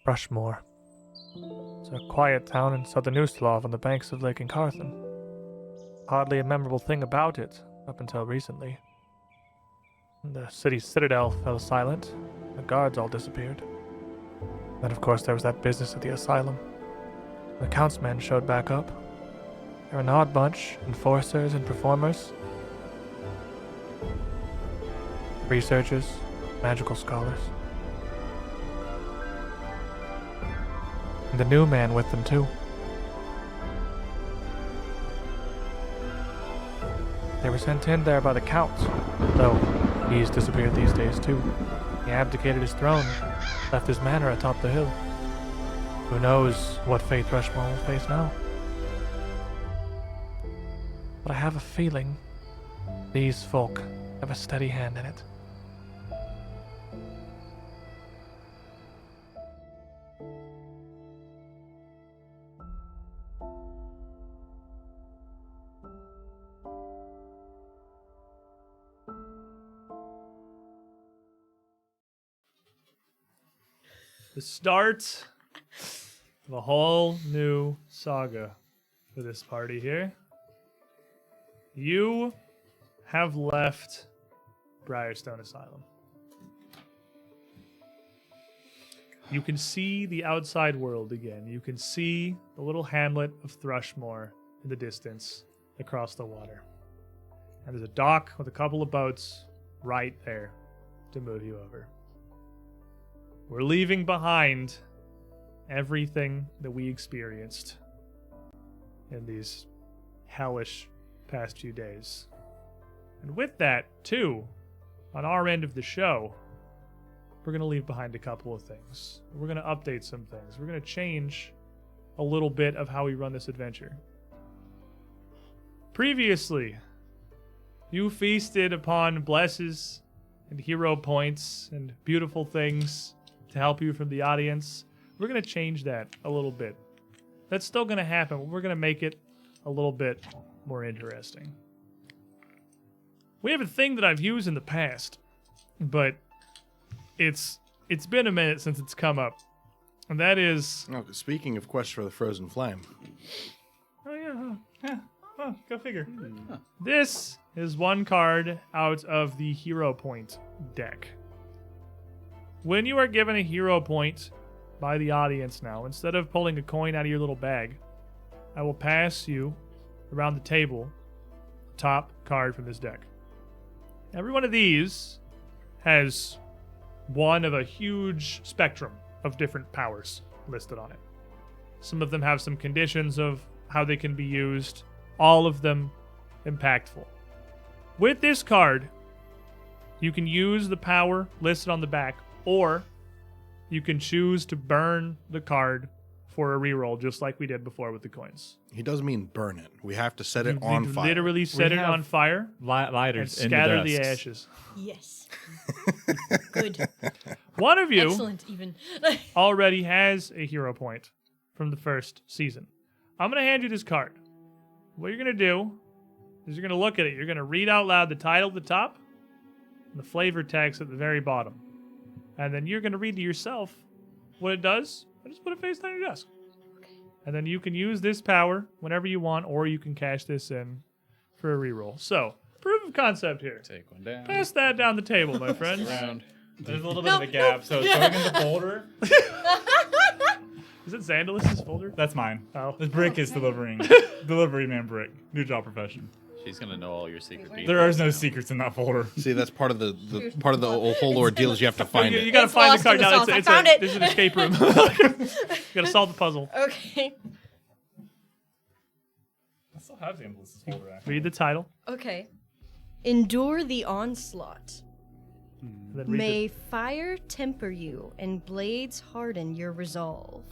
Thrushmoor. It's a quiet town in southern Ustalav on the banks of Lake Incarthen. Hardly a memorable thing about it, up until recently. The city's citadel fell silent, the guards all disappeared. Then of course there was that business at the asylum. The accountsmen showed back up. They're an odd bunch, enforcers and performers. Researchers, magical scholars. And a new man with them too. They were sent in there by the Count, though he's disappeared these days too. He abdicated his throne, left his manor atop the hill. Who knows what fate Thrushmoor will face now? But I have a feeling these folk have a steady hand in it. The start of a whole new saga for this party here. You have left Briarstone Asylum. You can see the outside world again. You can see the little hamlet of Thrushmoor in the distance across the water. And there's a dock with a couple of boats right there to move you over. We're leaving behind everything that we experienced in these hellish past few days. And with that, too, on our end of the show, we're going to leave behind a couple of things. We're going to update some things. We're going to change a little bit of how we run this adventure. Previously, you feasted upon blesses and hero points and beautiful things to help you from the audience. We're going to change that a little bit. That's still going to happen, but we're going to make it a little bit more interesting. We have a thing that I've used in the past, but it's been a minute since it's come up. And that is... Oh, speaking of Quest for the Frozen Flame. Oh, yeah. Oh, go figure. This is one card out of the Hero Point deck. When you are given a hero point by the audience now, instead of pulling a coin out of your little bag, I will pass you around the table the top card from this deck. Every one of these has one of a huge spectrum of different powers listed on it. Some of them have some conditions of how they can be used, all of them impactful. With this card, you can use the power listed on the back, or you can choose to burn the card for a reroll, just like we did before with the coins. He does mean burn it. We have to set it on You fire. literally set it on fire and Lighters in scatter the the desks. ashes. Yes. Good. One of you Excellent, even. already has a hero point from the first season. I'm going to hand you this card. What you're going to do is you're going to look at it. You're going to read out loud the title at the top and the flavor text at the very bottom. And then you're going to read to yourself what it does, and just put it face down on your desk. Okay. And then you can use this power whenever you want, or you can cash this in for a reroll. So, proof of concept here. Take one down. Pass that down the table, my friend. Around. There's a little bit of a gap, so it's going in the folder. Is it Xandalus's folder? That's mine. Oh. This Brick is delivery man Brick. New job profession. She's gonna know all your secret details. There are no secrets in that folder. See, that's part of the whole ordeal is you have to find You it. gotta It's find the lost card in the now. sauce. I found it. There's an escape room. You gotta solve the puzzle. Okay. I still have the Ambulance folder, actually. Read the title. Okay. Endure the onslaught. Then read May fire temper you and blades harden your resolve.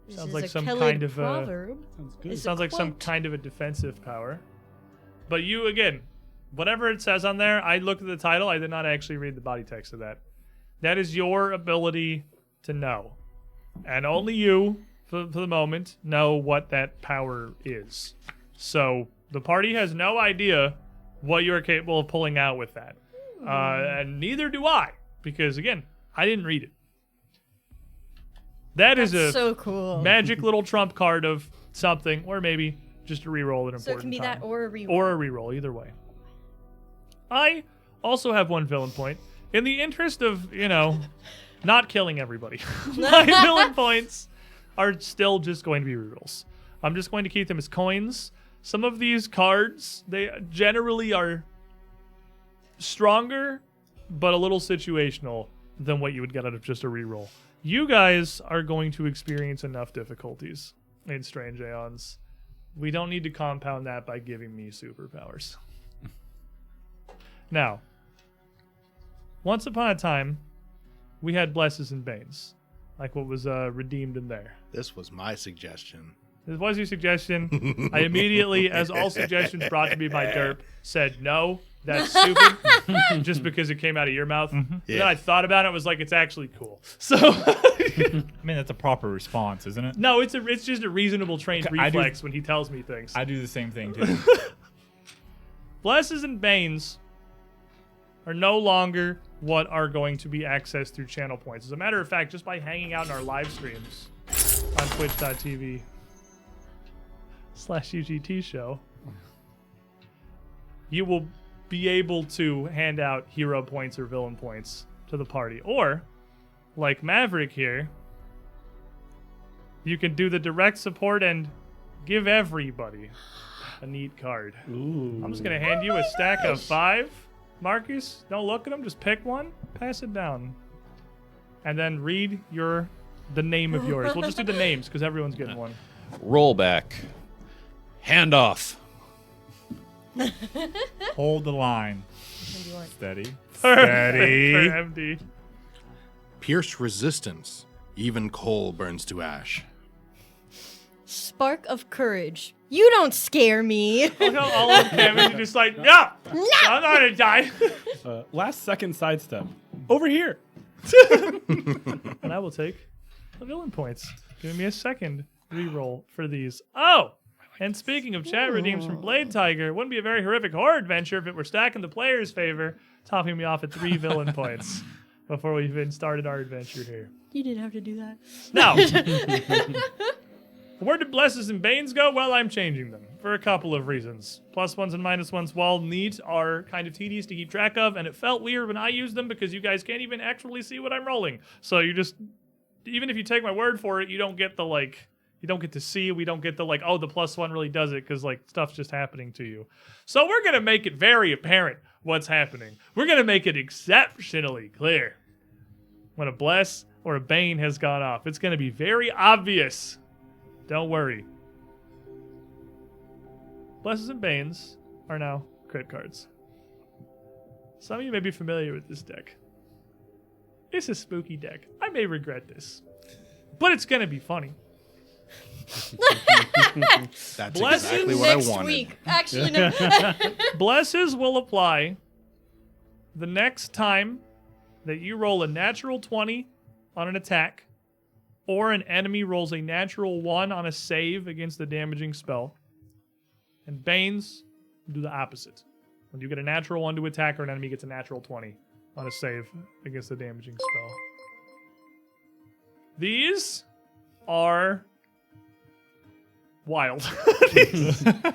This Sounds is like a some Kellid kind of, proverb. It sounds like some kind of a defensive power. But you, again, whatever it says on there, I looked at the title. I did not actually read the body text of that. That is your ability to know. And only you, for the moment, know what that power is. So the party has no idea what you're capable of pulling out with that. And neither do I. Because, again, I didn't read it. That is That's a so cool. magic little trump card of something, or maybe just a reroll at an So it important can be time. that or a reroll. Or a reroll, either way. I also have one villain point. In the interest of, not killing everybody, my villain points are still just going to be rerolls. I'm just going to keep them as coins. Some of these cards, they generally are stronger, but a little situational than what you would get out of just a reroll. You guys are going to experience enough difficulties in Strange Aeons. We don't need to compound that by giving me superpowers. Now, once upon a time, we had Blesses and Banes, like what was redeemed in there. This was my suggestion. This was your suggestion. I immediately, as all suggestions brought to me by Derp, said no, that's stupid, just because it came out of your mouth. Mm-hmm. Then I thought about it, was like, it's actually cool. So, I mean, that's a proper response, isn't it? no, it's just a reasonable trained Okay, I do- reflex when he tells me things. I do the same thing too. Blesses and Banes are no longer what are going to be accessed through channel points. As a matter of fact, just by hanging out in our live streams on twitch.tv/UGT show, you will be able to hand out hero points or villain points to the party. Or, like Maverick here, you can do the direct support and give everybody a neat card. Ooh. I'm just going to hand you a stack of 5. Marcus, don't look at them. Just pick one, pass it down, and then read the name of yours. We'll just do the names because everyone's getting one. Rollback. Handoff. Hold the line. What do you want? Steady. For Steady. MD. Pierce resistance. Even coal burns to ash. Spark of courage. You don't scare me. Look how all of them are just like, no, I'm not gonna die. Last second sidestep. Over here. And I will take the villain points. Give me a second reroll for these. Oh, and speaking of chat redeems from Blade Tiger, it wouldn't be a very horrific horror adventure if it were stacking the player's favor, topping me off at 3 villain points before we even started our adventure here. You didn't have to do that. Now, where did Blesses and Banes go? Well, I'm changing them for a couple of reasons. +1s and -1s, while neat, are kind of tedious to keep track of, and it felt weird when I used them because you guys can't even actually see what I'm rolling. So you just, even if you take my word for it, you don't get the, you don't get to see, we don't get the, oh, the +1 really does it because, stuff's just happening to you. So we're going to make it very apparent what's happening. We're going to make it exceptionally clear when a Bless or a Bane has gone off. It's going to be very obvious. Don't worry. Blesses and Banes are now crit cards. Some of you may be familiar with this deck. It's a spooky deck. I may regret this, but it's going to be funny. That's Blesses exactly what I Next wanted. week. Actually, no. Blesses will apply the next time that you roll a natural 20 on an attack, or an enemy rolls a natural 1 on a save against the damaging spell. And Banes do the opposite. When you get a natural 1 to attack, or an enemy gets a natural 20 on a save against the damaging spell. These are wild. I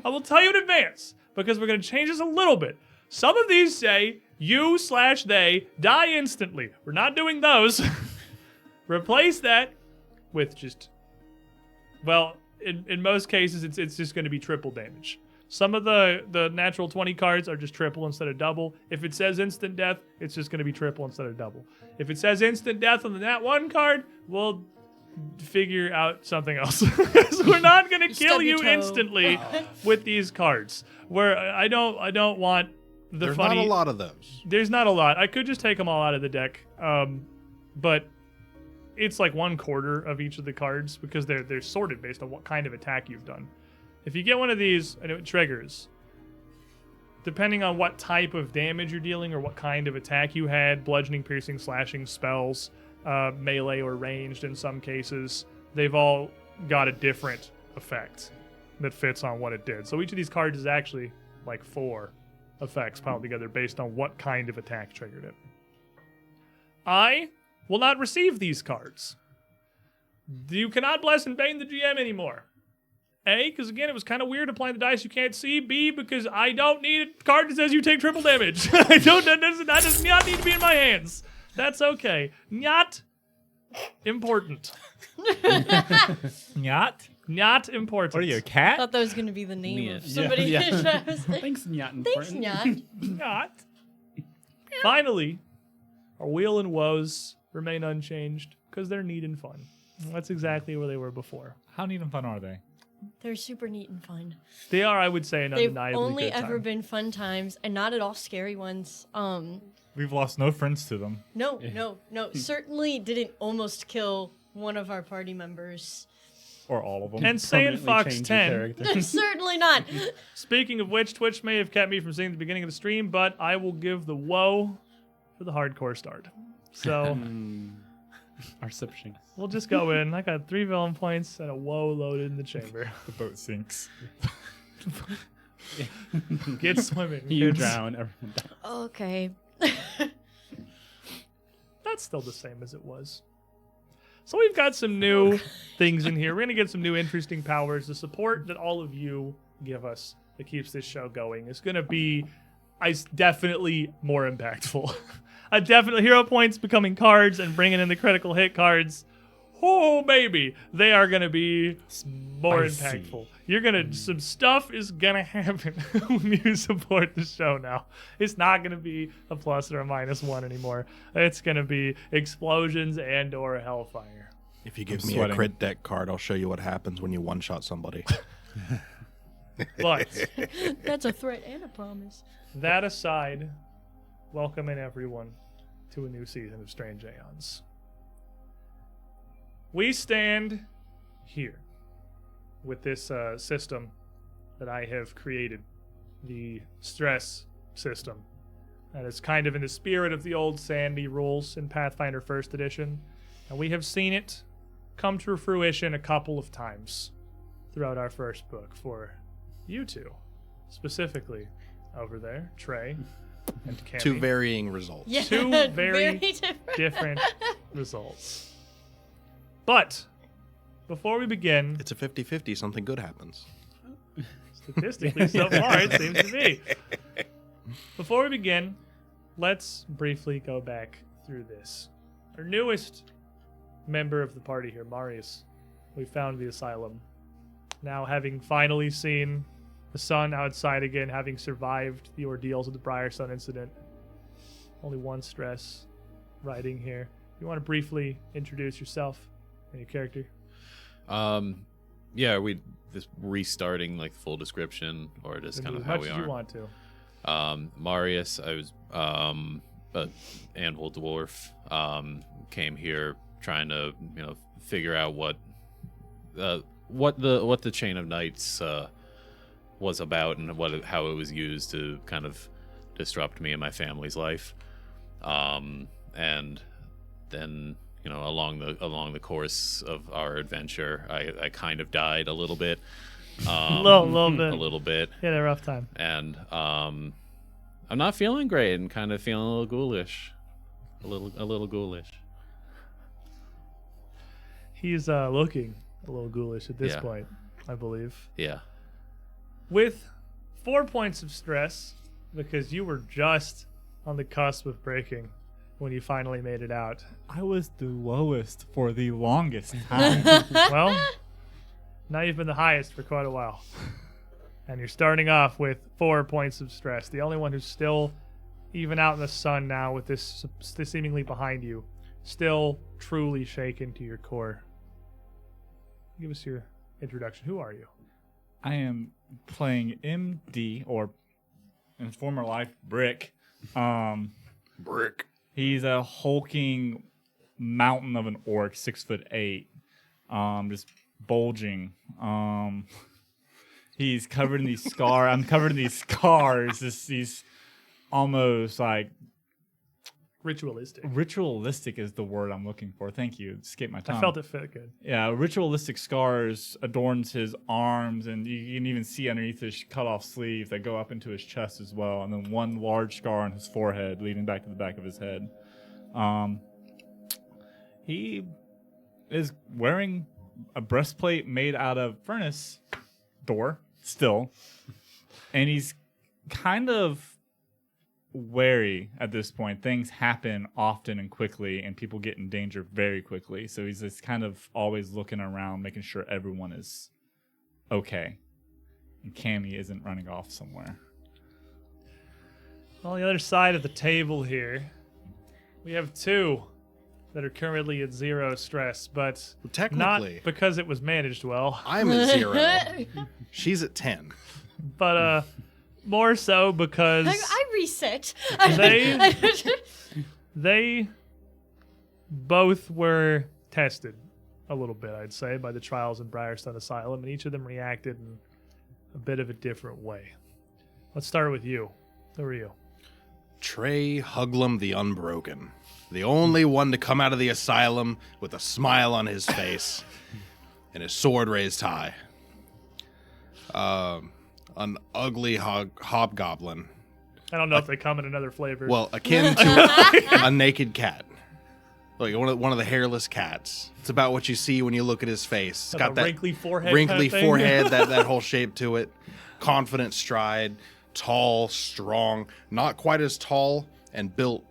will tell you in advance, because we're going to change this a little bit. Some of these say, you/they die instantly. We're not doing those. Replace that with just, well, in most cases, it's just going to be triple damage. Some of the natural 20 cards are just triple instead of double. If it says instant death, it's just going to be triple instead of double. If it says instant death on the nat 1 card, we'll figure out something else. Because we're not going to kill Stub your you toe. instantly with these cards. Where I don't want the There's funny. not a lot of those. There's not a lot. I could just take them all out of the deck, but it's like 1/4 of each of the cards because they're sorted based on what kind of attack you've done. If you get one of these and it triggers, depending on what type of damage you're dealing or what kind of attack you had, bludgeoning, piercing, slashing spells, melee or ranged in some cases, they've all got a different effect that fits on what it did. So each of these cards is actually like 4 effects piled together based on what kind of attack triggered it. I will not receive these cards. You cannot bless and bane the GM anymore. A, because again, it was kind of weird applying the dice you can't see. B, because I don't need a card that says you take triple damage. That does not need to be in my hands. That's okay. Not important. Not important. What are you, a I cat? thought that was going to be the name Nyat. of somebody. Yeah. I was like, Thanks, Nyat. thanks, Nyat. Not. Finally, our wheel and woes remain unchanged because they're neat and fun. That's exactly where they were before. How neat and fun are they? They're super neat and fun. They are, I would say, an They've undeniably only good ever time. been fun times and not at all scary ones. We've lost no friends to them. No. Certainly didn't almost kill one of our party members. Or all of them. And saying Permanently Fox change your 10. character. Certainly not. Speaking of which, Twitch may have kept me from seeing the beginning of the stream, but I will give the woe for the hardcore start. So Our sipshing. we'll just go in. I got 3 villain points and a woe loaded in the chamber. The boat sinks. Get swimming. You kids. drown. Everyone dies. Okay. That's still the same as it was. So we've got some new things in here. We're going to get some new interesting powers. The support that all of you give us that keeps this show going is going to be definitely more impactful. Definitely hero points becoming cards and bringing in the critical hit cards. Oh, baby. They are going to be more Spicy. impactful. Some stuff is going to happen when you support the show now. It's not going to be a plus or a -1 anymore. It's going to be explosions and or hellfire. If you give I'm me sweating. a crit deck card, I'll show you what happens when you one-shot somebody. But That's a threat and a promise. that aside, welcoming everyone to a new season of Strange Aeons. We stand here with this system that I have created, the stress system. And it's kind of in the spirit of the old Sandy rules in Pathfinder 1st Edition. And we have seen it come to fruition a couple of times throughout our first book for you two, specifically over there, Trey and Cammy. 2 varying results. Yeah. Two very different. different results. But before we begin, It's a 50-50. Something good happens. statistically so far it seems to be. Before we begin, let's briefly go back through this. Our newest member of the party here, Marius, we found the asylum. Now having finally seen the sun outside again, having survived the ordeals of the Briarstone incident. Only one stress riding here. You want to briefly introduce yourself and your character? Yeah, we just restarting like full description or just kind of as how much we as are. you want to. Marius, I was an anvil dwarf. Came here trying to figure out what the chain of knights was about and how it was used to kind of disrupt me and my family's life. And then along the course of our adventure, I kind of died a little bit. Little bit. A little bit. He had a rough time. And I'm not feeling great and kind of feeling a little ghoulish. A little ghoulish. He's looking a little ghoulish at this Yeah. point, I believe. Yeah. With 4 points of stress, because you were just on the cusp of breaking when you finally made it out. I was the lowest for the longest time. Well, now you've been the highest for quite a while. And you're starting off with 4 points of stress. The only one who's still even out in the sun now with this seemingly behind you, still truly shaken to your core. Give us your introduction. Who are you? I am playing MD, or in his former life, Brick. Brick. He's a hulking mountain of an orc, 6'8", just bulging. He's covered in these scars. I'm covered in these scars. These almost like ritualistic is the word I'm looking for. Thank you. It escaped my tongue. I felt it fit good. Yeah, ritualistic scars adorns his arms, and you can even see underneath his cut-off sleeve that go up into his chest as well, and then one large scar on his forehead leading back to the back of his head. He is wearing a breastplate made out of furnace door still, and he's kind of wary at this point. Things happen often and quickly, and people get in danger very quickly. So he's just kind of always looking around, making sure everyone is okay, and Cammy isn't running off somewhere. On the other side of the table here, we have two that are currently at 0 stress, but Technically, not because it was managed well, I'm at 0. She's at 10. but more so because I reset. they both were tested a little bit, I'd say, by the trials in Briarstone Asylum, and each of them reacted in a bit of a different way. Let's start with you. Who are you? Trey Huglum the Unbroken. The only one to come out of the asylum with a smile on his face and his sword raised high. An ugly hobgoblin. I don't know if they come in another flavor. Well, akin to a naked cat. Like one of the hairless cats. It's about what you see when you look at his face. It's got that wrinkly forehead. wrinkly kind of thing. forehead, that whole shape to it. Confident stride, tall, strong. Not quite as tall and built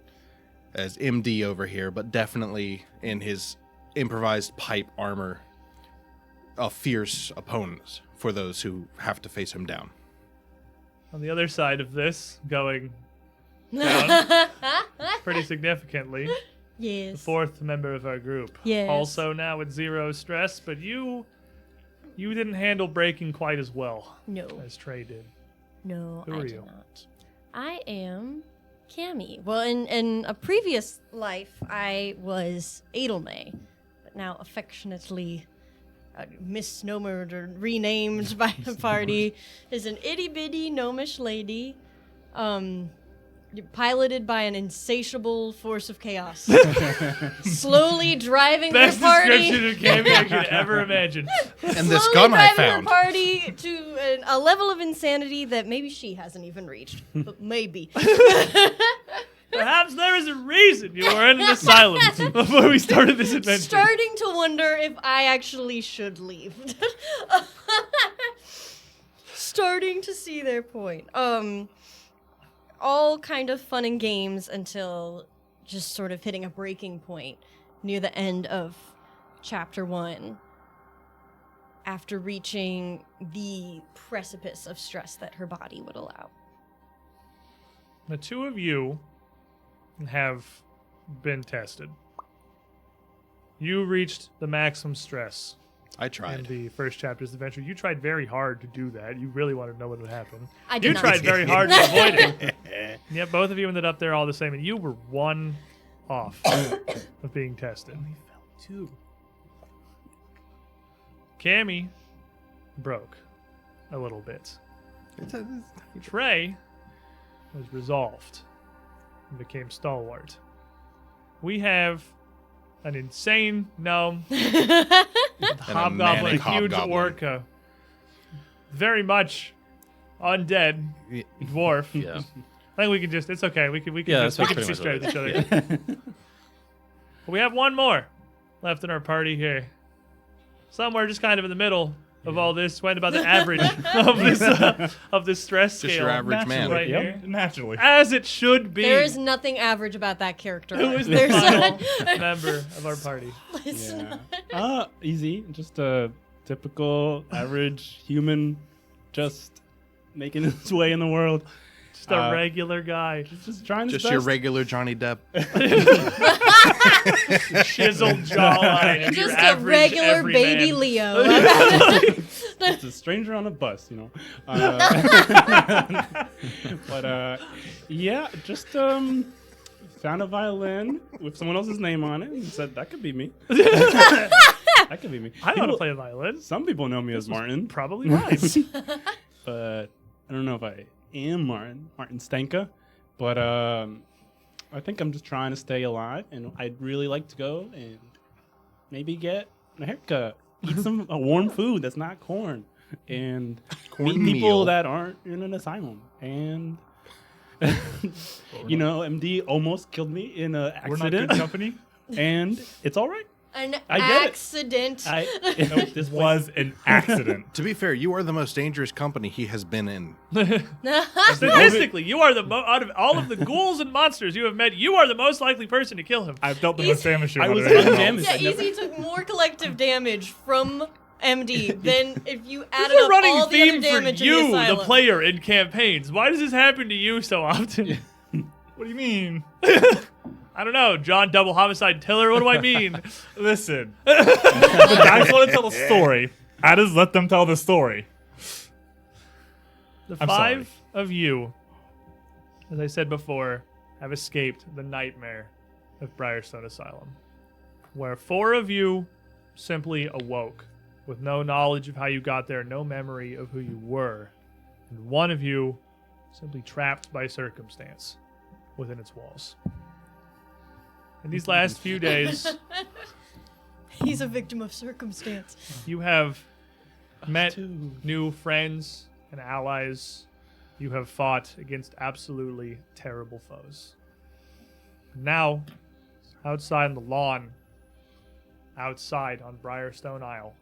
as MD over here, but definitely in his improvised pipe armor, a fierce opponent for those who have to face him down. On the other side of this, going down pretty significantly, the Yes. fourth member of our group. Yes. Also now at 0 stress, but you didn't handle breaking quite as well No. as Trey did. No, Who I are did you? not. I am Cammy. Well, in a previous life, I was Edelmay, but now affectionately misnomered or renamed by the party as an itty-bitty gnomish lady, piloted by an insatiable force of chaos, slowly driving Best her party. description of Cammy I could ever imagine. And this Slowly gun I driving found. her party to a level of insanity that maybe she hasn't even reached, but maybe. Perhaps there is a reason you were in an asylum before we started this adventure. Starting to wonder if I actually should leave. Starting to see their point. All kind of fun and games until just sort of hitting a breaking point near the end of chapter 1. After reaching the precipice of stress that her body would allow. The two of you have been tested. You reached the maximum stress I in tried. the first chapter's adventure. You tried very hard to do that. You really wanted to know what would happen. I did You not. tried very hard to avoid it. And yet both of you ended up there all the same, and you were one off of being tested. Two. Cammy broke a little bit. Trey was resolved and became stalwart. We have an insane gnome, hobgoblin, a manic huge hobgoblin. orca, very much undead dwarf. Yeah. I think we can just, it's okay. We can Yeah, just, we that's can see pretty much straight at each other. But we have one more left in our party here. Somewhere just kind of in the middle of all this, right about the average of this stress Just scale. your average man. Right Yep, here. naturally. As it should be. There is nothing average about that character. Who is the There's final member of our party? Yeah. Easy. Just a typical average human, just making his way in the world. Just a regular guy. Just trying his Just best. your regular Johnny Depp. Chiseled jawline. of your Just a average regular everyman. baby Leo. Just a stranger on a bus, you know. But yeah, just found a violin with someone else's name on it and said that could be me. That could be me. I know how to People- play the violin. Some people know me as Martin, Probably right. but I don't know if I am Martin Stanka. But I think I'm just trying to stay alive, and I'd really like to go and maybe get a haircut, eat some warm food that's not corn, and meet people Cornmeal. that aren't in an asylum. And you know, MD almost killed me in an We're not good accident, company. and it's all right. An I get it. accident. Nope, This was an accident. To be fair, you are the most dangerous company he has been in. Statistically, you are out of all of the ghouls and monsters you have met, you are the most likely person to kill him. I've dealt the most damage. I was under his belt. undamaged. Yeah, Easy took more collective damage from MD than if you added This is a up running all the other theme for damage in you, the the asylum. player, in campaigns. Why does this happen to you so often? What do you mean? I don't know, John Double Homicide Tiller, what do I mean? Listen, the guys want to tell a story. I just let them tell the story. The I'm five of you, as I said before, have escaped the nightmare of Briarstone Asylum, where 4 of you simply awoke with no knowledge of how you got there, no memory of who you were, and 1 of you simply trapped by circumstance within its walls. In these last few days, He's a victim of circumstance. you have met new friends and allies. You have fought against absolutely terrible foes. Now, outside on the lawn, outside on Briarstone Isle,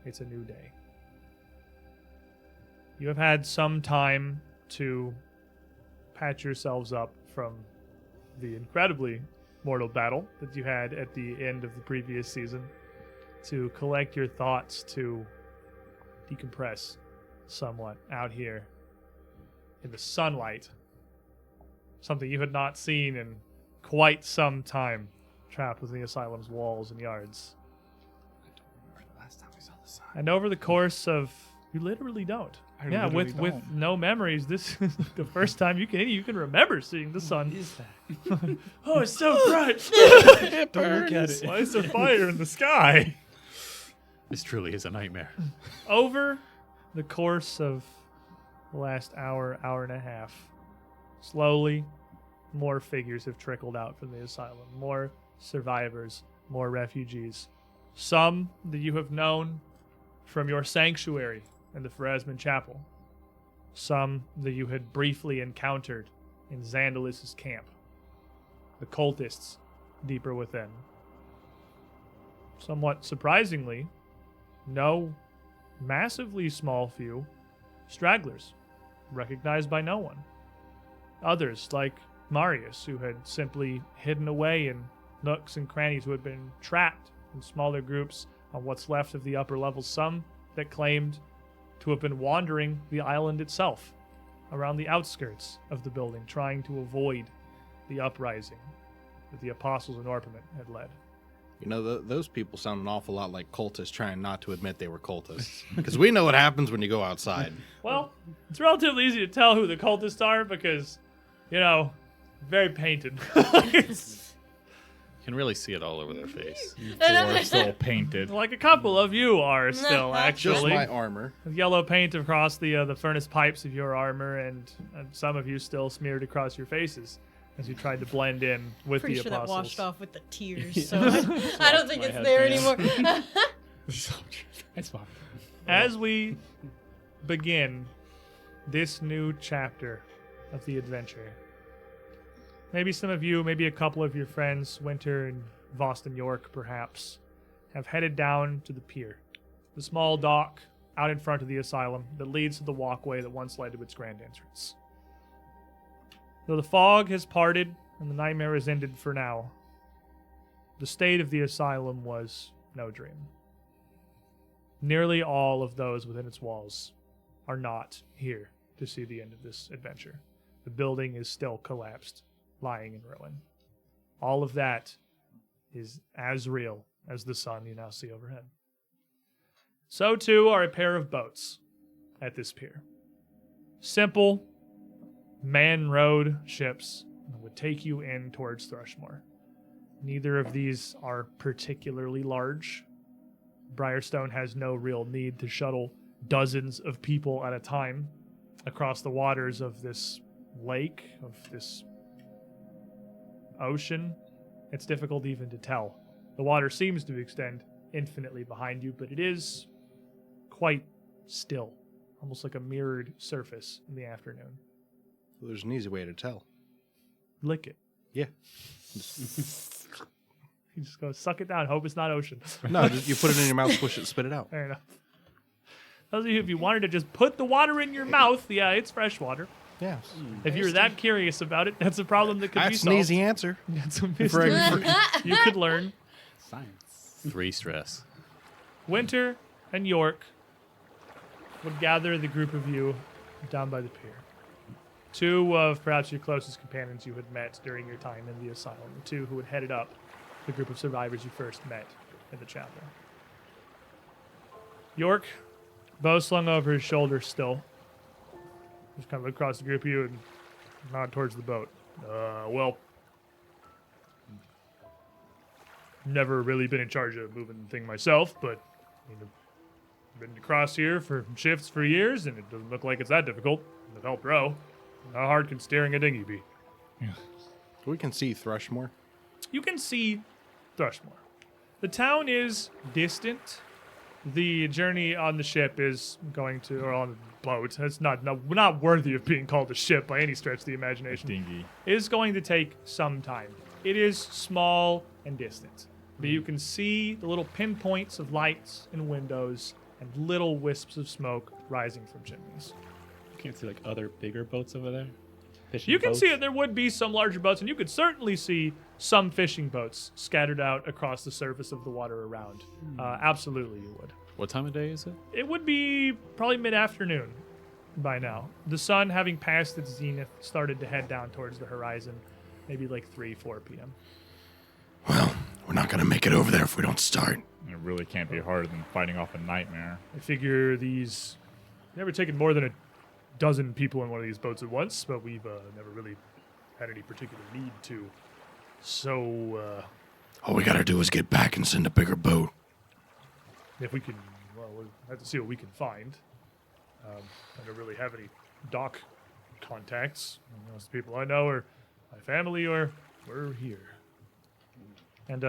it's a new day. You have had some time to patch yourselves up from the incredibly mortal battle that you had at the end of the previous season, to collect your thoughts, to decompress somewhat out here in the sunlight. Something you had not seen in quite some time, trapped within the asylum's walls and yards. And over the course of, you literally don't. Yeah, literally with don't. no memories, this is the first time you can remember seeing the sun. What is that? Oh, it's so bright. Don't look at it. Why is there fire in the sky? This truly is a nightmare. Over the course of the last hour and a half, slowly, more figures have trickled out from the asylum. More survivors, more refugees. Some that you have known from your sanctuary in the Pharasman Chapel. Some that you had briefly encountered in Xandalus's camp. The cultists deeper within. Somewhat surprisingly, no massively small few stragglers, recognized by no one. Others, like Marius, who had simply hidden away in nooks and crannies, who had been trapped in smaller groups on what's left of the upper levels. Some that claimed to have been wandering the island itself, around the outskirts of the building, trying to avoid the uprising that the apostles in Orpiment had led. You know, those people sound an awful lot like cultists trying not to admit they were cultists. Because we know what happens when you go outside. Well, it's relatively easy to tell who the cultists are because, very painted. You can really see it all over their face. Four still painted. Like a couple of you are still, Just actually. my armor. Yellow paint across the furnace pipes of your armor, and some of you still smeared across your faces as you tried to blend in with Pretty the sure that apostles. washed off with the tears, so I don't think my it's there headband. anymore. It's fine. As we begin this new chapter of the adventure, maybe some of you, maybe a couple of your friends, Winter and Voston York perhaps, have headed down to the pier, the small dock out in front of the asylum that leads to the walkway that once led to its grand entrance. Though the fog has parted and the nightmare has ended for now, the state of the asylum was no dream. Nearly all of those within its walls are not here to see the end of this adventure. The building is still collapsed, lying in ruin. All of that is as real as the sun you now see overhead. So too are a pair of boats at this pier. Simple, man-rowed ships that would take you in towards Thrushmoor. Neither of these are particularly large. Briarstone has no real need to shuttle dozens of people at a time across the waters of this lake, of this ocean. It's difficult even to tell. The water seems to extend infinitely behind you, but it is quite still, almost like a mirrored surface in the afternoon. There's an easy way to tell. Lick it. Yeah. If You just go suck it down. Hope it's not ocean. No, just, you put it in your mouth, squish it, spit it out. Fair enough. Those of you, if you wanted to just put the water in your mouth, yeah, it's fresh water. Yeah. If you're that curious about it, that's a problem that could be That's solved. an easy answer. That's a mystery you could learn. Science. 3 stress. Winter and York would gather the group of you down by the pier. 2 of perhaps your closest companions you had met during your time in the asylum. The 2 who had headed up the group of survivors you first met in the chapel. York, bow slung over his shoulder still. Just kind of look across the group of you and nod towards the boat. Well, never really been in charge of moving the thing myself, but I've been across here for shifts for years, and it doesn't look like it's that difficult. It'll help row. How hard can steering a dinghy be? We can see Thrushmoor. You can see Thrushmoor. The town is distant. The journey on the ship is going to, or on the boat, it's not worthy of being called a ship by any stretch of the imagination. Dingy. Is going to take some time. It is small and distant, but you can see the little pinpoints of lights and windows and little wisps of smoke rising from chimneys. You can't see like other bigger boats over there. Fishing You can boats? see that there would be some larger boats, and you could certainly see some fishing boats scattered out across the surface of the water around. Absolutely, you would. What time of day is it? It would be probably mid-afternoon by now. The sun, having passed its zenith, started to head down towards the horizon, maybe like 4 p.m. Well, we're not going to make it over there if we don't start. It really can't be harder than fighting off a nightmare. I figure these... Never taken more than a dozen people in one of these boats at once, but we've never really had any particular need to. So, All we got to do is get back and send a bigger boat. if we can... Well, we'll have to see what we can find. I don't really have any dock contacts. Most of the people I know are my family or we're here. And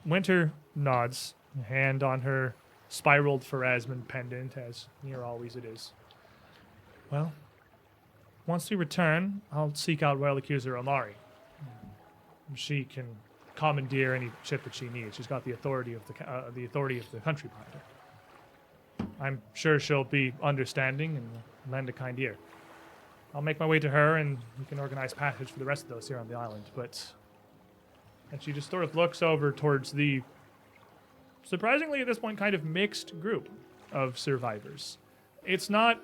Winter nods, a hand on her spiraled Pharasman pendant, as near always it is. Well, once we return, I'll seek out Royal Accuser Omari. She can commandeer any ship that she needs. She's got the authority of the authority of the country behind her. I'm sure she'll be understanding and lend a kind ear. I'll make my way to her, and we can organize passage for the rest of those here on the island. And she just sort of looks over towards the, surprisingly at this point, kind of mixed group of survivors. It's not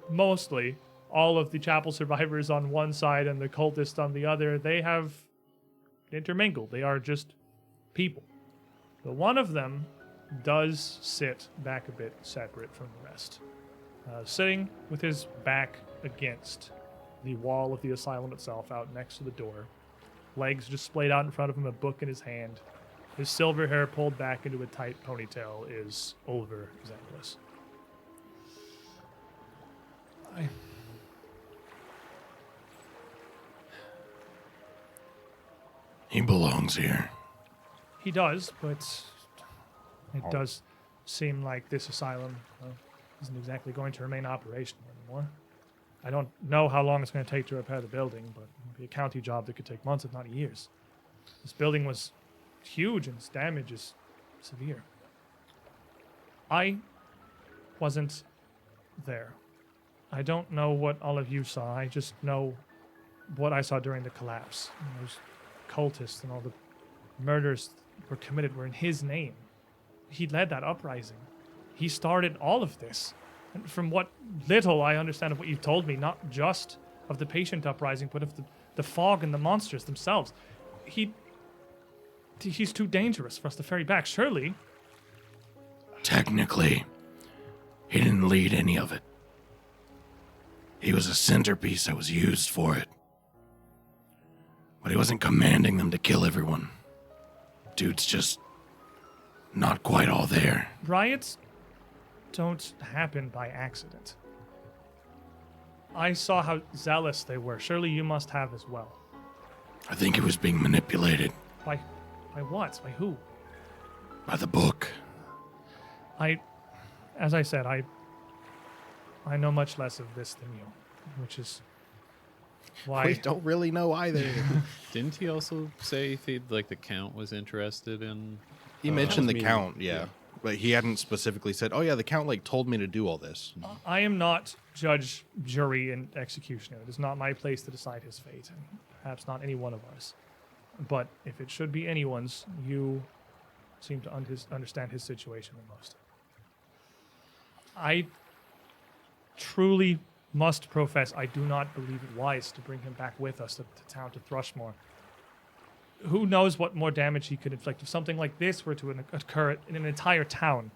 mostly all of the chapel survivors on one side and the cultists on the other. They have intermingled. They are just people. But one of them does sit back a bit separate from the rest, sitting with his back against the wall of the asylum itself, out next to the door. Legs just splayed out in front of him, a book in his hand. His silver hair pulled back into a tight ponytail is Oliver Zanglis. He belongs here. He does, but it does seem like this asylum isn't exactly going to remain operational anymore. I don't know how long it's going to take to repair the building, but it'll be a county job that could take months, if not years. This building was huge and its damage is severe. I wasn't there. I don't know what all of you saw. I just know what I saw during the collapse. And those cultists and all the murders were committed were in his name. He led that uprising. He started all of this. And from what little I understand of what you've told me, not just of the patient uprising, but of the fog and the monsters themselves, he's too dangerous for us to ferry back. Surely. Technically, he didn't lead any of it. He was a centerpiece that was used for it. But he wasn't commanding them to kill everyone. Dude's just not quite all there. Riots don't happen by accident. I saw how zealous they were. Surely you must have as well. I think he was being manipulated By what? By who? by the book. As I said, I know much less of this than you, which is Why? We don't really know either. Didn't he also say if he'd, like the count was interested in? He mentioned the me. count, yeah. But he hadn't specifically said, oh, yeah, the count, like, told me to do all this. I am not judge, jury, and executioner. It is not my place to decide his fate, and perhaps not any one of ours. But if it should be anyone's, you seem to understand his situation the most. I truly must profess I do not believe it wise to bring him back with us to town to Thrushmoor. Who knows what more damage he could inflict if something like this were to occur in an entire town.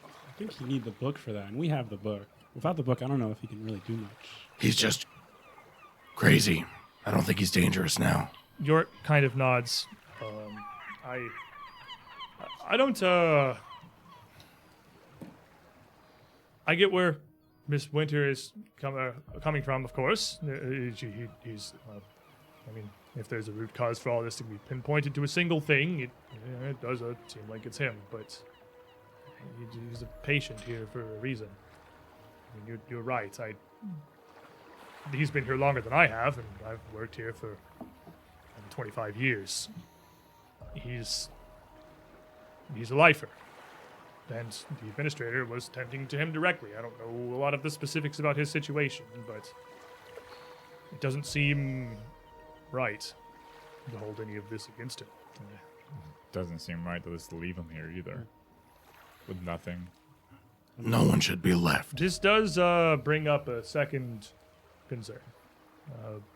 I think you need the book for that, and we have the book. Without the book, I don't know if he can really do much. He's just crazy. I don't think he's dangerous now. York kind of nods. I don't, I get where Miss Winter is coming from, of course. He's, I mean, if there's a root cause for all this to be pinpointed to a single thing, it does seem like it's him, but he's a patient here for a reason. I mean, you're right. He's been here longer than I have, and I've worked here for 25 years. He's a lifer, and the administrator was tending to him directly. I don't know a lot of the specifics about his situation, but it doesn't seem right to hold any of this against him. Doesn't seem right to just leave him here either. With nothing. No one should be left. This does bring up a second concern.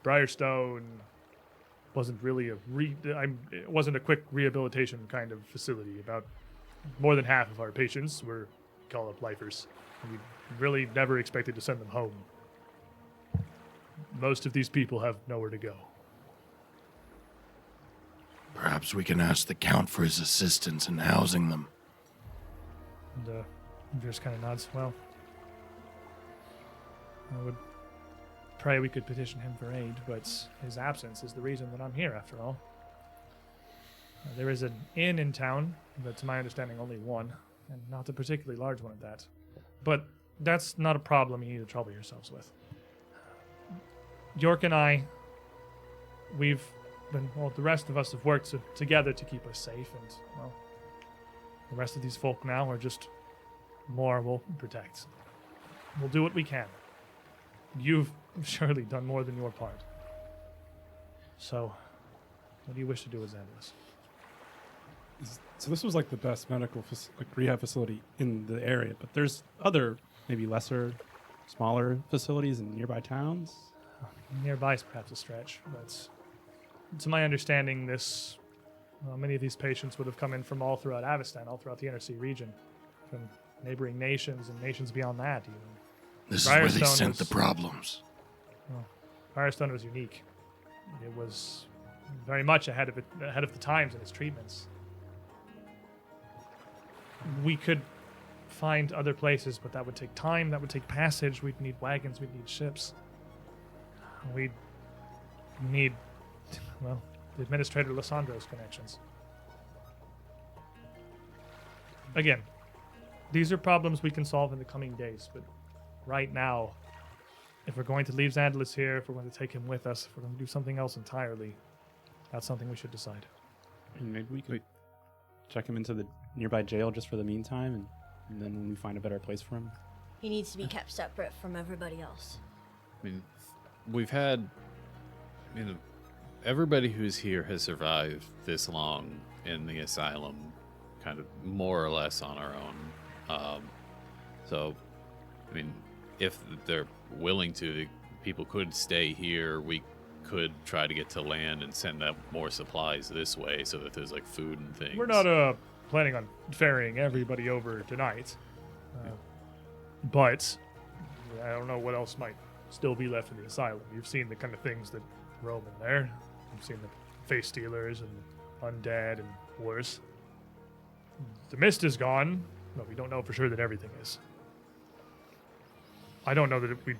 Briarstone wasn't really it wasn't a quick rehabilitation kind of facility. About more than half of our patients were call-up lifers. And we really never expected to send them home. Most of these people have nowhere to go. Perhaps we can ask the Count for his assistance in housing them. And just kind of nods. Well, I would pray we could petition him for aid, but his absence is the reason that I'm here, after all. There is an inn in town, but to my understanding only one, and not a particularly large one at that. But that's not a problem you need to trouble yourselves with. York and I, we've been, well, the rest of us have worked together to keep us safe, and, well, the rest of these folk now are just more we'll protect. We'll do what we can. You've surely done more than your part. So, what do you wish to do with Xandulas? So this was like the best medical rehab facility in the area, but there's other, maybe lesser, smaller facilities in nearby towns. Nearby is perhaps a stretch, but to my understanding, many of these patients would have come in from all throughout Avestan, all throughout the Inner Sea region, from neighboring nations and nations beyond that even. This is where they Briarstone sent the was- problems. Firestone was unique. It was very much ahead of the times in its treatments. We could find other places, but that would take time, that would take passage, we'd need wagons, we'd need ships. We'd need, well, the Administrator Lissandro's connections. Again, these are problems we can solve in the coming days, but right now, if we're going to leave Xandulas here, if we're going to take him with us, if we're going to do something else entirely, that's something we should decide. And maybe we could check him into the nearby jail just for the meantime, and then when we find a better place for him. He needs to be kept separate from everybody else. I mean, we've had, everybody who's here has survived this long in the asylum, kind of more or less on our own. So, I mean, if they're willing to, people could stay here. We could try to get to land and send out more supplies this way so that there's like food and things. We're not planning on ferrying everybody over tonight. But I don't know what else might still be left in the asylum. You've seen the kind of things that roam in there. You've seen the face stealers and undead and worse. The mist is gone, but we don't know for sure that everything is. I don't know that we'd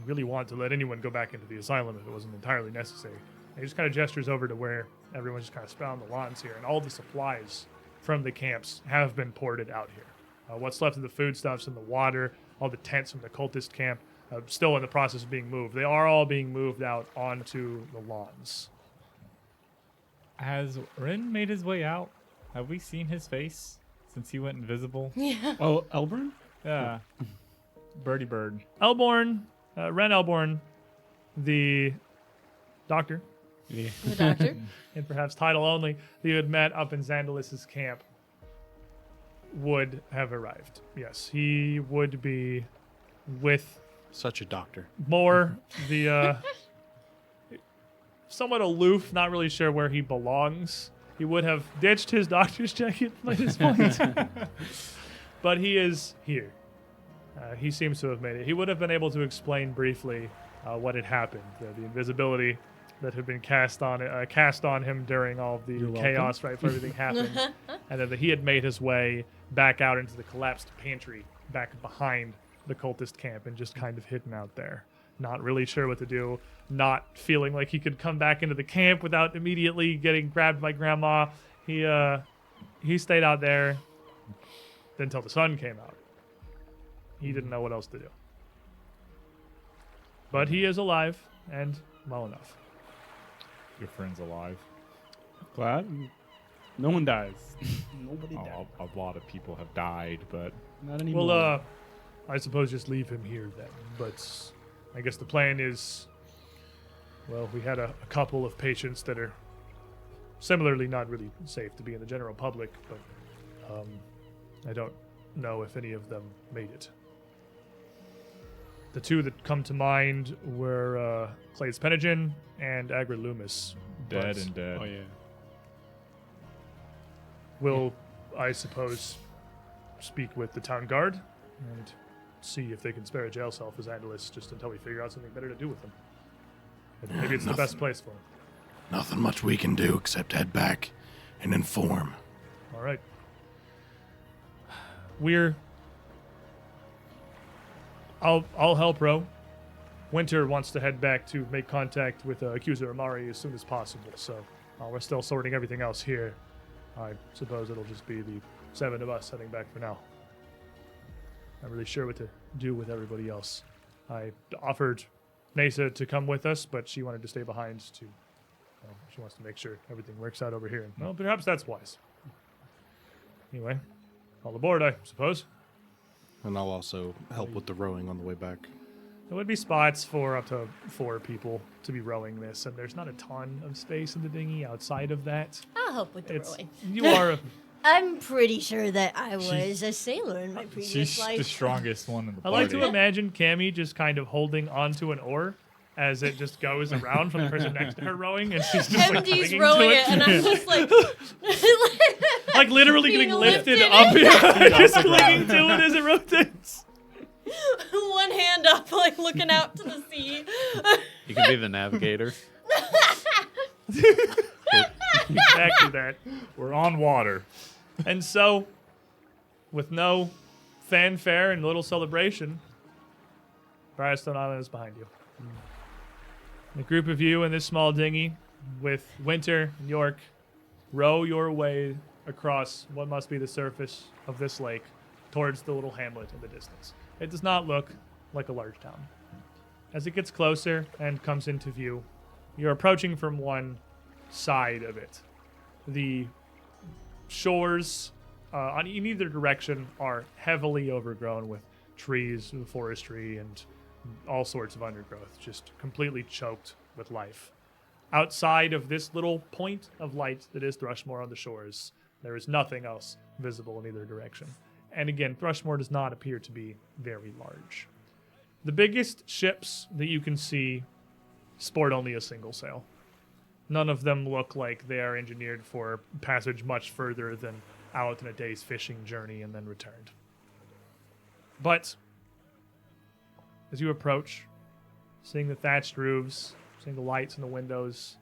really want to let anyone go back into the asylum if it wasn't entirely necessary. And he just kind of gestures over to where everyone's just kind of spread on the lawns here, and all the supplies from the camps have been ported out here. What's left of the foodstuffs and the water, all the tents from the cultist camp, still in the process of being moved. They are all being moved out onto the lawns. Has Rin made his way out? Have we seen his face since he went invisible? Yeah. Oh, Elburn? Yeah. Birdie bird. Elborn, Ren Elborn, the doctor, Yeah. The doctor. and perhaps title only, that you had met up in Xandalus's camp, would have arrived. Yes, he would be with Such a doctor. more the somewhat aloof, not really sure where he belongs. He would have ditched his doctor's jacket by this point. But he is here. He seems to have made it. He would have been able to explain briefly what had happened, the invisibility that had been cast on him during all of the You're chaos right before everything happened, and then that he had made his way back out into the collapsed pantry back behind the cultist camp and just kind of hidden out there, not really sure what to do, not feeling like he could come back into the camp without immediately getting grabbed by Grandma. He stayed out there until the sun came out. He didn't know what else to do. But he is alive and well enough. Your friend's alive. Glad. No one dies. Nobody dies. Oh, a lot of people have died, but Not anymore. Well, I suppose just leave him here then. But I guess the plan is, well, we had a couple of patients that are similarly not really safe to be in the general public, but I don't know if any of them made it. The two that come to mind were Clay's Penigen and Agra Loomis. dead But and dead. Oh, yeah. We'll, I suppose, speak with the town guard and see if they can spare a jail cell for Xandalus just until we figure out something better to do with them. And maybe it's the best place for him. Nothing much we can do except head back and inform. All right. I'll help Ro. Winter wants to head back to make contact with Accuser Amari as soon as possible, so we're still sorting everything else here. I suppose it'll just be the 7 of us heading back for now. Not really sure what to do with everybody else. I offered Nasa to come with us, but she wanted to stay behind to. She wants to make sure everything works out over here. And, well, perhaps that's wise. Anyway, all aboard, I suppose. And I'll also help with the rowing on the way back. There would be spots for up to 4 people to be rowing this, and there's not a ton of space in the dinghy outside of that. I'll help with the It's rowing. you are. I'm pretty sure that I was a sailor in my previous She's life. the strongest one in the I party. like to imagine Cammy just kind of holding onto an oar as it just goes around from the person next to her rowing, and she's just like MD's clinging rowing to it, and I'm just like, like literally being getting lifted lifted. up, just clinging to it as it rotates. one hand up, like looking out to the sea. You can be the navigator. Exactly that. We're on water. And so, with no fanfare and little celebration, Firestone Island is behind you. The group of you in this small dinghy, with Winter and York, row your way across what must be the surface of this lake towards the little hamlet in the distance. It does not look like a large town. As it gets closer and comes into view, you're approaching from one side of it. The shores in either direction are heavily overgrown with trees, forestry, and all sorts of undergrowth, just completely choked with life. Outside of this little point of light that is Thrushmoor on the shores, there is nothing else visible in either direction. And again, Thrushmoor does not appear to be very large. The biggest ships that you can see sport only a single sail. None of them look like they are engineered for passage much further than out in a day's fishing journey and then returned. But as you approach, seeing the thatched roofs, seeing the lights in the windows,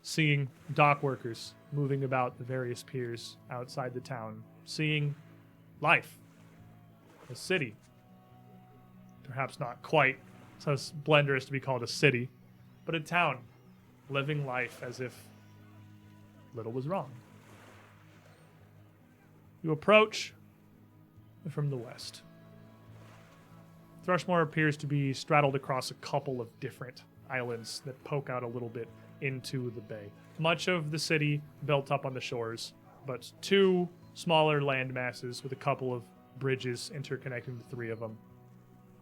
seeing dock workers moving about the various piers outside the town, seeing life, a city, perhaps not quite so splendorous to be called a city, but a town living life as if little was wrong. You approach from the west. Thrushmoor appears to be straddled across a couple of different islands that poke out a little bit into the bay. Much of the city built up on the shores, but 2 smaller land masses with a couple of bridges interconnecting the 3 of them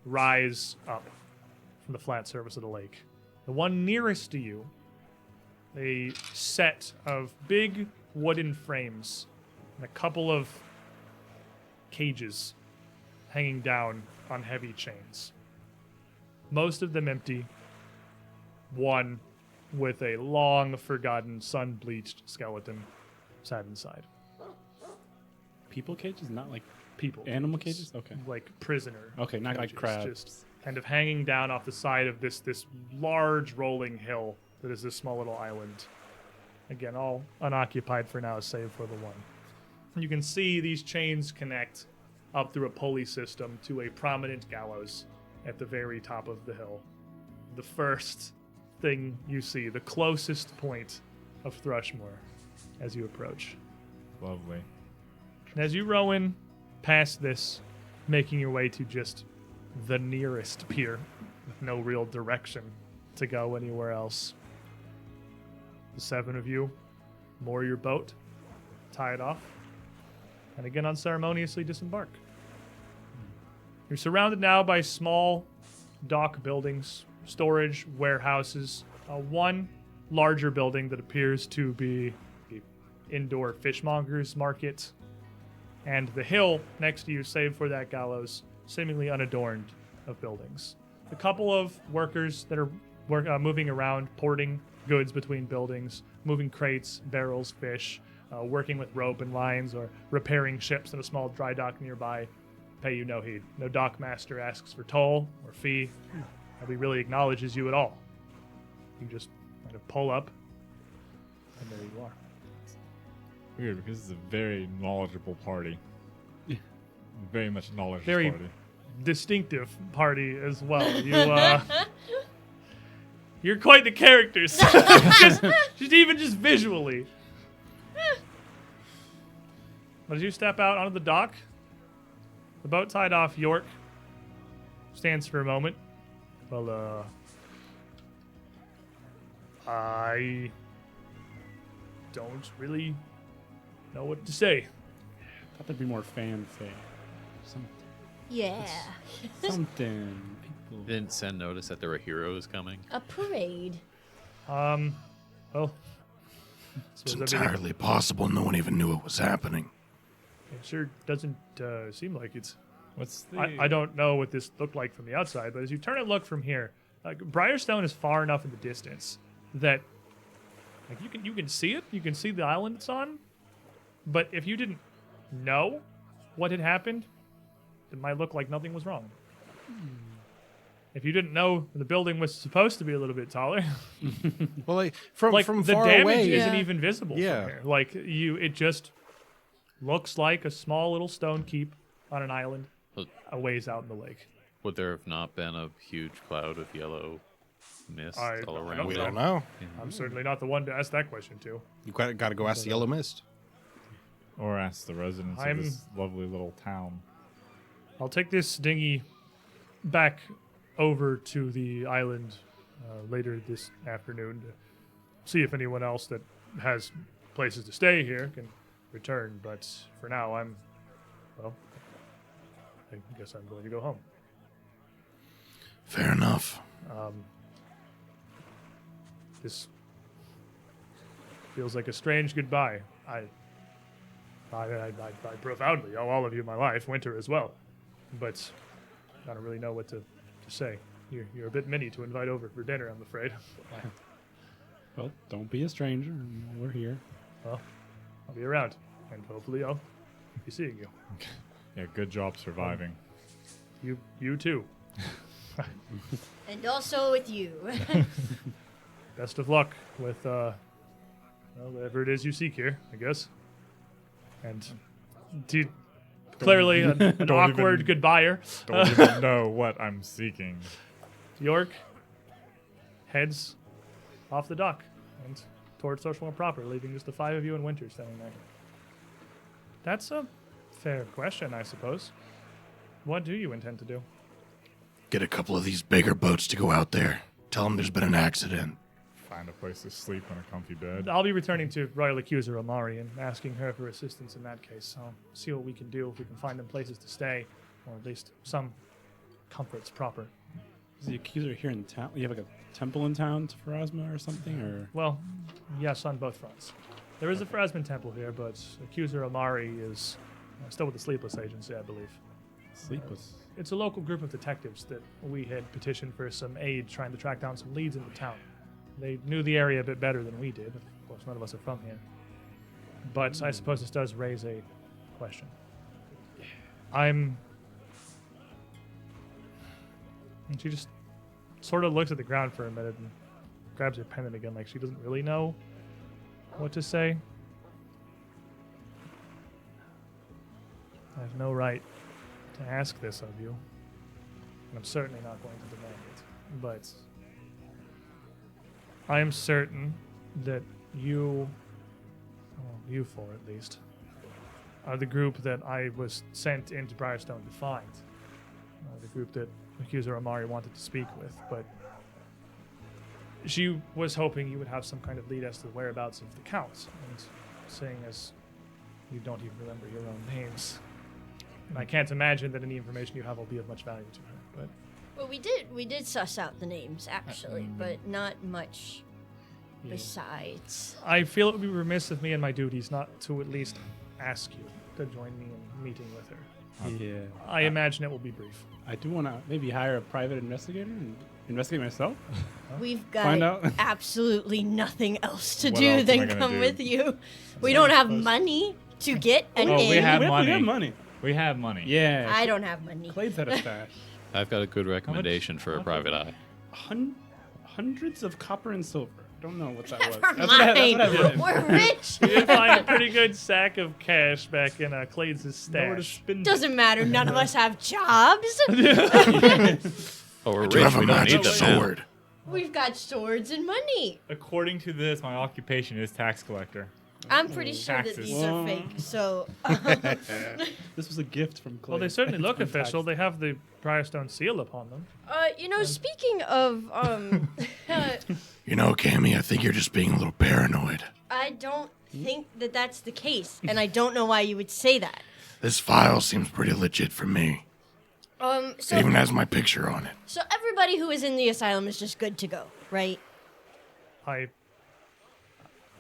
rise up from the flat surface of the lake. The one nearest to you, a set of big wooden frames and a couple of cages hanging down on heavy chains. Most of them empty. One with a long forgotten sun-bleached skeleton sat inside. People cages, not like People. animal cages. Okay. Like prisoner. Okay, not like cages, crabs. Just kind of hanging down off the side of this large rolling hill that is this small little island. Again, all unoccupied for now, save for the one. You can see these chains connect up through a pulley system to a prominent gallows at the very top of the hill. The first thing you see, the closest point of Thrushmoor as you approach. Lovely. And as you row in past this, making your way to just the nearest pier, with no real direction to go anywhere else, the 7 of you moor your boat, tie it off, and again unceremoniously disembark. You're surrounded now by small dock buildings, storage warehouses, one larger building that appears to be the indoor fishmonger's market, and the hill next to you, save for that gallows, seemingly unadorned of buildings. A couple of workers that are moving around, porting goods between buildings, moving crates, barrels, fish, working with rope and lines, or repairing ships in a small dry dock nearby, pay you no heed. No dockmaster asks for toll or fee. Nobody really acknowledges you at all. You just kind of pull up, and there you are. Weird, because it's a very knowledgeable party. Very much knowledgeable Very party. distinctive party as well. You're quite the characters, just visually. But as you step out onto the dock, the boat tied off York stands for a moment. Well, I don't really know what to say. Thought there'd be more fanfare. Yeah. Something. People. Didn't send notice that there were heroes coming. A parade. Well, It's suppose everything- entirely possible no one even knew it was happening. It sure doesn't seem like it's. What's the? I don't know what this looked like from the outside, but as you turn and look from here, Briarstone is far enough in the distance that you can see it. You can see the island it's on. But if you didn't know what had happened, it might look like nothing was wrong. If you didn't know the building was supposed to be a little bit taller, Well, like from the far damage away, isn't Yeah. even visible Yeah. from here. Like it just looks like a small little stone keep on an island Well- a ways out in the lake. Would there have not been a huge cloud of yellow mist I all don't around? we there? don't know. I'm certainly not the one to ask that question to. You got to go ask the Yellow Mist. Or ask the residents I'm- of this lovely little town. I'll take this dinghy back over to the island later this afternoon to see if anyone else that has places to stay here can return. But for now, I guess I'm going to go home. Fair enough. This feels like a strange goodbye. I profoundly owe all of you my life, Winter as well. But I don't really know what to say. You're a bit many to invite over for dinner, I'm afraid. Well, don't be a stranger. You know, we're here. Well, I'll be around, and hopefully I'll be seeing you. Yeah, good job surviving. You too. And also with you. Best of luck with whatever it is you seek here, I guess. And clearly an awkward goodbyer. Don't even know what I'm seeking. York heads off the dock and towards Thrushmoor proper, leaving just the 5 of you and Winter standing there. That's a fair question, I suppose. What do you intend to do? Get a couple of these bigger boats to go out there. Tell them there's been an accident. Find a place to sleep on a comfy bed. I'll be returning to Royal Accuser Omari and asking her for assistance in that case. I'll see what we can do, if we can find them places to stay, or at least some comforts proper. Is the accuser here in town? You have like a temple in town to Pharasma or something, or? Well, yes, on both fronts. There is a Phrasman temple here, but Accuser Omari is still with the Sleepless Agency, I believe. Sleepless. It's a local group of detectives that we had petitioned for some aid trying to track down some leads in the town. They knew the area a bit better than we did. Of course, none of us are from here. But I suppose this does raise a question. And she just sort of looks at the ground for a minute and grabs her pendant again, like she doesn't really know what to say. I have no right to ask this of you, and I'm certainly not going to demand it. But I am certain that you four at least, are the group that I was sent into Briarstone to find. The group that Accuser Omari wanted to speak with, but she was hoping you would have some kind of lead as to the whereabouts of the Count, and seeing as you don't even remember your own names, and I can't imagine that any information you have will be of much value to her. But Well, we did suss out the names actually, but not much besides. I feel it would be remiss of me and my duties not to at least ask you to join me in meeting with her. Yeah. I imagine it will be brief. I do want to maybe hire a private investigator and investigate myself. We've Find got out. absolutely nothing else to What do else am I than gonna come do? with you. We don't have money to get an Oh, we inn. have we money. have money. We have money. Yeah. I don't have money. Clay's had a stash. I've got a good recommendation for a private eye. Hundreds of copper and silver. Don't know what that was. Never That's what I mind. wrote. We're rich. You did find a pretty good sack of cash back in Clade's Nowhere to stash. spend it. Doesn't matter. None of us have jobs. Oh, we're Do rich. have a We don't magic need that now. sword. We've got swords and money. According to this, my occupation is tax collector. I'm pretty sure that Taxes. these are fake. So This was a gift from Clay. Well, they certainly look It's been official. taxed. They have the Briarstone seal upon them. speaking of You know, Cammy, I think you're just being a little paranoid. I don't think that that's the case, and I don't know why you would say that. This file seems pretty legit for me. So It even has my picture on it. so everybody who is in the asylum is just good to go, right?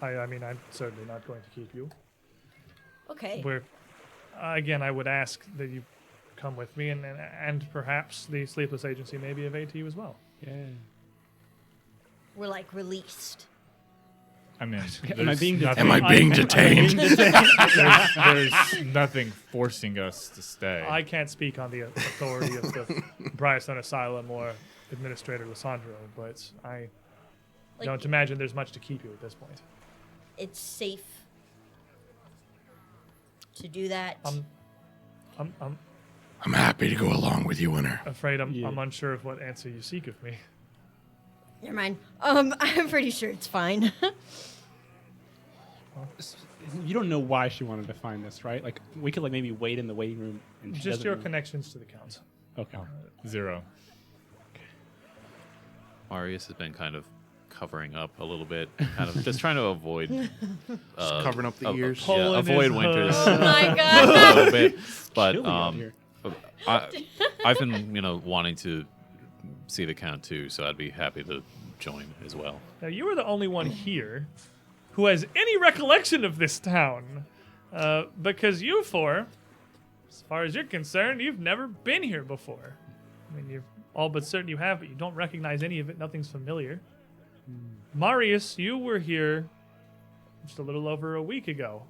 I mean, I'm certainly not going to keep you. Okay. We're, again, I would ask that you come with me, and perhaps the Sleepless Agency may be of aid to you as well. Yeah. We're like released. I mean, Am I being there's Am I being detained? there's nothing forcing us to stay. I can't speak on the authority of the Briarstone Asylum or Administrator Lissandro, but I Like don't imagine there's much to keep you at this point. it's safe to do that. I'm I'm happy to go along with you, Winter. afraid I'm Yeah. unsure of what answer you seek of me. Never mind. I'm pretty sure it's fine. You don't know why she wanted to find this, right? Like we could like maybe wait in the waiting room and she Just doesn't your know. connections to the council. Okay. 0. Marius has been kind of covering up a little bit, kind of just trying to avoid Covering up the ears. Hole in avoid his Winter's Oh my a god. little bit. But Chilly out here. I've been wanting to see the Count too, so I'd be happy to join as well. Now, you are the only one here who has any recollection of this town. Because you four, as far as you're concerned, you've never been here before. I mean, you're all but certain you have, but you don't recognize any of it. Nothing's familiar. Marius, you were here just a little over a week ago.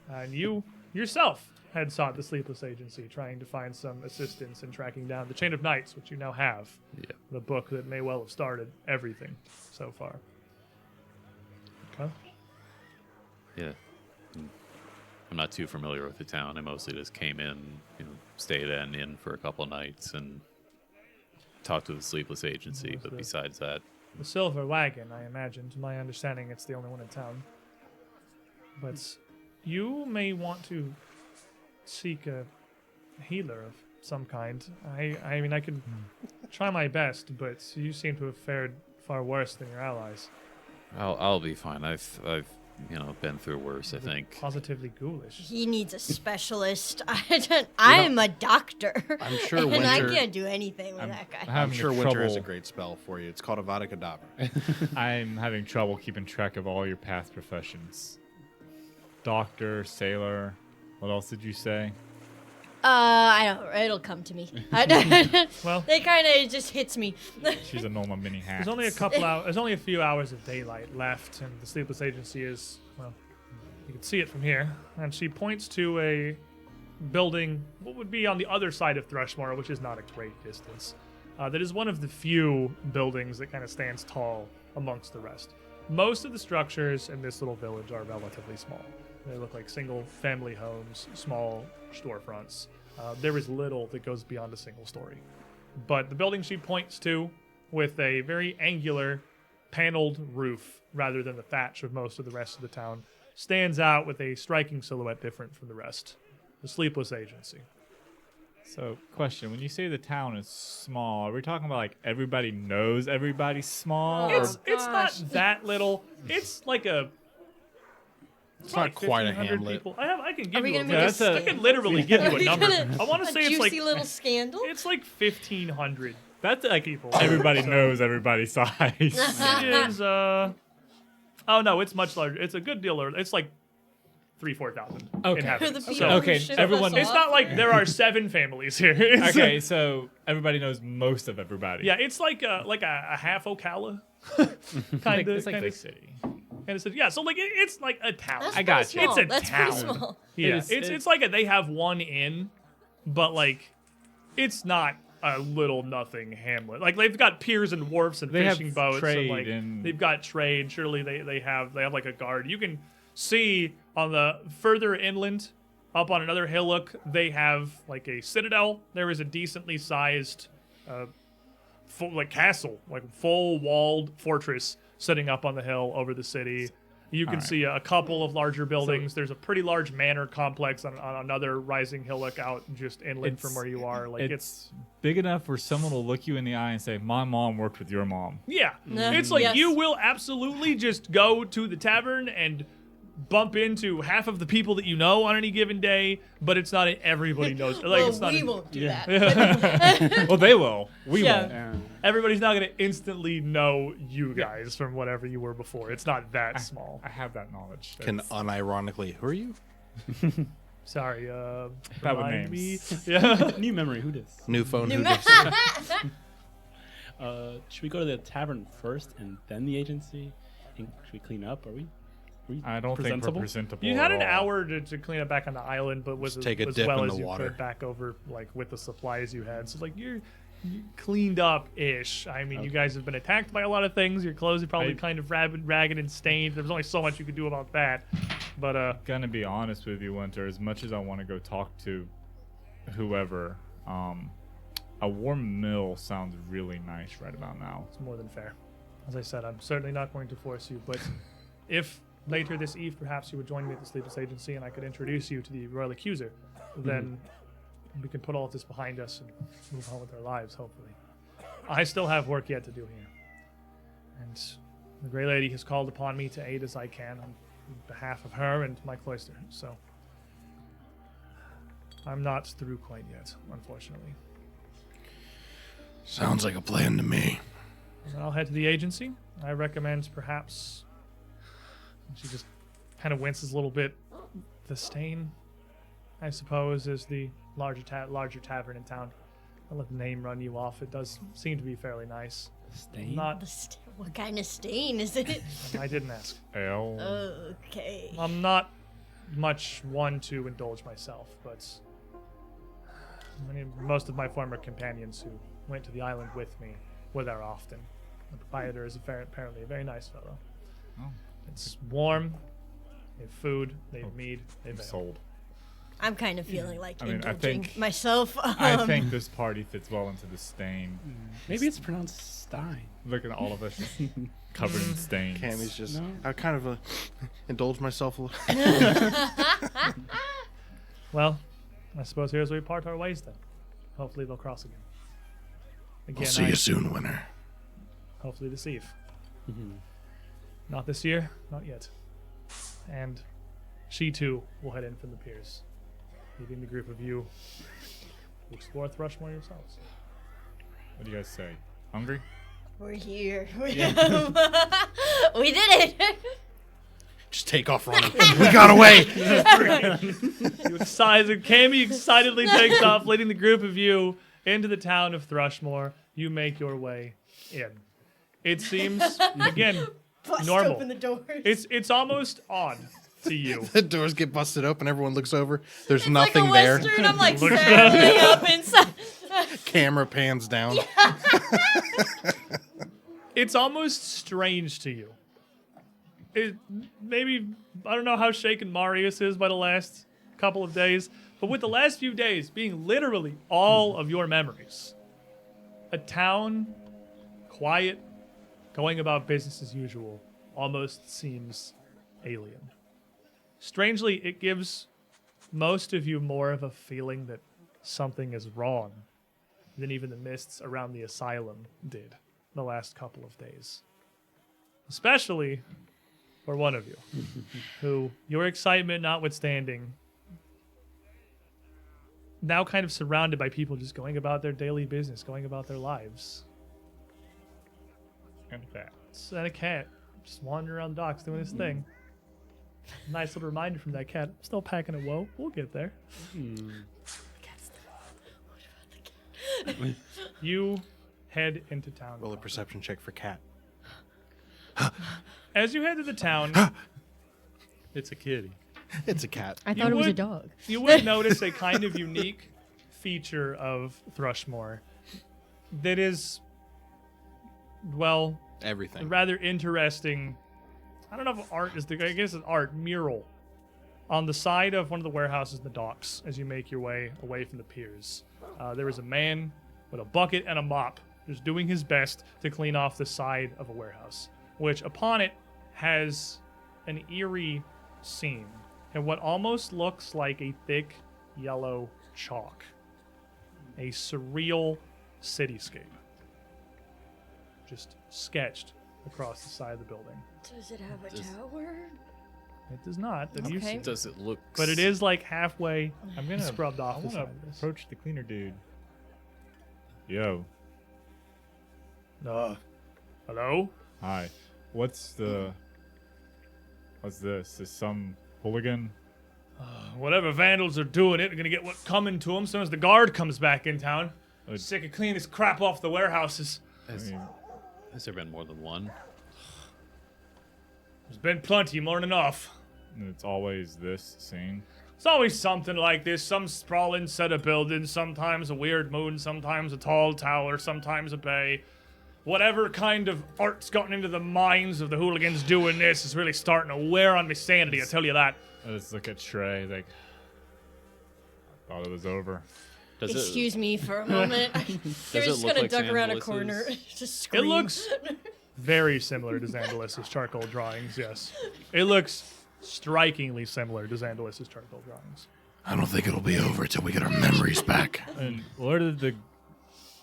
And you yourself had sought the Sleepless Agency, trying to find some assistance in tracking down the Chain of Knights, which you now have. Yeah. The book that may well have started everything so far. Okay. Yeah. I'm not too familiar with the town. I mostly just came in, stayed at an inn for a couple nights and talked to the Sleepless Agency. But besides that, The Silver Wagon, I imagine. To my understanding, it's the only one in town. But you may want to seek a healer of some kind. I mean, I could try my best, but you seem to have fared far worse than your allies. I'll be fine. I've been through worse, I think. Positively ghoulish. He needs a specialist. I'm a doctor. I'm sure and I Winter- can't do anything with that guy. I'm sure Winter has a great spell for you. It's called Avada Kedavra. I'm having trouble keeping track of all your past professions. Doctor, sailor. What else did you say? I don't. It'll come to me. Well, It kind of just hits me. She's a normal mini hack. there's only a couple hours. There's only a few hours of daylight left, and the Sleepless Agency is, well, you can see it from here. And she points to a building, what would be on the other side of Thrushmoor, which is not a great distance. That is one of the few buildings that kind of stands tall amongst the rest. Most of the structures in this little village are relatively small. They look like single family homes, small storefronts. There is little that goes beyond a single story. But the building she points to, with a very angular, paneled roof rather than the thatch of most of the rest of the town, stands out with a striking silhouette different from the rest. The Sleepless Agency. So, question: when you say the town is small, are we talking about like everybody knows everybody's small? or- It's not that little. It's like a. It's not quite a 1,500 hamlet. people. I can Are give we you a gonna number. make a that's a- I can literally give you Are a we number. gonna- I want to A say it's juicy like little scandal. it's like 1,500 That's like people. everybody knows everybody's size. It is. Oh no, it's much larger. It's a good deal. It's like 4,000 Okay. inhabitants. The So people Okay, who ship everyone- us it's off. not like there are 7 families here. It's- Okay, so everybody knows most of everybody. Yeah, it's like a half Ocala. kind of. It's like the city. And it's yeah, so like it's like a town. That's I got pretty you. small. It's a That's town. pretty small. Yeah, is- it's like they have one inn, but like it's not a little nothing hamlet. Like they've got piers and wharfs and They have fishing boats trade and like and- they've got trade. Surely they have like a guard. You can see on the further inland, up on another hillock, they have like a citadel. There is a decently sized full like castle, like full walled fortress sitting up on the hill over the city. You can Alright. see a couple of larger buildings. There's a pretty large manor complex on another rising hillock out just inland from where you are. Like it's big enough where someone will look you in the eye and say, "My mom worked with your mom." yeah, Yeah. it's like Yes. you will absolutely just go to the tavern and bump into half of the people that you know on any given day, but it's not everybody knows. Like Well, it's not we won't do Yeah. that. Well, they will. We Yeah. won't. Yeah. everybody's not going to instantly know you guys from whatever you were before. It's not that small. I have that knowledge. Can That's- unironically, who are you? Sorry, Bad with remind me. names. Yeah. New memory. Who this? New phone. New Who ma- dis? Should we go to the tavern first and then the agency? And should we clean up? Are we I don't think presentable? we're presentable. You had at an all. hour to clean up back on the island, but was Just take a as dip well in as the you water. could back over, like with the supplies you had. So like you're cleaned up ish. I mean, you guys have been attacked by a lot of things. Your clothes are probably I- kind of ragged and stained. There's only so much you could do about that. But Gonna be honest with you, Winter. As much as I want to go talk to whoever, a warm meal sounds really nice right about now. it's more than fair. As I said, I'm certainly not going to force you. But if later this eve, perhaps you would join me at the Sleepless Agency, and I could introduce you to the Royal Accuser, then we can put all of this behind us and move on with our lives, hopefully. I still have work yet to do here. And the Grey Lady has called upon me to aid as I can on behalf of her and my cloister. So I'm not through quite yet, unfortunately. Sounds like a plan to me. And I'll head to the agency. I recommend perhaps... She just kind of winces a little bit. The Stain, I suppose, is the larger tavern in town. I'll let the name run you off. It does seem to be fairly nice. Stain? Not, What kind of stain is it? I didn't ask. L. Okay. I'm not much one to indulge myself, but most of my former companions who went to the island with me were there often. The proprietor is apparently a very nice fellow. Oh. It's warm. They have food. They have mead. They I'm have ale. sold. I'm kind of feeling like I mean, I indulging think- myself. I think this party fits well into the stain. Maybe it's pronounced Stein. Look at all of us just covered in stains. Cammy's just. No. I kind of indulge myself a little. Well, I suppose here's where we part our ways then. Hopefully they'll cross again. We'll see you soon, winner. Hopefully this eve. Not this year, not yet. And she too will head in from the piers, leaving the group of you to explore Thrushmoor yourselves. What do you guys say? Hungry? We're here. We did it. Just take off running. We got away. You excited? Cammy excitedly takes off, leading the group of you into the town of Thrushmoor. You make your way in. It seems again Bust normal. open the doors. It's almost odd to you. The doors get busted open. Everyone looks over. There's It's nothing like a there. Western. I'm like saddling up inside. Camera pans down. It's almost strange to you. Maybe I don't know how shaken Marius is by the last couple of days, but with the last few days being literally all of your memories, a town, quiet, going about business as usual, almost seems alien. Strangely, it gives most of you more of a feeling that something is wrong than even the mists around the asylum did the last couple of days. Especially for one of you, who, your excitement notwithstanding, now kind of surrounded by people just going about their daily business, going about their lives. And that. And a cat just wandering around the docks doing his thing. Nice little reminder from that cat. I'm still packing a woe. We'll get there. You head into town. Roll a perception check for cat. As you head to the town, It's a kitty. It's a cat. I You thought it was a would- dog. you would notice a kind of unique feature of Thrushmoor that is, well, Everything. rather interesting. I don't know if art is I guess it's art mural on the side of one of the warehouses in the docks as you make your way away from the piers. There is a man with a bucket and a mop just doing his best to clean off the side of a warehouse, which upon it has an eerie scene and what almost looks like a thick yellow chalk, a surreal cityscape just sketched across the side of the building. Does it have a tower? It does not. That you Okay. see. Does it look? But it is like halfway I'm gonna scrubbed off I the want side to of this. approach the cleaner dude. Yo, Hello? hi. What's this? Is some hooligan? Whatever vandals are doing it, are gonna get what coming to them as soon as the guard comes back in town. Sick of cleaning this crap off the warehouses. Has there been more than one? There's been plenty, more than enough. And it's always this scene. It's always something like this, some sprawling set of buildings, sometimes a weird moon, sometimes a tall tower, sometimes a bay. Whatever kind of art's gotten into the minds of the hooligans doing this is really starting to wear on my sanity, I tell you that. I just look at Trey like, I thought it was over. Does Excuse me for a moment. They're it just look gonna like duck around a Xandalus's? corner, just scream. It looks very similar to Xandalus's charcoal drawings, yes. It looks strikingly similar to Xandalus's charcoal drawings. I don't think it'll be over till we get our memories back. And where did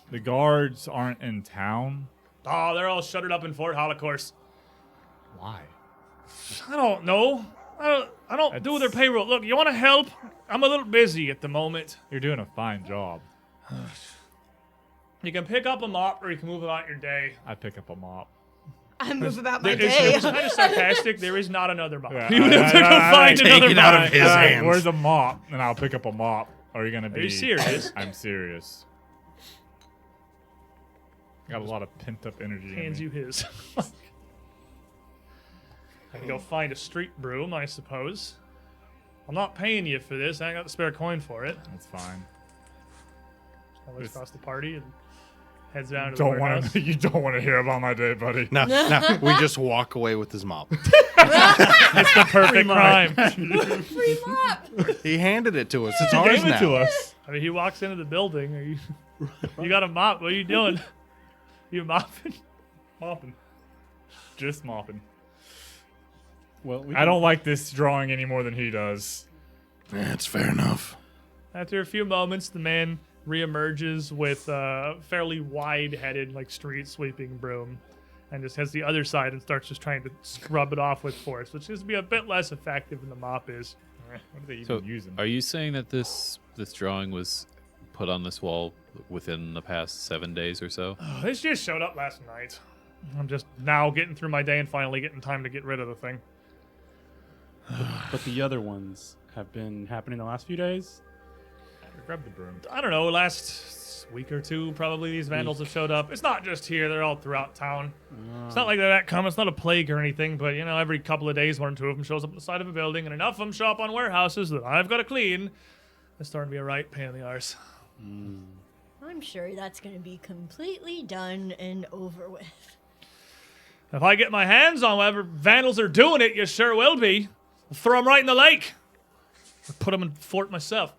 the guards aren't in town? Oh, they're all shuttered up in Fort Holocaust. Why? I don't know. I don't do their payroll. Look, you want to help? I'm a little busy at the moment. You're doing a fine job. You can pick up a mop or you can move about your day. I pick up a mop. I move about my It's day. kind of sarcastic. There is not another mop. Yeah, You would have to go find take another it out mop. of his All right, hands. where's a mop? And I'll pick up a mop. Are you gonna be? Are you serious? I'm serious. Got a lot of pent up energy. Hands in you me. his. I can go find a street broom, I suppose. I'm not paying you for this. I ain't got the spare coin for it. That's fine. I looks across the party and heads down to the Don't warehouse. want to. You don't want to hear about my day, buddy. No, we just walk away with his mop. It's the perfect crime. Free mop. He handed it to us. It's He ours gave it now. to us. I mean, he walks into the building. Are you? You got a mop. What are you doing? You mopping? Mopping. Just mopping. Well, we I don't like this drawing any more than he does. That's fair enough. After a few moments, the man reemerges with a fairly wide-headed, like street sweeping broom, and just has the other side and starts just trying to scrub it off with force, which seems to be a bit less effective than the mop is. What are they even So, using? are you saying that this drawing was put on this wall within the past 7 days or so? This just showed up last night. I'm just now getting through my day and finally getting time to get rid of the thing. But the other ones have been happening the last few days. Grab the broom. I don't know, last week or two, probably these vandals have showed up. It's not just here, they're all throughout town. It's not like they're that common, it's not a plague or anything, but, you know, every couple of days, one or two of them shows up on the side of a building, and enough of them show up on warehouses that I've got to clean. It's starting to be a right pain in the arse. I'm sure that's going to be completely done and over with. If I get my hands on whatever vandals are doing it, you sure will be. I'll throw them right in the lake. Or put them in fort myself.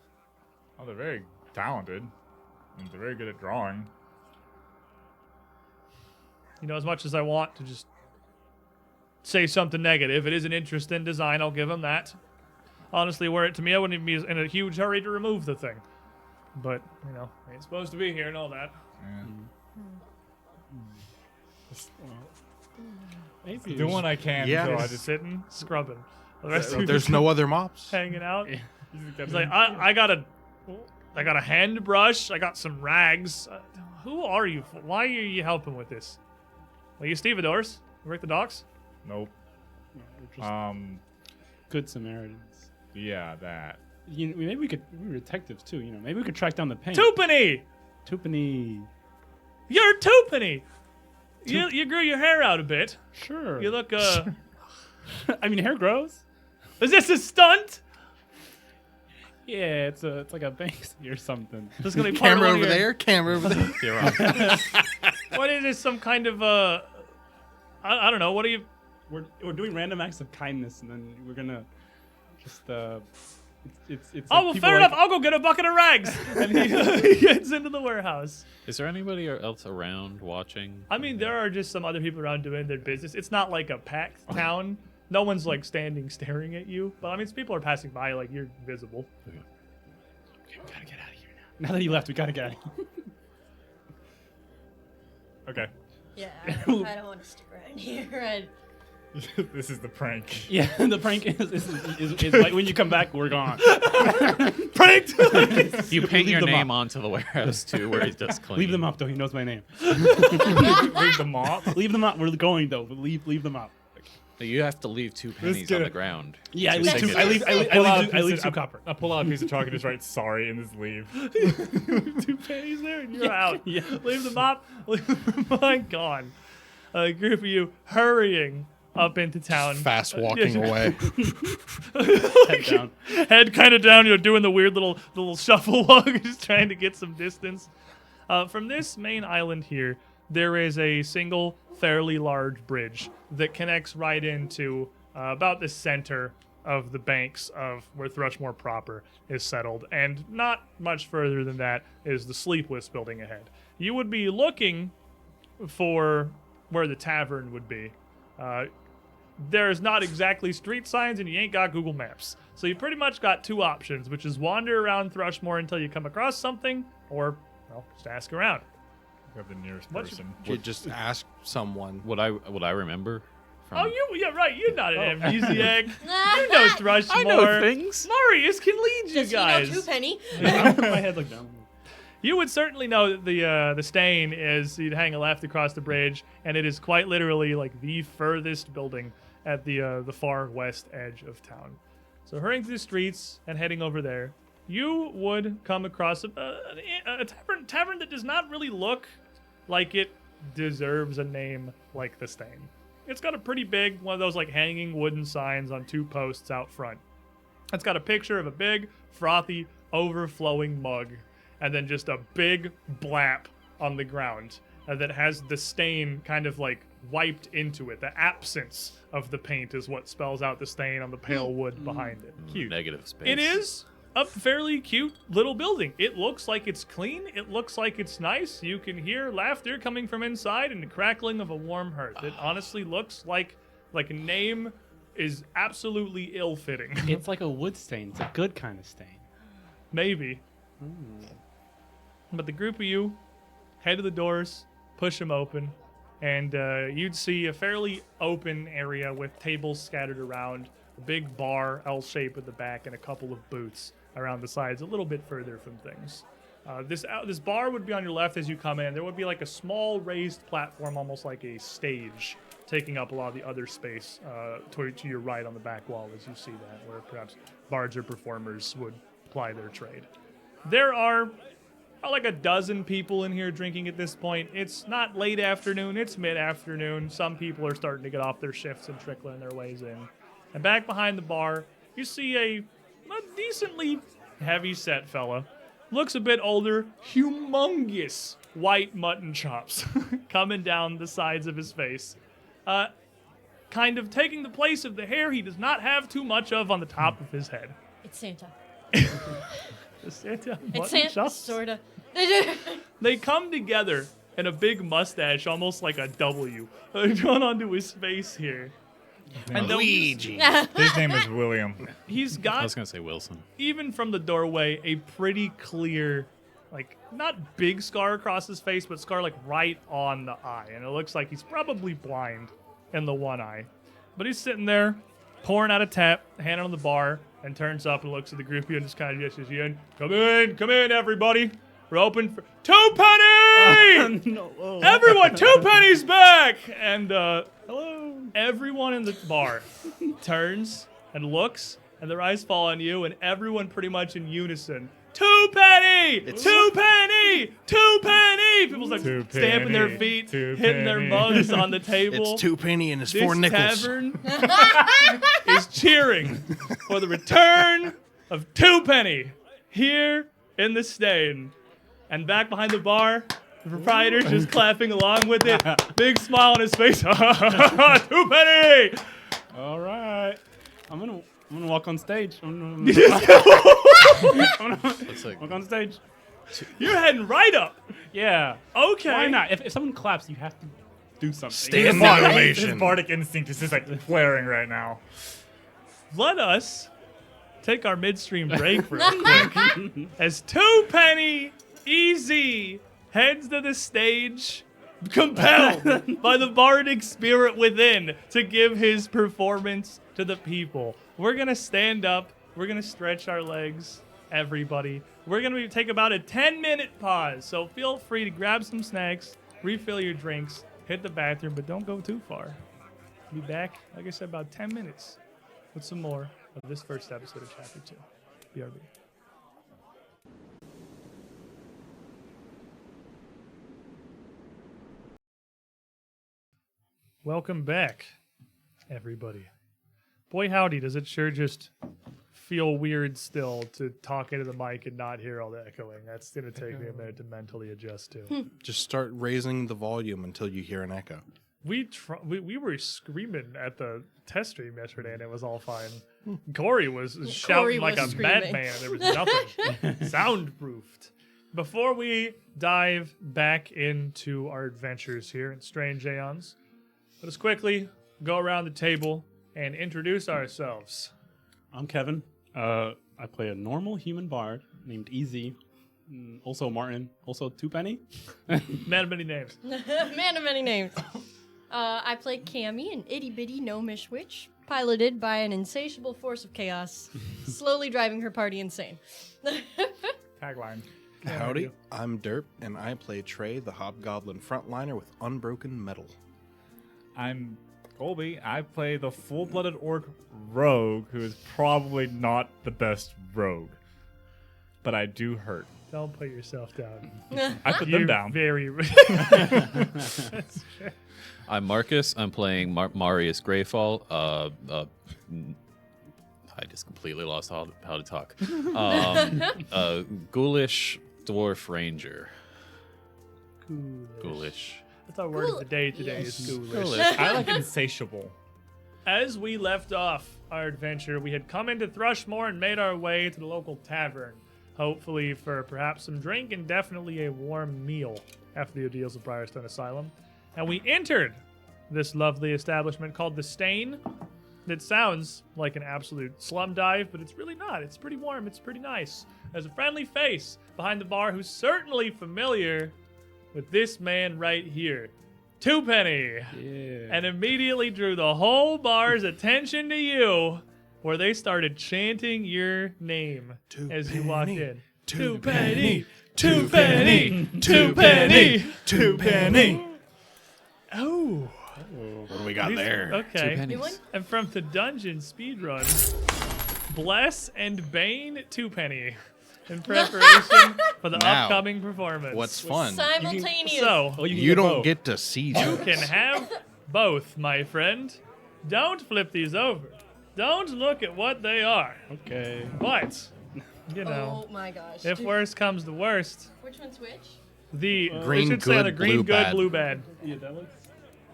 Oh, they're very talented. And they're very good at drawing. You know, as much as I want to just say something negative, it is an interesting design, I'll give them that. Honestly, were it to me, I wouldn't even be in a huge hurry to remove the thing. But, you know, I ain't supposed to be here and all that. Maybe Doing what I can. Yeah. So I Just just sitting, scrubbing. The rest of you There's no other mops. hanging out. He's like, I got a hand brush. I got some rags. Who are you? Why are you helping with this? Are you stevedores? You work the docks? Nope. we're just good Samaritans. Yeah, that. You know, maybe we could. We were detectives too. You know, maybe we could track down the paint. Twopenny! Tupany. You're Twopenny! You grew your hair out a bit. Sure. You look, I mean, hair grows. is this a stunt? Yeah, it's like a Banksy or something. This is gonna be part of Camera one of over your- there. Camera over there. You're on. What is this? Some kind of I don't know. What are you? We're doing random acts of kindness, and then we're gonna just it's. Oh like well, people fair like- enough. I'll go get a bucket of rags. And he gets into the warehouse. Is there anybody else around watching? I mean, there are just some other people around doing their business. It's not like a packed town. No one's like standing staring at you. But I mean, people are passing by. Like you're visible. Okay, we gotta get out of here now. Now that he left, we gotta get out of here. Okay. Yeah, I don't want to stick around here. This is the prank. Yeah, the prank is like when you come back, we're gone. Pranked. You paint Leave your them name up. onto the warehouse too, where he does clean. Leave them up though. He knows my name. Leave the mop. Leave them up. We're going though. But leave them up. You have to leave 2 pennies good. on the ground. Yeah, I To leave stick two. it I in. leave. Pull out a I leave piece two of- copper. I pull out a piece of chalk and just write sorry and just leave. 2 pennies there and you're out. Yeah. Leave the mop. My God. A group of you hurrying up into town. Fast walking away. Head down. Head kind of down, you're doing the weird little shuffle walk, just trying to get some distance. From this main island here, there is a single fairly large bridge that connects right into about the center of the banks of where Thrushmoor proper is settled, and not much further than that is the Sleepless building ahead. You would be looking for where the tavern would be. There's not exactly street signs, and you ain't got Google Maps. So you pretty much got 2 options, which is wander around Thrushmoor until you come across something, or, well, just ask around. Grab the nearest What's person. You just ask someone. Would I remember? From... Oh, yeah, right. You're not an amnesiac. You I know Thrushmoor. I know things. Marius can lead you Just, guys. Two penny. My head looked down. You would certainly know that the stain is you'd hang a left across the bridge, and it is quite literally like the furthest building at the far west edge of town. So hurrying through the streets and heading over there, you would come across a tavern that does not really look like it deserves a name like the Stain. It's got a pretty big one of those like hanging wooden signs on 2 posts out front. It's got a picture of a big, frothy, overflowing mug, and then just a big blap on the ground that has the stain kind of like wiped into it. The absence of the paint is what spells out the stain on the pale wood behind it. Cute. Negative space. It is a fairly cute little building. It looks like it's clean. It looks like it's nice. You can hear laughter coming from inside and the crackling of a warm hearth. It honestly looks like a name is absolutely ill-fitting. It's like a wood stain. It's a good kind of stain. Maybe. But the group of you head to the doors, push them open, and you'd see a fairly open area with tables scattered around, a big bar, L-shaped at the back, and a couple of booths around the sides, a little bit further from things. This bar would be on your left as you come in. There would be like a small raised platform, almost like a stage, taking up a lot of the other space to your right on the back wall as you see that, where perhaps bards or performers would ply their trade. There are like a dozen people in here drinking at this point. It's not late afternoon, it's mid-afternoon. Some people are starting to get off their shifts and trickling their ways in. And back behind the bar, you see a decently heavy-set fella. Looks a bit older, humongous white mutton chops coming down the sides of his face. Kind of taking the place of the hair he does not have too much of on the top of his head. It's Santa. The Santa It's mutton Santa, chops? sorta. They come together in a big mustache, almost like a W, drawn onto his face here. And then Luigi. His name is William. he's I got, was gonna say Wilson. even from the doorway, a pretty clear, like, not big scar across his face, but scar like right on the eye. And it looks like he's probably blind in the one eye. But he's sitting there, pouring out a tap, hand on the bar, and turns up and looks at the group of you and just kind of gestures you in. Come in, everybody. We're open for 2 penny! No. Oh. Everyone, 2 pennies back! And hello. Everyone in the bar turns and looks, and their eyes fall on you, and everyone pretty much in unison. 2 penny! 2 penny! 2 penny! People's like 2 stamping their penny, feet, 2 hitting their penny. mugs on the table. It's 2 penny and it's This 4 nickels. tavern is cheering for the return of 2 penny here in the Stain. And back behind the bar, the proprietor's just clapping along with it. Big smile on his face. 2 penny! All right. I'm gonna walk on stage. I'm gonna Looks like walk on stage. You're heading right up. Yeah. Okay. Why not? If someone claps, you have to do something. Stand His ovation. bardic instinct is just like flaring right now. Let us take our midstream break real quick. As 2 penny easy heads to the stage, compelled by the bardic spirit within to give his performance to the people. We're gonna stand up. We're gonna stretch our legs, everybody. We're gonna take about a 10-minute pause. So feel free to grab some snacks, refill your drinks, hit the bathroom, but don't go too far. Be back, like I said, about 10 minutes with some more of this first episode of Chapter 2. BRB. Welcome back, everybody. Boy, howdy, does it sure just feel weird still to talk into the mic and not hear all the echoing. That's going to take me a minute to mentally adjust to. Just start raising the volume until you hear an echo. We were screaming at the test stream yesterday, and it was all fine. Corey was shouting like a screaming. madman. There was nothing soundproofed. Before we dive back into our adventures here in Strange Aeons, let us quickly go around the table and introduce ourselves. I'm Kevin. I play a normal human bard named Easy. Also Martin. Also 2 penny. Man of many names. Man of many names. I play Cammy, an itty-bitty gnomish witch, piloted by an insatiable force of chaos, slowly driving her party insane. Tagline. Howdy, I'm Derp, and I play Trey, the Hobgoblin frontliner with unbroken metal. I'm Colby. I play the full-blooded orc rogue, who is probably not the best rogue, but I do hurt. Don't put yourself down. I put them You're down. very. I'm Marcus. I'm playing Marius Greyfall. I just completely lost how to talk. Ghoulish dwarf ranger. Ghoulish. That's our word of the day today is ghoulish. I like insatiable. As we left off our adventure, we had come into Thrushmoor and made our way to the local tavern, hopefully for perhaps some drink and definitely a warm meal after the ordeals of Briarstone Asylum. And we entered this lovely establishment called The Stain. It sounds like an absolute slum dive, but it's really not. It's pretty warm. It's pretty nice. There's a friendly face behind the bar who's certainly familiar with this man right here, Twopenny, Yeah. and immediately drew the whole bar's attention to you, where they started chanting your name as you walked in. Twopenny, Twopenny, Twopenny, Twopenny. Oh. What do we got These- there? Okay. New one? And from the dungeon speedrun, Bless and Bane Twopenny in preparation for the Now, upcoming performance. What's fun? Simultaneous. So, Oh, You don't both. get to see you those. can have both, my friend. Don't flip these over. Don't look at what they are. Okay. But, you know, Oh my gosh. if Dude, worst comes to worst, which one's which? the Green it should say on good, the green blue good, bad. blue bad. Yeah, that looks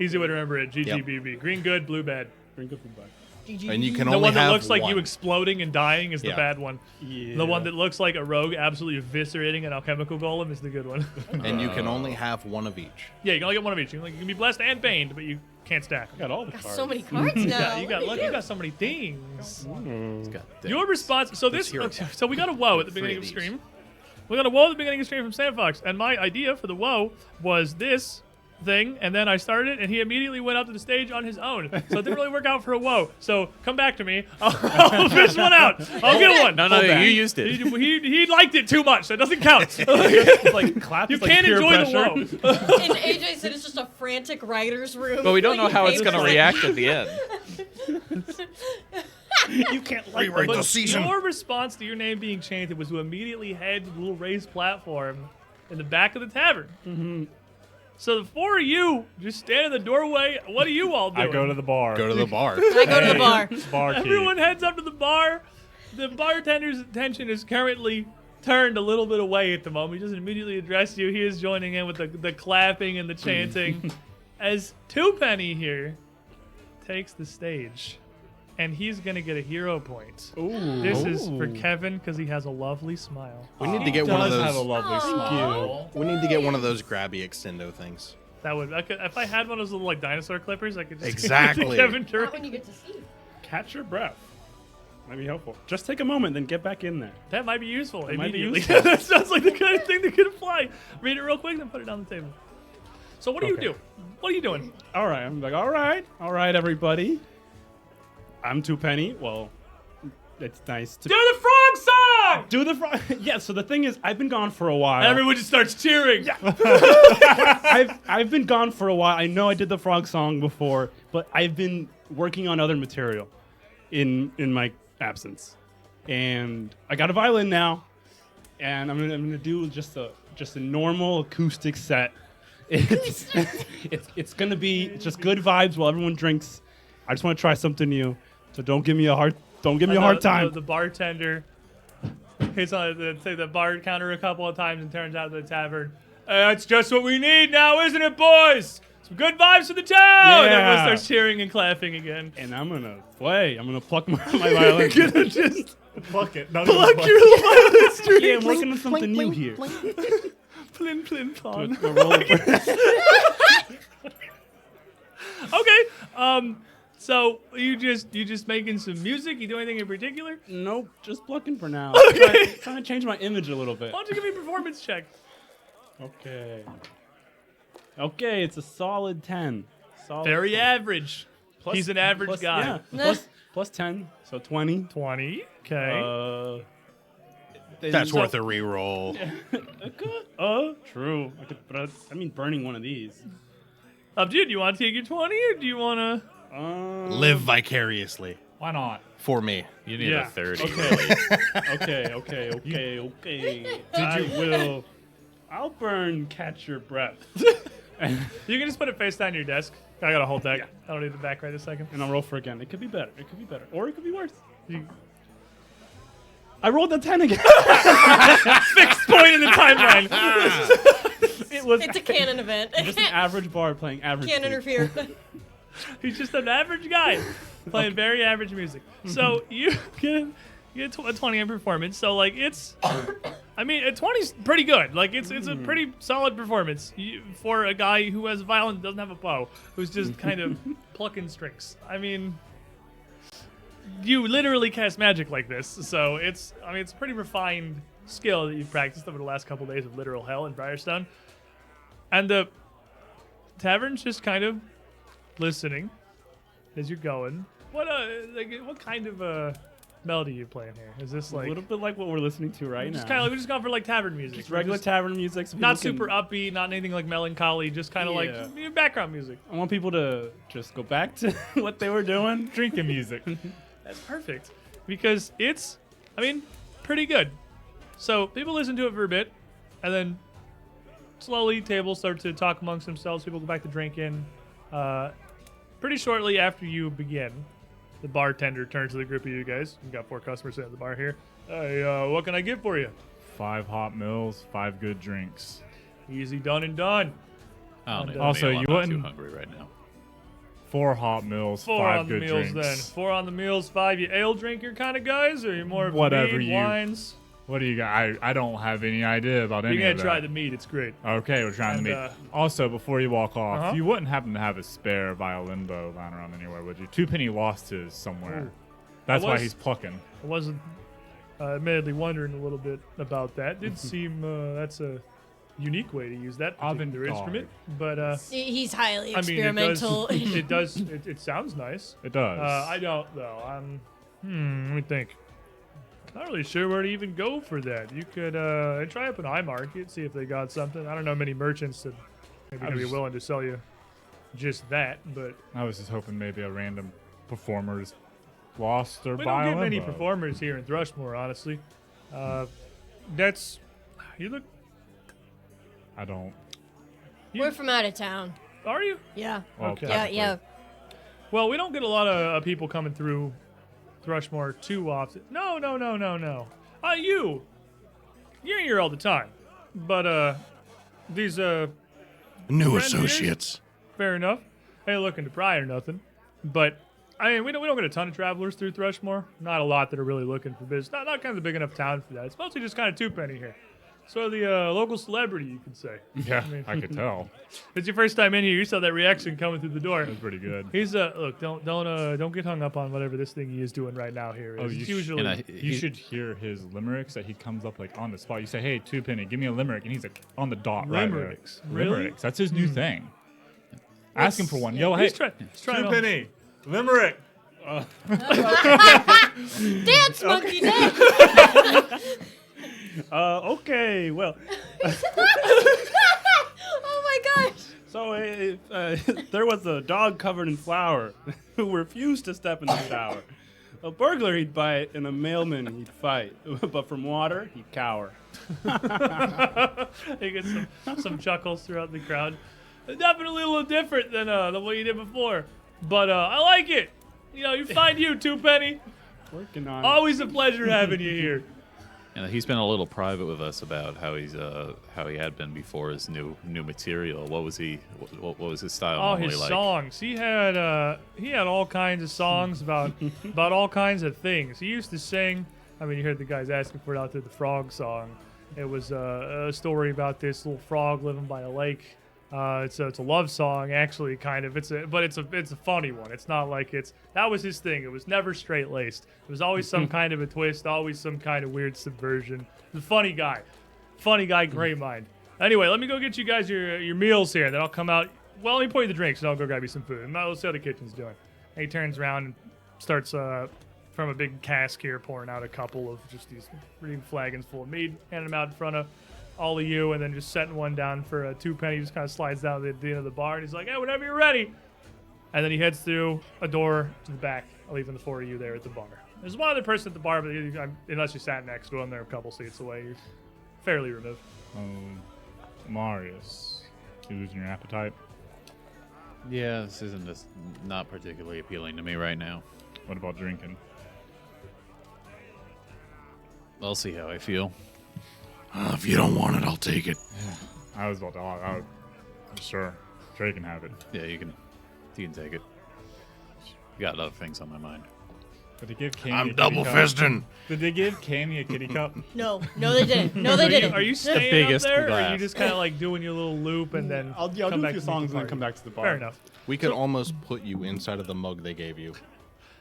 Easy way to remember it. GGBB. Green good, blue bad. pretty good feedback. And you can The only one that have looks like one. you exploding and dying is the Yeah. bad one. Yeah. The one that looks like a rogue absolutely eviscerating an alchemical golem is the good one. And you can only have one of each. Yeah, you can only get one of each. You can be blessed and baned, but you can't stack them. got all the Got cards. so many cards now. Yeah, you got Look look, at you got so many things. Got Your response. So this. hero Okay, so we got a woe at the Three beginning of of these. stream. We got a woe at the beginning of stream from Sand Fox, and my idea for the woe was this thing, and then I started, and he immediately went up to the stage on his own. So it didn't really work out for a woe. So come back to me. I'll fish one out. I'll get one. No, Hold back. you used it. He liked it too much. So it doesn't count. It's like clap. You is like can't peer enjoy pressure. the woe. And AJ said it's just a frantic writer's room. But we don't know Like, how it's paper. going to react at the end. You can't like Rewrite the But season. your response to your name being chanted was to immediately head to the little raised platform in the back of the tavern. Mm-hmm. So the four of you just stand in the doorway. What are you all doing? I go to the bar. Go to the bar. I go to the bar. bar key. Everyone heads up to the bar. The bartender's attention is currently turned a little bit away at the moment. He doesn't immediately address you. He is joining in with the clapping and the chanting as Twopenny here takes the stage. And he's going to get a hero point. Ooh. This is for Kevin because he has a lovely smile. We need to get one of Does have a those. lovely smile. We need to get one of those grabby extendo things. That would if I had one of those little like dinosaur clippers, I could just Exactly. give it to Kevin Not Turk. when you get to see. Catch your breath. Might be helpful. Just take a moment, then get back in there. That might be useful might be immediately. useful. That sounds like the kind of thing that could apply. Read it real quick, then put it on the table. So what do you Okay. do? What are you doing? All right. I'm like, all right, everybody. I'm Twopenny. Well, it's nice to Do the frog song! do the frog. Yeah. So the thing is, I've been gone for a while. Everyone just starts cheering. I've been gone for a while. I know I did the frog song before, but I've been working on other material in my absence, and I got a violin now, and I'm gonna do just a normal acoustic set. It's gonna be just good vibes while everyone drinks. I just want to try something new, so don't give me a hard time. The bartender hits on the bar counter a couple of times and turns out to the tavern. That's just what we need now, isn't it, boys? Some good vibes for the town. Yeah. Everyone starts cheering and clapping again. And I'm gonna play. I'm gonna pluck my violin. Gonna just Pluck it. Not pluck even your violin string. Yeah, I'm working on something new here. Plin plin plon. Gonna roll it. Okay. So you just making some music? You do anything in particular? Nope, just plucking for now. Okay. Trying to change my image a little bit. Why don't you give me a performance check? Okay. Okay, it's a solid 10. Solid Very 10. average. Plus- He's an average plus- guy. Yeah, plus 10, so 20. 20. Okay. That's so- worth a reroll. True. I mean, burning one of these. Up to you. Do you want to take your 20 or do you want to? Live vicariously Why not? for me. You need Yeah. a 30. Okay. I will. I'll burn catch your breath. You can just put it face down your desk. I got a whole deck. I don't need the back right a second. And I'll roll for again. It could be better. Or it could be worse. I rolled a 10 again. Fixed point in the timeline. It was. It's a canon event. Just an average bard playing average. Can't beat. interfere. He's just an average guy playing very average music. So you get a 20 in performance. So like it's, I mean, a 20's pretty good. Like it's a pretty solid performance for a guy who has violin, doesn't have a bow, who's just kind of plucking strings. I mean, you literally cast magic like this, so it's a pretty refined skill that you've practiced over the last couple days of literal hell in Briarstone. And the tavern's just kind of listening as you're going. What kind of melody are you playing here? Is this A like little bit like what we're listening to right now. just kind of we're just going for like tavern music? Just We're regular just tavern music. So not people super can- upbeat, not anything like melancholy, just kind of Yeah. like background music. I want people to just go back to what they were doing. Drinking music. That's perfect because it's, I mean, pretty good. So people listen to it for a bit, and then slowly tables start to talk amongst themselves. People go back to drinking. Pretty shortly after you begin, the bartender turns to the group of you guys. You've got 4 customers sitting at the bar here. Hey, what can I get for you? 5 hot meals, 5 good drinks. Easy done and done. I don't And, need a also, meal, you I'm not too wouldn't- hungry right now. 4 hot meals, 4 5 on the good meals drinks. then. 4 on the meals, 5. You ale drinker kind of guys, or you more of Whatever mead, you- wines? What do you got? I don't have any idea about any You're of gonna that. try the meat. It's great. Okay, we're trying And, to meet. Also, before you walk off, Uh-huh. you wouldn't happen to have a spare violin bow lying around anywhere, would you? Two Penny lost his somewhere. Ooh. That's I why was- he's plucking. I wasn't admittedly wondering a little bit about that. Did seem that's a unique way to use that particular Avant-garde. instrument, but He's highly I mean, it does. experimental. It sounds nice. It does. I don't though. Let me think. Not really sure where to even go for that. You could try up an eye market, see if they got something. I don't know many merchants that maybe I gonna be was- willing to sell you just that, but I was just hoping maybe a random performer's lost their we don't violin get many bow. performers here in Thrushmoor, honestly. That's you look. I don't. We're from out of town. Are you? Yeah. Well, Okay. Yeah, technically. yeah. Well, we don't get a lot of people coming through Thrushmoor too often. No. You're here all the time. But these New Friends here? associates. fair enough. Ain't looking to pry or nothing. But I mean, we don't get a ton of travelers through Thrushmoor. Not a lot that are really looking for business. Not kind of a big enough town for that. It's mostly just kind of two-penny here. So the local celebrity, you could say. Yeah, mean- I could tell. It's your first time in here. You saw that reaction coming through the door. It was pretty good. He's look. Don't get hung up on whatever this thing he is doing right now here. Oh, It's you sh- usually And You should hear his limericks that he comes up like on the spot. You say, "Hey, Two Penny, give me a limerick," and he's like on the dot. Limericks? Right there. Really? Limericks. That's his new thing. Ask him for one. Yo, hey, he's trying. Two Penny, limerick. Dance, monkey, dance! Okay, well, Oh my gosh! so there was a dog covered in flour who refused to step in the shower. A burglar he'd bite and a mailman he'd fight, but from water he'd cower. You get some chuckles throughout the crowd. Definitely a little different than what you did before, but I like it. You know, you find you Two Penny. Working on Always a pleasure having you here. And he's been a little private with us about how he had been before his new material. What was what was his style Oh, normally his like? songs. He had all kinds of songs about all kinds of things. He used to sing. I mean, you heard the guys asking for it out there. The frog song. It was a story about this little frog living by a lake. It's a love song, actually, kind of. It's a funny one. It's not like that was his thing. It was never straight laced. It was always some kind of a twist, always some kind of weird subversion. The funny guy, great mind. Anyway, let me go get you guys your meals here, and then I'll come out. Well, let me pour you the drinks, and I'll go grab you some food. And let's see how the kitchen's doing. And he turns around and starts from a big cask here, pouring out a couple of just these green flagons full of mead, handing them out in front of all of you, and then just setting one down for a 2 penny. Just kind of slides down at the end of the bar, and he's like, "Hey, whenever you're ready." And then he heads through a door to the back, leaving the 4 of you there at the bar. There's one other person at the bar, but unless you sat next to him, they're a couple seats away. You're fairly removed. Marius, you losing your appetite? Yeah, this isn't just not particularly appealing to me right now. What about drinking? I'll see how I feel. If you don't want it, I'll take it. I was about to. Sure, Trey can have it. Yeah, you can take it. Got other things on my mind. Did they give Cammy a I'm kitty double cup? fisting. Did they give Cammy a kitty cup? No, they didn't. No, they didn't. Are you staying biggest up there, or are glass. you just kind of like doing your little loop and then I'll do come a back few to meet songs the and then come party? back to the bar. Fair enough. We could almost put you inside of the mug they gave you.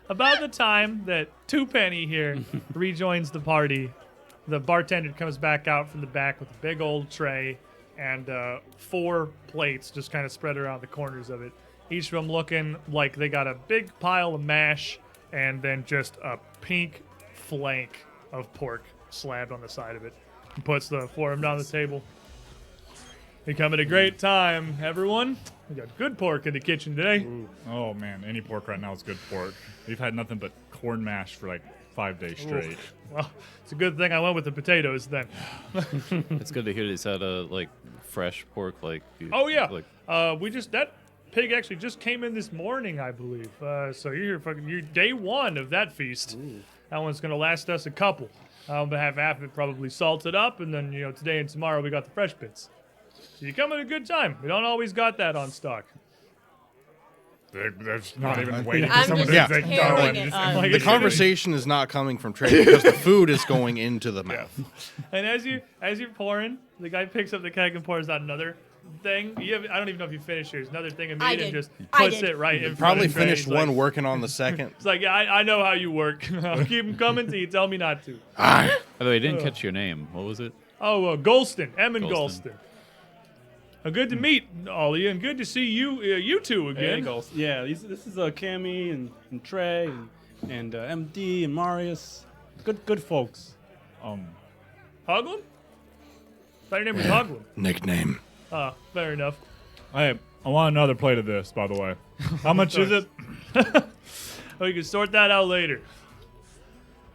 About the time that 2 penny here rejoins the party, the bartender comes back out from the back with a big old tray and 4 plates just kind of spread around the corners of it. Each of them looking like they got a big pile of mash and then just a pink flank of pork slabbed on the side of it. He puts the 4 of them down the table. You come at a great time, everyone. We got good pork in the kitchen today. Oh man, any pork right now is good pork. We've had nothing but corn mash for like 5 days straight. Well, it's a good thing I went with the potatoes then. It's good to hear that had like fresh pork. Like Oh yeah, like that pig actually just came in this morning, I believe. So you're day 1 of that feast. That one's gonna last us a couple. But have half of it probably salted up, and then today and tomorrow we got the fresh bits. So you come at a good time. We don't always got that on stock. There's not even waiting for I'm someone just to Yeah. carrying go. it on. Like The it's- conversation is not coming from Trey because the food is going into the mouth. And as you're pouring, the guy picks up the keg and pours out another thing. I don't even know if you finished yours. Another thing of meat I and did. just I puts did. it right in front Probably of Trey. finished He's one, Like, working on the second. it's like, yeah, I know how you work. I'll keep them coming till you tell me not to. By the way, I didn't catch your name. What was it? Oh, Golston, Emmon Golston. Golston. Good to meet all of you, and good to see you two Hey, again. goals. Yeah, this is Cammy and Trey and MD and Marius. Good folks. Hoglin? Thought your name was Hoglin. Nickname. Fair enough. Hey, I want another plate of this, by the way. How much is it? We can sort that out later.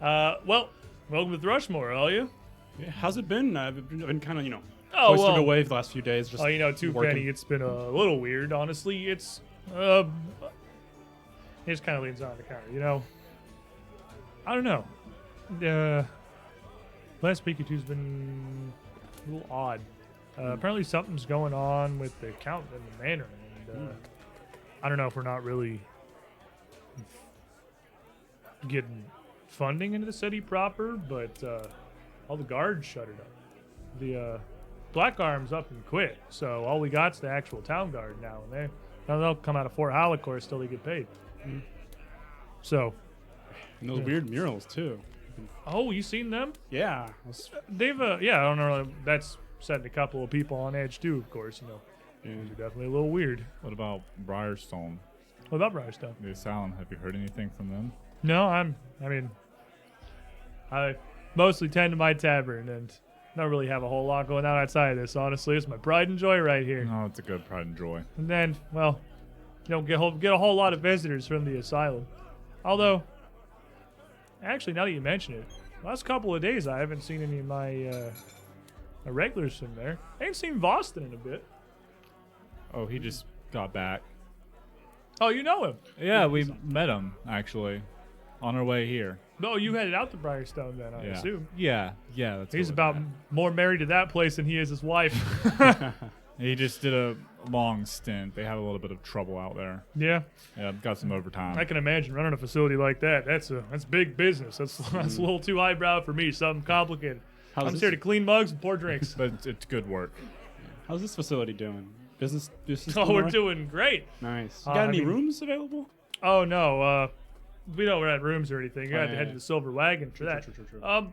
Well, welcome to Thrushmoor, all you. Yeah, how's it been? I've been kind of Oh, cloistered well. away for the last few days. Just Two working. Penny, it's been a little weird, honestly. He just kind of leans on the counter, I don't know. Last week or two's been a little odd. Apparently something's going on with the count in the manor, and I don't know if we're not really getting funding into the city proper, but all the guards shuttered up. The Black Arm's up and quit, so all we got's the actual town guard now, and they'll come out of Fort Halicore still to get paid. So, And those weird murals too. oh, you seen them? Yeah. They've yeah, I don't know. That's setting a couple of people on edge too, of course. Yeah. They're definitely a little weird. What about Briarstone, What about Briarstone? the asylum? Have you heard anything from them? No, I mostly tend to my tavern and don't really have a whole lot going on outside of this, honestly. It's my pride and joy right here. No, it's a good pride and joy. And then, well, you don't get a whole lot of visitors from the asylum. Although, actually, now that you mention it, last couple of days I haven't seen any of my regulars from there. I ain't seen Boston in a bit. Oh, he just got back. Oh, you know him? Yeah, we met him actually on our way here. No, you headed out to Briarstone then, I Yeah. assume. Yeah, that's He's what about we met. more married to that place than he is his wife. He just did a long stint. They had a little bit of trouble out there. Yeah, Yeah, got some overtime. I can imagine running a facility like that. That's big business. That's a little too highbrow for me. Something complicated. How's I'm this, here to clean mugs and pour drinks. But it's good work. how's this facility doing? Business. Oh, we're going? doing great. Nice. You I got any mean- rooms available? Oh no, we don't rent rooms or anything. You Oh, have to yeah, head yeah. to the Silver Wagon for that. True.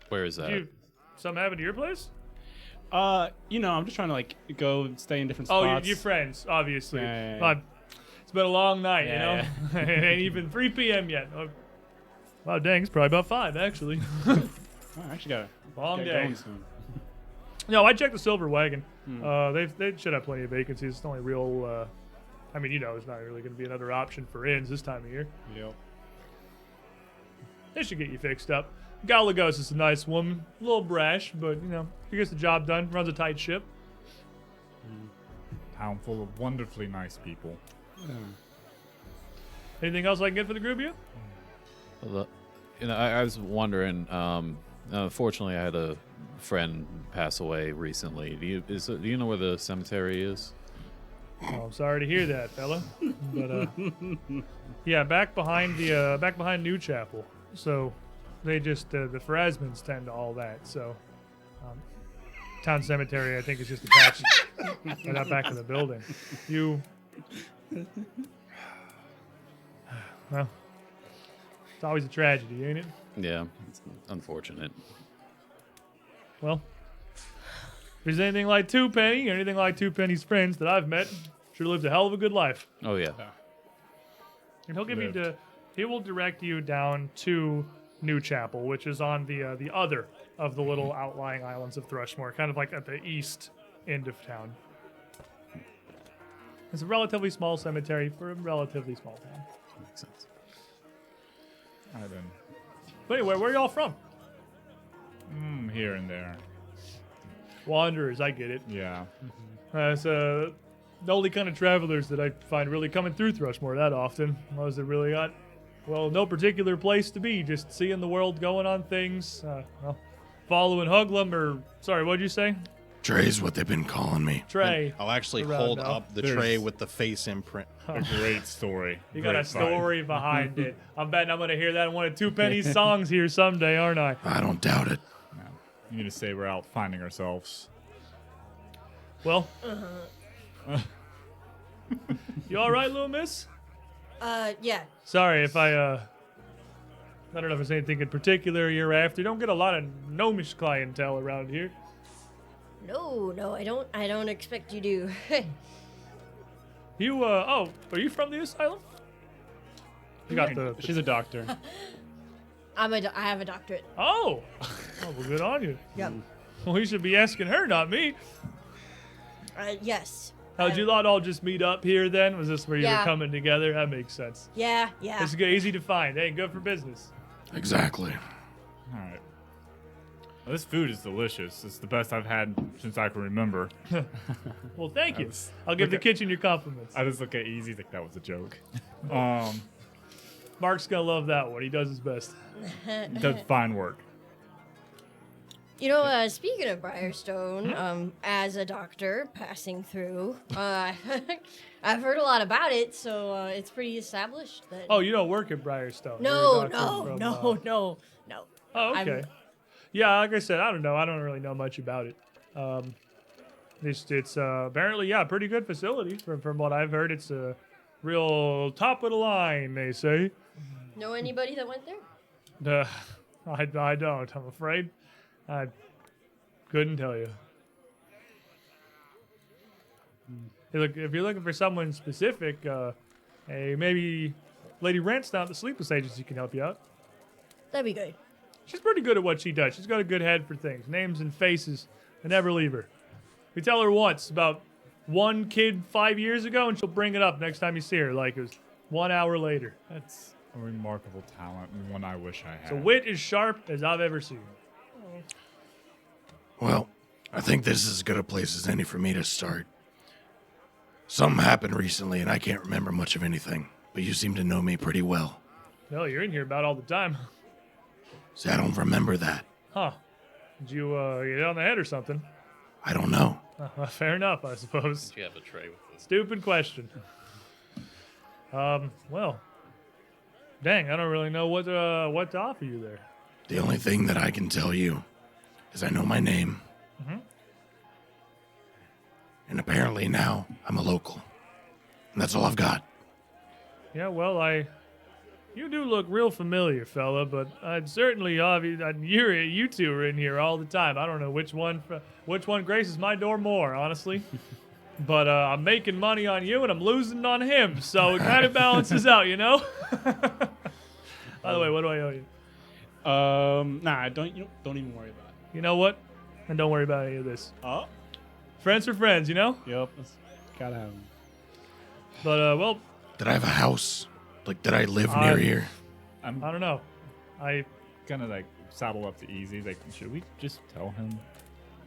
Where is that? Do you something happen to your place? I'm just trying to go and stay in different Oh, spots. your friends, obviously. Yeah. But it's been a long night, Yeah, it ain't even 3 p.m. yet. Oh, wow, dang, it's probably about 5 actually. Oh, I actually got Long get day. going soon. No, I checked the Silver Wagon. Hmm. They should have plenty of vacancies. It's the only real. It's not really going to be another option for inns this time of year. Yep. They should get you fixed up. Galagos is a nice woman, a little brash, but she gets the job done. Runs a tight ship. Town full of wonderfully nice people. Anything else I can get for the group of you? Well, I was wondering. Fortunately, I had a friend pass away recently. Do you know where the cemetery is? Oh, I'm sorry to hear that, fella. But yeah, back behind New Chapel. So they just the Phrasmans tend to all that. So town cemetery, I think, is just attached right out back of the building. Well, it's always a tragedy, ain't it? Yeah, it's unfortunate. Well, if there's anything like Two Penny or anything like Two Penny's friends that I've met, sure lived a hell of a good life. Oh yeah. And he'll give you he will direct you down to New Chapel, which is on the other of the little outlying islands of Thrushmoor, kind of like at the east end of town. It's a relatively small cemetery for a relatively small town. Makes sense. All right, then. But anyway, where are y'all from? Here and there. Wanderers, I get it. Yeah. It's the only kind of travelers that I find really coming through Thrushmoor that often. Those that really got, well, no particular place to be, just seeing the world, going on things, following Huglum, or, sorry, what'd you say? Trey's what they've been calling me. Trey. I'll actually Around hold now. up the There's- tray with the face imprint. A great story. You got a Great fight. story behind it. I'm betting I'm going to hear that in one of Two Penny's songs here someday, aren't I? I don't doubt it. No. You need to say we're out finding ourselves. Well, you all right, little miss? Yeah. Sorry if I don't know if there's anything in particular you're after. Don't get a lot of gnomish clientele around here. No, I don't expect you to. You, are you from the asylum? You got the, She's a doctor. I have a doctorate. oh, well, good on you. Yep. Well, you should be asking her, not me. Yes. How'd you lot all just meet up here then? Was this where you were Yeah. coming together? That makes sense. Yeah. It's good, easy to find. Hey, good for business. Exactly. All right. Well, this food is delicious. It's the best I've had since I can remember. Well, thank you. was- I'll give look the at- kitchen your compliments. I just look at Easy like that was a joke. Mark's gonna love that one. He does his best. Does fine work. You know, speaking of Briarstone, as a doctor passing through, I've heard a lot about it, so it's pretty established that. Oh, you don't work at Briarstone. no, You're a doctor from, no. Oh, okay. I'm- Yeah, like I said, I don't know. I don't really know much about it. It's apparently, yeah, pretty good facility from what I've heard. It's a real top of the line, they say. Know anybody that went there? I don't, I'm afraid. I couldn't tell you. Hey, look, if you're looking for someone specific, hey, maybe Lady Rent's down at the Sleepless Agency can help you out. That'd be good. She's pretty good at what she does. She's got a good head for things. Names and faces. I never leave her. We tell her once about one kid 5 years ago, and she'll bring it up next time you see her, like it was 1 hour later. That's a remarkable talent and one I wish I had. So wit is sharp as I've ever seen. Well, I think this is as good a place as any for me to start. Something happened recently, and I can't remember much of anything, but you seem to know me pretty well. No, you're in here about all the time. See, I don't remember that. Huh. Did you get hit on the head or something? I don't know. Fair enough, I suppose. You have a tray with this. Stupid question. Well, dang, I don't really know what to offer you there. The only thing that I can tell you is I know my name. And apparently now I'm a local. And that's all I've got. Yeah, well, you do look real familiar, fella, but I'd certainly you two are in here all the time. I don't know which one graces my door more, honestly. But I'm making money on you and I'm losing on him, so it kind of balances out, you know. By the way, what do I owe you? Nah, don't even worry about it. You know what? And don't worry about any of this. Oh, Friends are friends, you know. yep. Gotta have 'em. But well, Did I have a house? Like, did I live I- near here? I don't know. I Gonna like saddle up to Easy. Like, should we just tell him?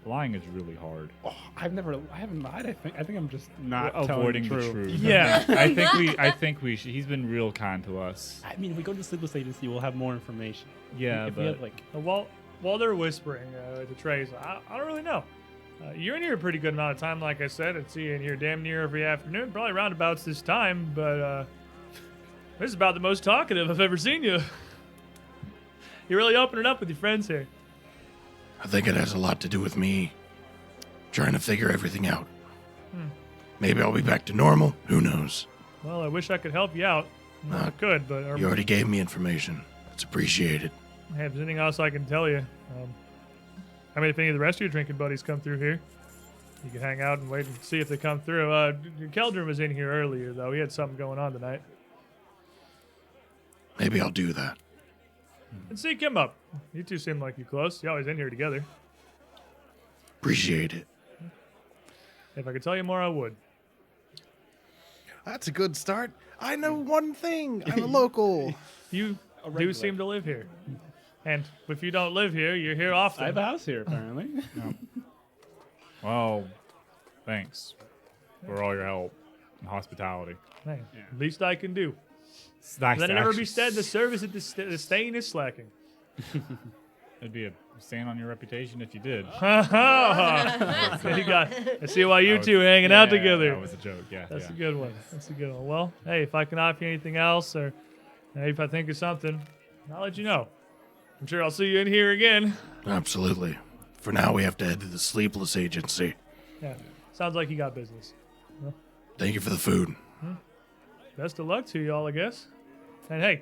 Lying is really hard. Oh, I haven't lied. I think I'm just not Avoiding telling the truth. yeah. I think we should. He's been real kind to us. I mean, if we go to the Sleepless Agency, we'll have more information. Yeah, if we but have, like, While they're whispering to Trey's, I don't really know. You're in here a pretty good amount of time, like I said. I see you in here damn near every afternoon, probably roundabouts this time, but this is about the most talkative I've ever seen you. You're really opening up with your friends here. I think it has a lot to do with me trying to figure everything out. Maybe I'll be back to normal. Who knows? Well, I wish I could help you out. I could, but You already gave me information. It's appreciated. Hey, if there's anything else I can tell you, I mean, if any of the rest of your drinking buddies come through here, you can hang out and wait and see if they come through. Keldrin was in here earlier, though. He had something going on tonight. Maybe I'll do that. And seek him up. You two seem like you're close. You're always in here together. Appreciate it. If I could tell you more, I would. That's a good start. I know one thing. I'm a local. You do regular. seem to live here. And if you don't live here, you're here often. I have a house here, apparently. Well, thanks for all your help and hospitality. Hey, Yeah. least I can do. It's nice Let to it never actually be said the service at the stain is slacking. It'd be a stain on your reputation if you did. I see why you That was- two are hanging out yeah, together. That was a joke. Yeah, That's yeah. a good one. That's a good one. Well, hey, if I can offer you anything else, or hey, if I think of something, I'll let you know. I'm sure I'll see you in here again. Absolutely. For now, we have to head to the Sleepless Agency. Yeah, sounds like you got business. Thank you for the food. Best of luck to you all, I guess. And hey,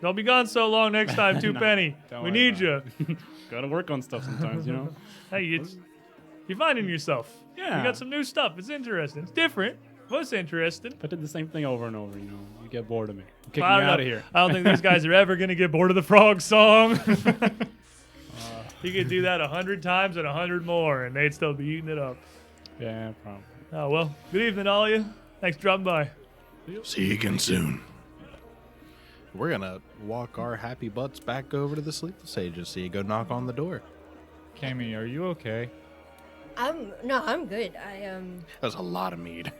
don't be gone so long next time, Two No, Penny. don't We worry need you. about Gotta work on stuff sometimes, you know? Hey, you're finding yourself. Yeah. You got some new stuff. It's interesting. It's different. But it's interesting. If I did the same thing over and over, you know, you get bored of me. Kick me I don't out know. of here. I don't think these guys are ever going to get bored of the frog song. You could do that 100 times and 100 more, and they'd still be eating it up. Yeah, probably. Oh, well, good evening, all of you. Thanks for dropping by. See you again soon. We're going to walk our happy butts back over to the Sleepless Agency. Go knock on the door. Cammy, are you okay? I'm good. That was a lot of mead.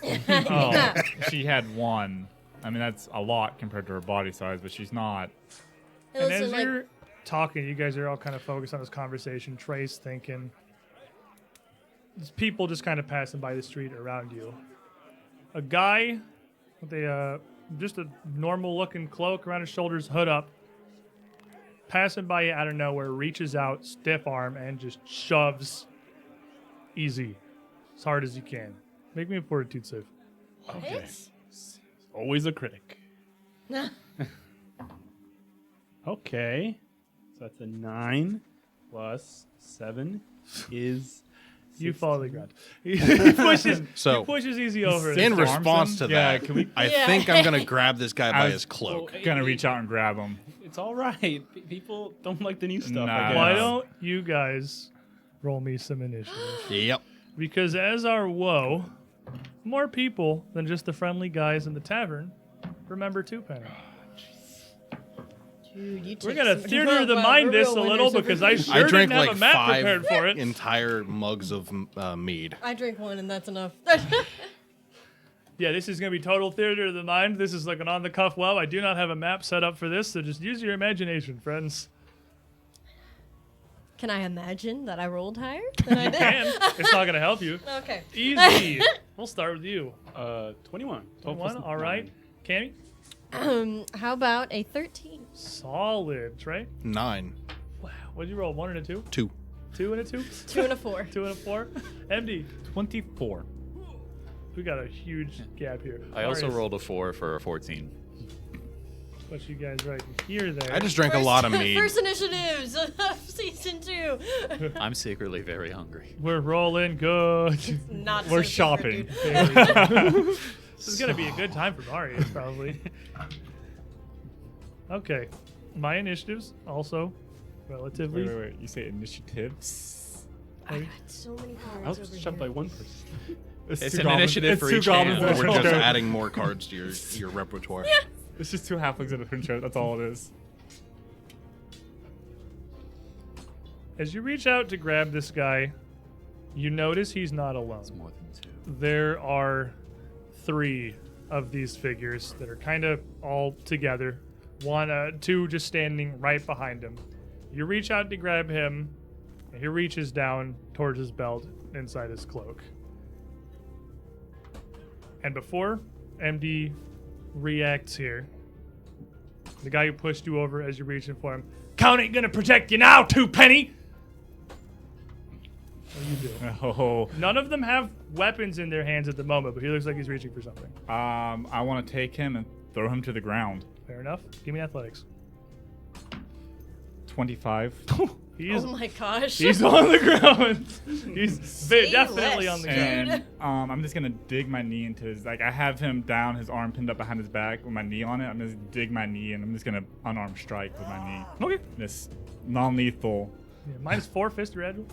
Oh, she had one. I mean, that's a lot compared to her body size, but she's not. And Listen, as like, you're talking, you guys are all kind of focused on this conversation. Trey's thinking. There's people just kind of passing by the street around you. A guy with just a normal-looking cloak around his shoulders, hood up, passing by you out of nowhere, reaches out, stiff arm, and just shoves easy, as hard as you can. Make me a fortitude save. Okay. Always a critic. Okay. So that's a 9 plus 7 is. You follow the 16. ground. He pushes, So- he pushes easy over. In it. response to Yeah, that, can we- I Yeah. think I'm going to grab this guy by was- his cloak. Gonna reach out and grab him. It's all right. People don't like the new stuff. Nah. I guess. Why don't you guys roll me some initiative? Yep. Because as our woe, more people than just the friendly guys in the tavern remember Two Penny. dude, you We're take gonna some- theater of the Wow, mind we're this real a little winners over because I here. sure I drank didn't have like a map 5 prepared for it. entire mugs of mead. I drink one and that's enough. Yeah, this is gonna be total theater of the mind. This is like an on-the-cuff well. I do not have a map set up for this, so just use your imagination, friends. Can I imagine that I rolled higher than I did? And it's not gonna help you. Okay. Easy. We'll start with you. 21. 12 One, plus all right. 9. Cammy? How about a 13? Solid. Trey? 9. Wow. What'd you roll? 1 and a 2? 2. 2 and a 2? 2 and a 4. 2 and a 4? MD? 24. We got a huge gap here. I also Marius, rolled a 4 for a 14. What you guys right here there. I just drank a lot of mead. First initiatives of season 2. I'm secretly very hungry. We're rolling good. Not We're so shopping. secret, dude. This is gonna be a good time for Marius, probably. Okay. My initiatives also relatively. Wait. You say initiatives? I got so many I cards was over shot here. by one person. It's two an goblins- initiative it's for two each goblins hand. in a We're just trench coat. adding more cards to your repertoire. It's just 2 halflings in a trench coat. That's all it is. As you reach out to grab this guy, you notice he's not alone. It's more than 2. There are 3 of these figures that are kind of all together. 2 just standing right behind him. You reach out to grab him, and he reaches down towards his belt inside his cloak. And before MD reacts here, the guy who pushed you over as you're reaching for him, Count ain't gonna protect you now, Two Penny! What do you do? Oh. None of them have weapons in their hands at the moment, but he looks like he's reaching for something. I want to take him and throw him to the ground. Fair enough. Give me athletics. 25. He's Oh my gosh. he's on the ground. He's Say definitely less, on the ground. dude. And I'm just gonna dig my knee into his, like, I have him down, his arm pinned up behind his back with my knee on it. I'm just dig my knee and I'm just gonna unarmed strike with my knee. Okay. This non-lethal. Yeah, -4 fist or agile.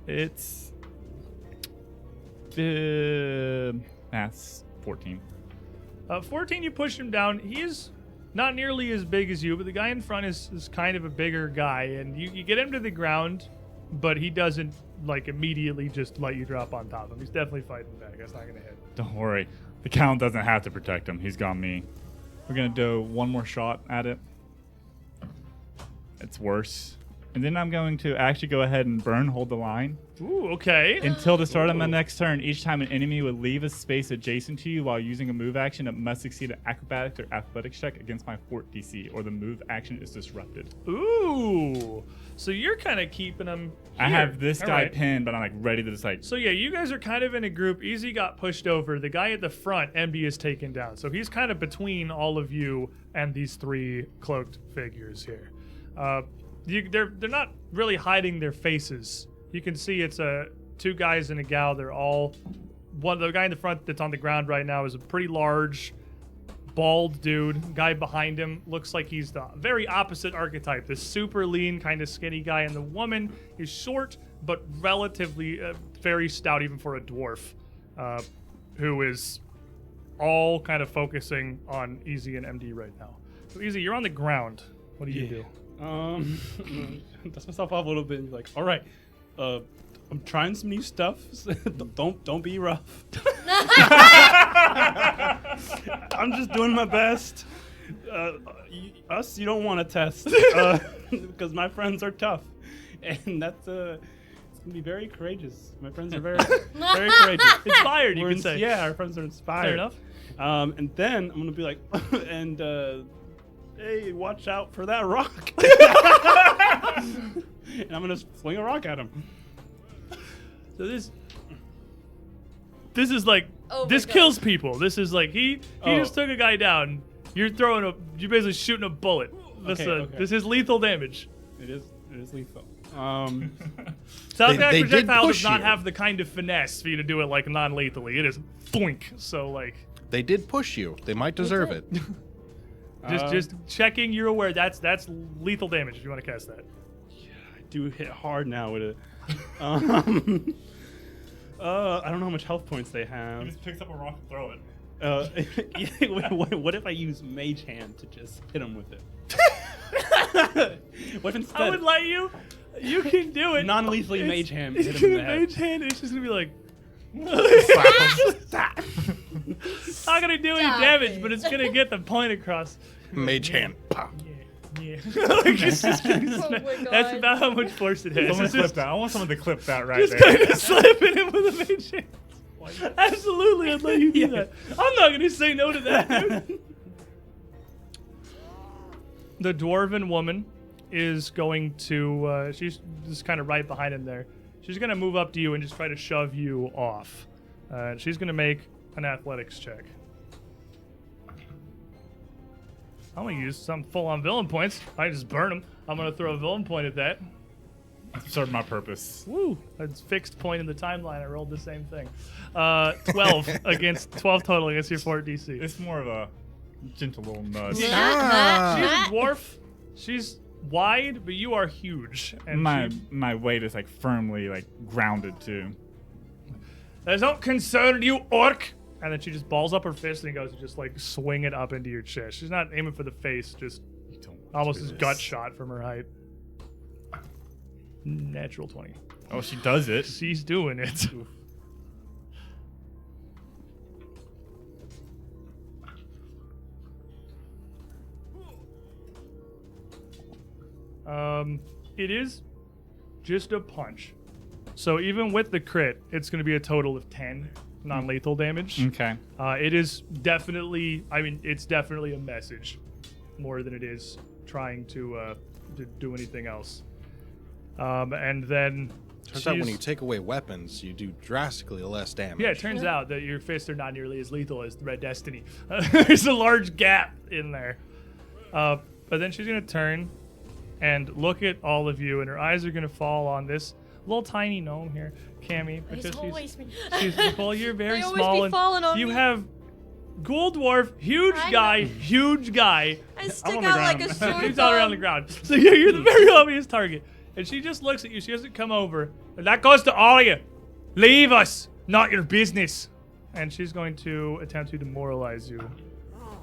It's that's 14. 14, you push him down. He's not nearly as big as you, but the guy in front is kind of a bigger guy, and you get him to the ground, but he doesn't like immediately just let you drop on top of him. He's definitely fighting back. That's not gonna hit. Don't worry, the count doesn't have to protect him. He's got me. We're gonna do one more shot at it. It's worse. And then I'm going to actually go ahead and burn, hold the line. Ooh, okay. Until the start of my next turn, each time an enemy would leave a space adjacent to you while using a move action, it must succeed an acrobatics or athletics check against my fort DC, or the move action is disrupted. Ooh. So you're kind of keeping him I here. have this All guy right. pinned, but I'm like ready to just like. So yeah, you guys are kind of in a group. Easy got pushed over. The guy at the front, MB, is taken down. So he's kind of between all of you and these three cloaked figures here. They're not really hiding their faces. You can see it's two guys and a gal. They're all the guy in the front that's on the ground right now is a pretty large, bald dude. Guy behind him looks like he's the very opposite archetype. This super lean, kind of skinny guy, and the woman is short but relatively very stout, even for a dwarf, who is all kind of focusing on Easy and MD right now. So Easy, you're on the ground. What do you do? Dust myself off a little bit and be like, all right, I'm trying some new stuff. don't be rough. I'm just doing my best. You don't want to test because my friends are tough, and that's it's gonna be very courageous. My friends are very very courageous. Inspired, you We're can say. Yeah, our friends are inspired. Fair enough. And then I'm gonna be like, and hey, watch out for that rock. And I'm gonna fling a rock at him. So this is like Oh my this God. kills people. This is like he Oh. just took a guy down. You're basically shooting a bullet. This Okay. this is lethal damage. It is lethal. Sound They did projectile does push not you. have the kind of finesse for you to do it like non-lethally. It is boink. So like They did push you. They might deserve it. just checking. You're aware that's lethal damage if you want to cast that. I do hit hard now with it. I don't know how much health points they have. He just picks up a rock and throw it. What if I use Mage Hand to just hit him with it? What if instead I would let you. You can do it. non-lethally It's- Mage Hand It's hit him in gonna the head? mage hand. It's just gonna be like. It's not gonna do any Stop damage, it. but it's gonna get the point across. Mage hand. Pop. Yeah. Like, it's just gonna Oh snap. my That's God. about how much force it has. Someone It's clip just, that. I want someone to clip that right just there. kind of slapping him with a mage hand. Absolutely, I'd let you do that. I'm not gonna say no to that, dude. The dwarven woman is going to. She's just kind of right behind him there. She's gonna move up to you and just try to shove you off. She's gonna make an athletics check. I'm gonna use some full-on villain points. I just burn them. I'm gonna throw a villain point at that. Served my purpose. Woo! That's fixed point in the timeline. I rolled the same thing. 12 against 12 total against your fort DC. It's more of a gentle little nudge. She's Ah. a dwarf. She's wide, but you are huge. And My weight is like firmly like grounded too. that don't concern you, orc. And then she just balls up her fist and goes to just like swing it up into your chest. She's not aiming for the face, just almost his gut shot from her height. Natural 20. Oh, she does it. She's doing it. It is just a punch. So even with the crit, it's going to be a total of 10 non-lethal damage. Okay. It is definitely, it's definitely a message more than it is trying to do anything else. And then Turns out when she's- you take away weapons, you do drastically less damage. yeah, it turns out that your fists are not nearly as lethal as the Red Destiny. There's a large gap in there. But then she's going to turn and look at all of you, and her eyes are going to fall on this little tiny gnome here, Cammy, It's because always me. she's well, you're very They always small, be and falling on you me. have ghoul dwarf, huge I guy, know. huge guy. I stick on the out like a ground. sore He's all around the thumb. ground. So yeah, you're the very obvious target. And she just looks at you. She doesn't come over. And that goes to all of you. Leave us. Not your business. And she's going to attempt to demoralize you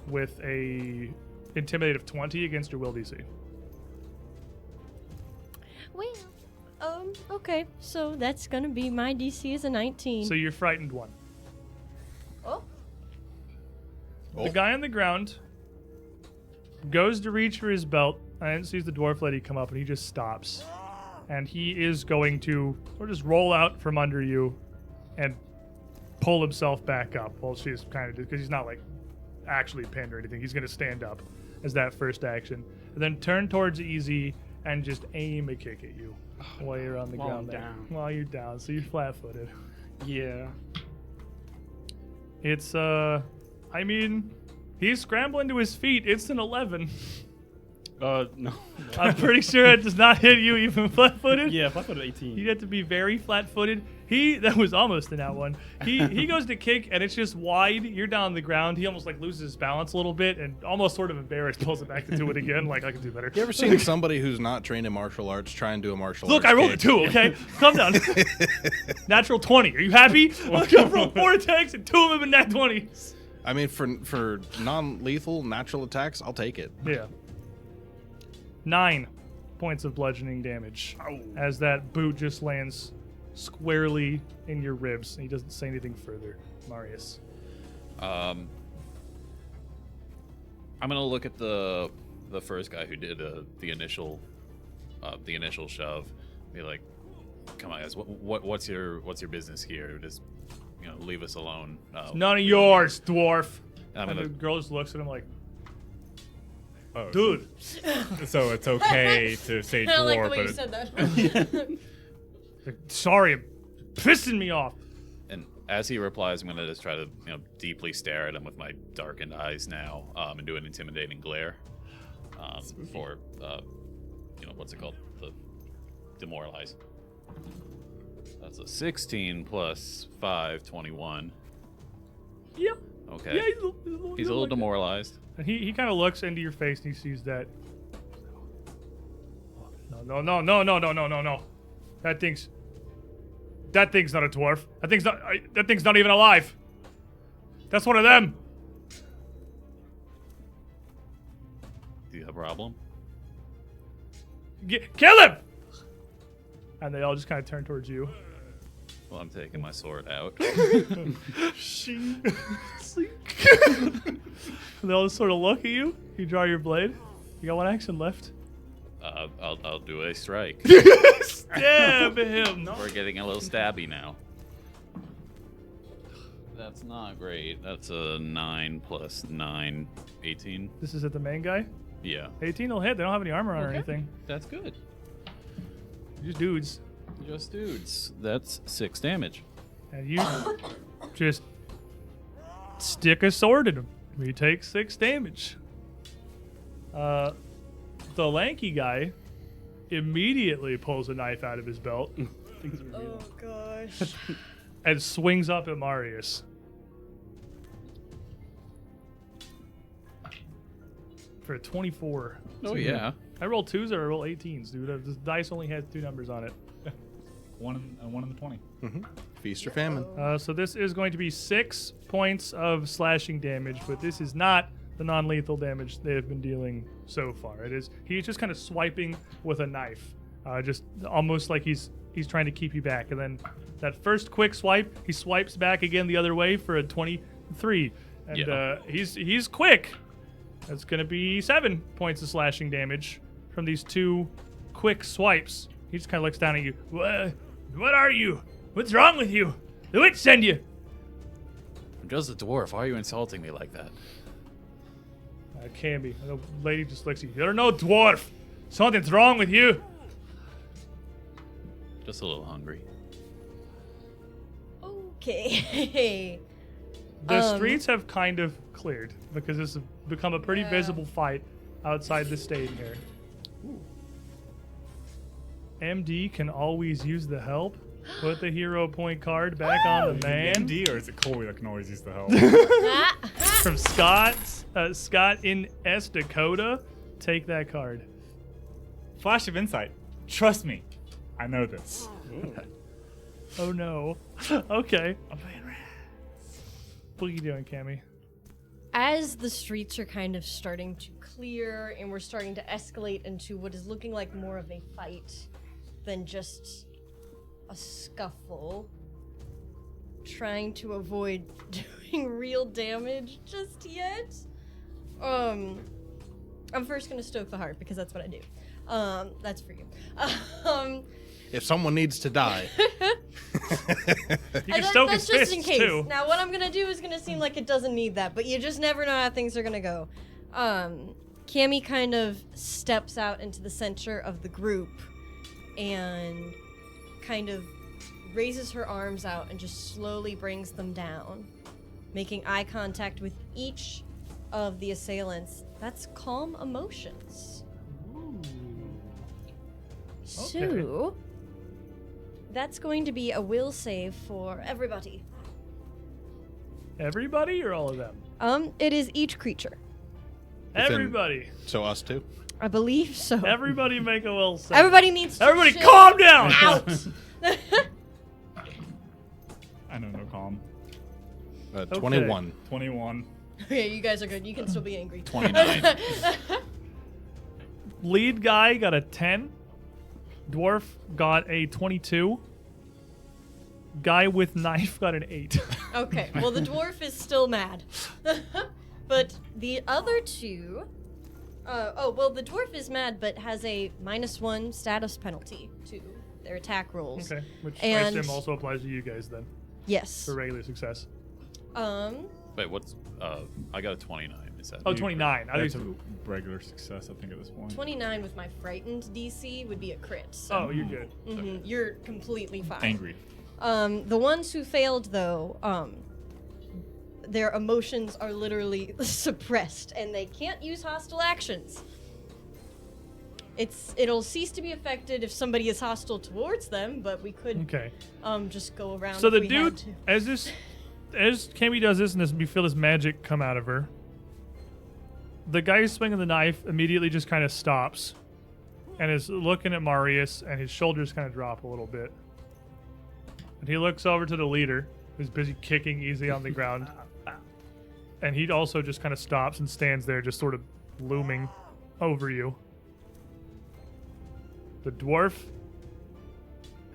with a intimidate of 20 against your will DC. Well, okay. So that's gonna be my DC is a 19. So you're frightened one. Oh. The guy on the ground goes to reach for his belt and sees the dwarf lady come up, and he just stops. And he is going to sort of just roll out from under you and pull himself back up while she's kind of, because he's not like actually pinned or anything. He's going to stand up as that first action. And then turn towards Easy and just aim a kick at you while you're on the While ground I'm there. down. While you're down. So you're flat footed. Yeah. It's, I mean, he's scrambling to his feet. It's an 11. No. I'm pretty sure it does not hit you even flat-footed. Yeah, if I put 18. You have to be very flat-footed. That was almost an out one. He goes to kick, and it's just wide. You're down on the ground. He almost like loses his balance a little bit, and almost sort of embarrassed pulls it back to do it again. Like, I can do better. You ever seen somebody who's not trained in martial arts try and do a martial Look, arts I rolled a kick? 2, okay? Calm down. Natural 20. Are you happy? Look, I've rolled 4 attacks, and 2 of them have been nat 20s. I mean, for non-lethal natural attacks, I'll take it. Yeah. 9 points of bludgeoning damage as that boot just lands squarely in your ribs, and he doesn't say anything further. Marius. I'm gonna look at the first guy who did the initial shove. Be like, come on, guys, what's your business here? Just leave us alone. None of yours, dwarf. I'm And gonna- the girl just looks at him like, Oh, dude. So it's okay to say I like the dwarf, way but you said that. Sorry, I'm pissing me off. And as he replies, I'm gonna just try to deeply stare at him with my darkened eyes now, and do an intimidating glare, for what's it called, the demoralize. That's a 16 plus 5, 21. Yep. Okay. Yeah, He's a little like that. demoralized. And he kind of looks into your face and he sees that. No. That thing's not a dwarf. That thing's not even alive. That's one of them. Do you have a problem? Kill him! And they all just kind of turn towards you. Well, I'm taking my sword out. They all just sort of look at you. You draw your blade. You got 1 action left. I'll do a strike. Stab him. We're getting a little stabby now. That's not great. That's a 9 plus 9, 18. This is at the main guy. Yeah, 18 will hit. They don't have any armor on or anything. that's good. Just dudes. Just dudes. That's 6 damage. And you just stick a sword in him. You take 6 damage. The lanky guy immediately pulls a knife out of his belt Oh gosh. and swings up at Marius. For a 24. Oh yeah. I roll 2s or I roll 18s, dude. This dice only has 2 numbers on it. one in the 20. Feast or famine. So this is going to be 6 points of slashing damage, but this is not the non-lethal damage they have been dealing so far. He's just kind of swiping with a knife, just almost like he's trying to keep you back. And then that first quick swipe, he swipes back again the other way for a 23, and Yeah. he's quick. That's going to be 7 points of slashing damage from these 2 quick swipes. He just kind of looks down at you. What are you? What's wrong with you? The witch send you. I'm just a dwarf. Why are you insulting me like that? Can be. The lady just looks at you. You're no dwarf. Something's wrong with you. Just a little hungry. Okay. The streets have kind of cleared because this has become a pretty visible fight outside the stadium here. MD can always use the help. Put the hero point card back on the man. MD, or is it Colby that can always use the help? From Scott. Scott in S Dakota. Take that card. Flash of insight. Trust me, I know this. Oh no. Okay. What are you doing, Cammy? As the streets are kind of starting to clear and we're starting to escalate into what is looking like more of a fight than just a scuffle, trying to avoid doing real damage just yet. I'm first gonna stoke the heart because that's what I do. That's for you. If someone needs to die, You can stoke his that's just in fists case. too. Now, what I'm gonna do is gonna seem like it doesn't need that, but you just never know how things are gonna go. Cammy kind of steps out into the center of the group and kind of raises her arms out and just slowly brings them down, making eye contact with each of the assailants. That's calm emotions. So, that's going to be a will save for everybody. Everybody or all of them? It is each creature. Everybody. so us too. I believe so. Everybody make a will save. Everybody needs to Everybody chill calm down! out. I know, no calm. 21. 21. Okay, you guys are good. You can still be angry. 29. Lead guy got a 10. Dwarf got a 22. Guy with knife got an 8. Okay, well, the dwarf is still mad. But the other two... the dwarf is mad, but has a -1 status penalty to their attack rolls. Okay, which I And- assume also applies to you guys then, Yes. for regular success. Wait, what's I got a 29. Is that? Oh, 29. I That's think a so. regular success, I think, at this point. 29 with my frightened DC would be a crit. So Oh, you're good. you're completely fine. Angry. The ones who failed, though, their emotions are literally suppressed, and they can't use hostile actions. It'll cease to be affected if somebody is hostile towards them, but we could Okay. just go around. So if the we had dude, to. as Cammy does this, and you feel this magic come out of her, the guy who's swinging the knife immediately just kind of stops and is looking at Marius, and his shoulders kind of drop a little bit. And he looks over to the leader, who's busy kicking easy on the ground. And he also just kind of stops and stands there, just sort of looming over you. The dwarf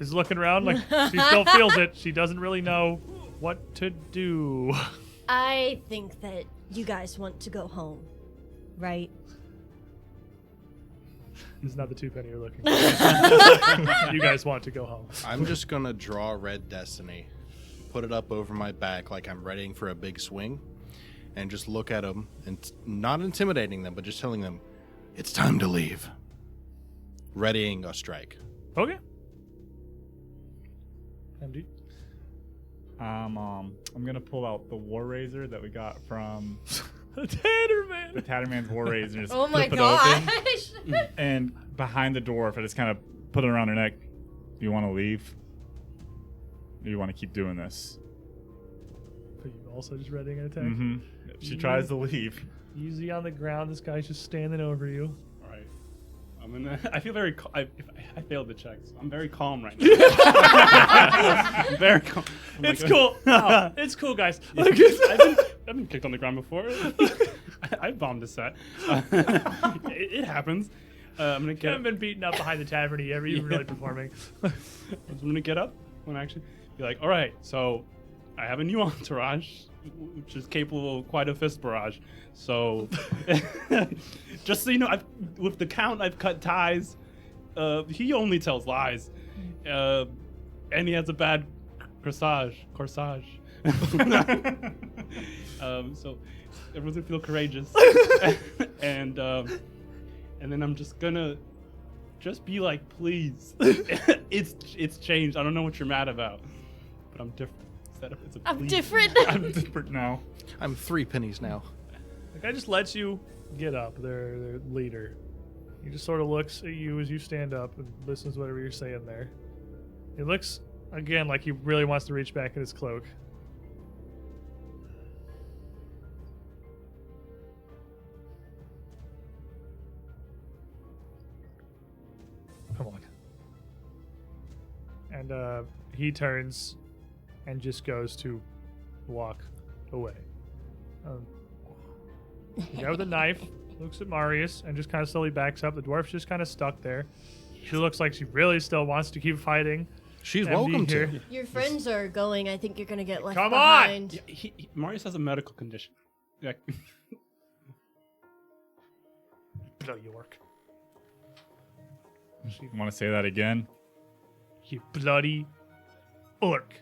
is looking around like she still feels it. She doesn't really know what to do. I think that you guys want to go home, right? This is not the 2 penny you're looking for. You guys want to go home. I'm just gonna draw Red Destiny, put it up over my back like I'm readying for a big swing, and just look at them and not intimidating them, but just telling them, it's time to leave. Readying a strike. Okay. MD. I'm gonna pull out the War Razor that we got from The Tatterman. the Tatterman's War Razor. And just Oh my flip it open. gosh! And behind the dwarf, I just kind of put it around her neck. Do you want to leave? Or do you want to keep doing this? But you also just readying an attack. Mm-hmm. If she tries to leave. Easy on the ground. This guy's just standing over you. All right. I'm gonna. I feel very. I failed the check, so I'm very calm right now. I'm very calm. I'm It's like, cool. Oh, it's cool, guys. I've been kicked on the ground before. I bombed a set. It happens. I'm gonna I get. haven't been beaten up behind the tavern yet. Are you really performing? I'm gonna get up. I'm gonna actually be like, all right. So, I have a new entourage, which is capable of quite a fist barrage. So, just so you know, with the Count, I've cut ties. He only tells lies, and he has a bad corsage. So everyone's gonna feel courageous, and then I'm just gonna be like, please. It's changed. I don't know what you're mad about, but I'm different. It's a I'm please. different. I'm different now. I'm 3 pennies now. The guy just lets you get up. Their leader. He just sort of looks at you as you stand up and listens to whatever you're saying there. He looks, again, like he really wants to reach back in his cloak. Come on. And he turns and just goes to walk away. The guy with the knife looks at Marius and just kind of slowly backs up. The dwarf's just kind of stuck there. She looks like she really still wants to keep fighting. She's and be welcome here. to. Your friends are going. I think you're gonna get left Come on! behind. Yeah, Marius has a medical condition. Yeah. Bloody York. You want to say that again? You bloody orc.